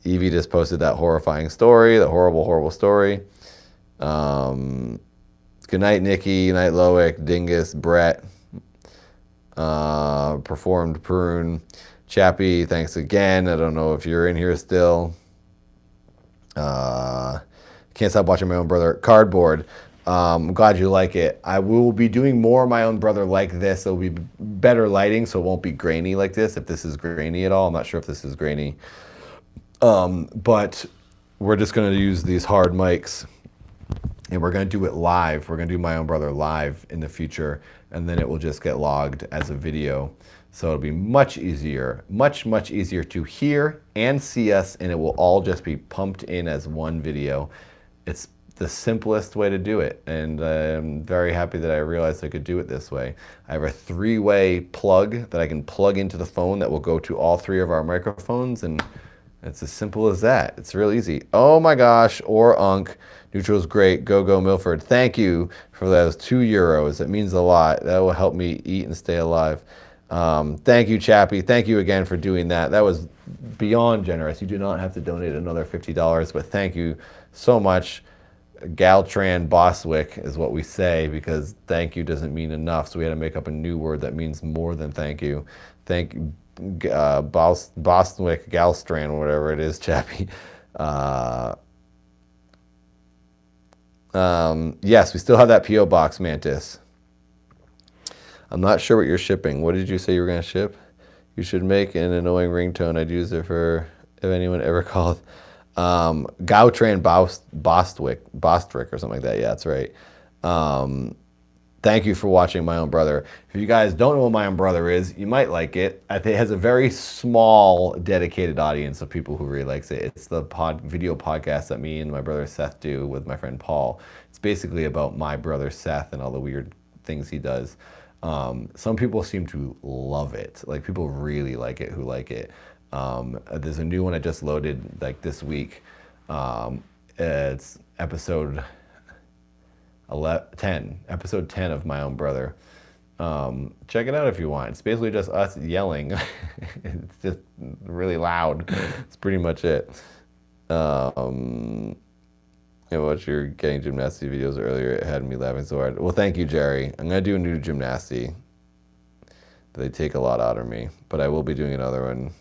Evie just posted that horrifying story, the horrible story. Good night, Nikki. Good night, Loic, Dingus, Brett. Performed Prune. Chappie, thanks again. I don't know if you're in here still. Can't stop watching my own brother. Cardboard. I'm glad you like it. I will be doing more of my own brother like this. It'll be better lighting, so it won't be grainy like this. If this is grainy at all, I'm not sure if this is grainy. But we're just going to use these hard mics, and we're going to do it live. We're going to do my own brother live in the future, and then it will just get logged as a video. So it'll be much easier to hear and see us, and it will all just be pumped in as one video. It's the simplest way to do it, and I'm very happy that I realized I could do it this way. I have a 3-way plug that I can plug into the phone that will go to all 3 of our microphones, and it's as simple as that. It's real easy. Oh my gosh, or Unk, Neutral's great, go Milford. Thank you for those €2. It means a lot. That will help me eat and stay alive. Thank you, Chappie. Thank you again for doing that. That was beyond generous. You do not have to donate another $50, but thank you so much. Galtran Boswick is what we say, because thank you doesn't mean enough, so we had to make up a new word that means more than thank you. Thank you, Boswick, Galstran, whatever it is, Chappie. Yes, we still have that P.O. Box, Mantis. I'm not sure what you're shipping. What did you say you were going to ship? You should make an annoying ringtone. I'd use it for if anyone ever called. Gautran Bostwick or something like that. Yeah, that's right. Thank you for watching My Own Brother. If you guys don't know what My Own Brother is, you might like it. I think it has a very small, dedicated audience of people who really likes it. It's the video podcast that me and my brother Seth do with my friend Paul. It's basically about my brother Seth and all the weird things he does. Some people seem to love it. Like, people really like it who like it. There's a new one I just loaded like this week. It's episode 10 of My Own Brother. Check it out if you want. It's basically just us yelling. It's just really loud. It's pretty much it. I watched your getting gymnastic videos earlier. It had me laughing so hard. Well, thank you, Jerry. I'm going to do a new gymnastic. They take a lot out of me, but I will be doing another one.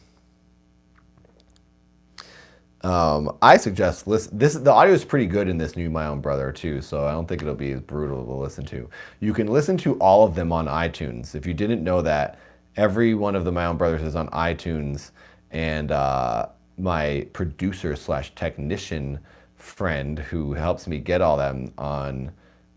I suggest the audio is pretty good in this new My Own Brother too, so I don't think it'll be as brutal to listen to. You can listen to all of them on iTunes. If you didn't know that, every one of the My Own Brothers is on iTunes, and my producer / technician friend who helps me get all them on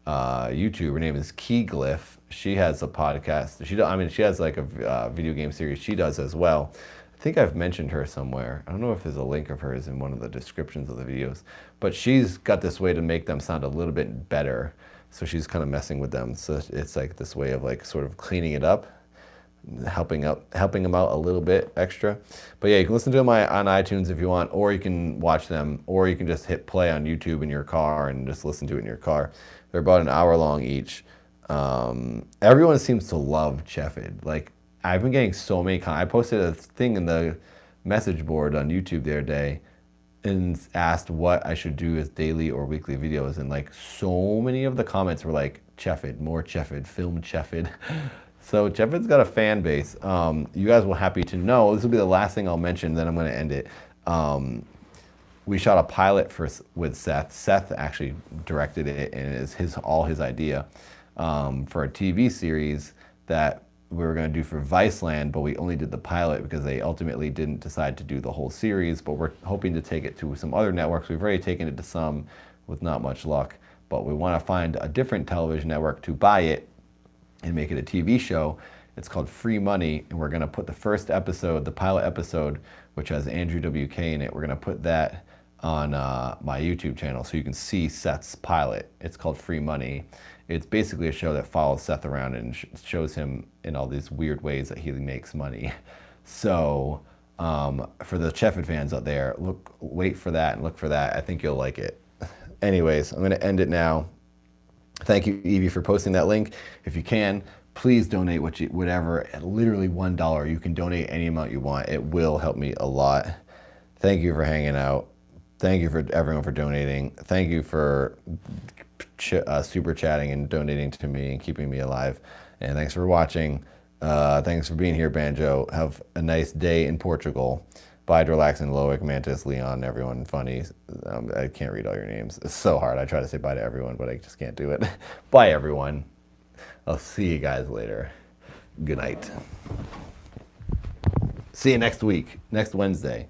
YouTube, her name is Keyglyph. She has a podcast. She has like a video game series she does as well. I think I've mentioned her somewhere. I don't know if there's a link of hers in one of the descriptions of the videos, but she's got this way to make them sound a little bit better. So she's kind of messing with them. So it's like this way of like sort of cleaning it up. helping them out a little bit extra. But yeah, you can listen to them on iTunes if you want, or you can watch them, or you can just hit play on YouTube in your car and just listen to it in your car. They're about an hour long each. Everyone seems to love Cheffed. Like, I've been getting so many I posted a thing in the message board on YouTube the other day and asked what I should do as daily or weekly videos, and like so many of the comments were like, Cheffed, more Cheffed, film Cheffed. So Cheffed's got a fan base. You guys will happy to know, this will be the last thing I'll mention, then I'm going to end it. We shot a pilot with Seth. Seth actually directed it, and it is all his idea, for a TV series that we were going to do for Viceland, but we only did the pilot because they ultimately didn't decide to do the whole series, but we're hoping to take it to some other networks. We've already taken it to some with not much luck, but we want to find a different television network to buy it and make it a TV show. It's called Free Money, and we're going to put the first episode, the pilot episode, which has Andrew WK in it, we're going to put that on my YouTube channel so you can see Seth's pilot. It's called Free Money. It's basically a show that follows Seth around and shows him in all these weird ways that he makes money. So for the Cheffed fans out there, wait for that and look for that. I think you'll like it. Anyways, I'm going to end it now. Thank you, Evie, for posting that link. If you can, please donate whatever, at literally $1. You can donate any amount you want. It will help me a lot. Thank you for hanging out. Thank you for everyone for donating. Thank you for super chatting and donating to me and keeping me alive. And thanks for watching. Thanks for being here, Banjo. Have a nice day in Portugal. Bye, Relax and Loic, Mantis, Leon, everyone funny. I can't read all your names. It's so hard. I try to say bye to everyone, but I just can't do it. Bye, everyone. I'll see you guys later. Good night. See you next week, next Wednesday.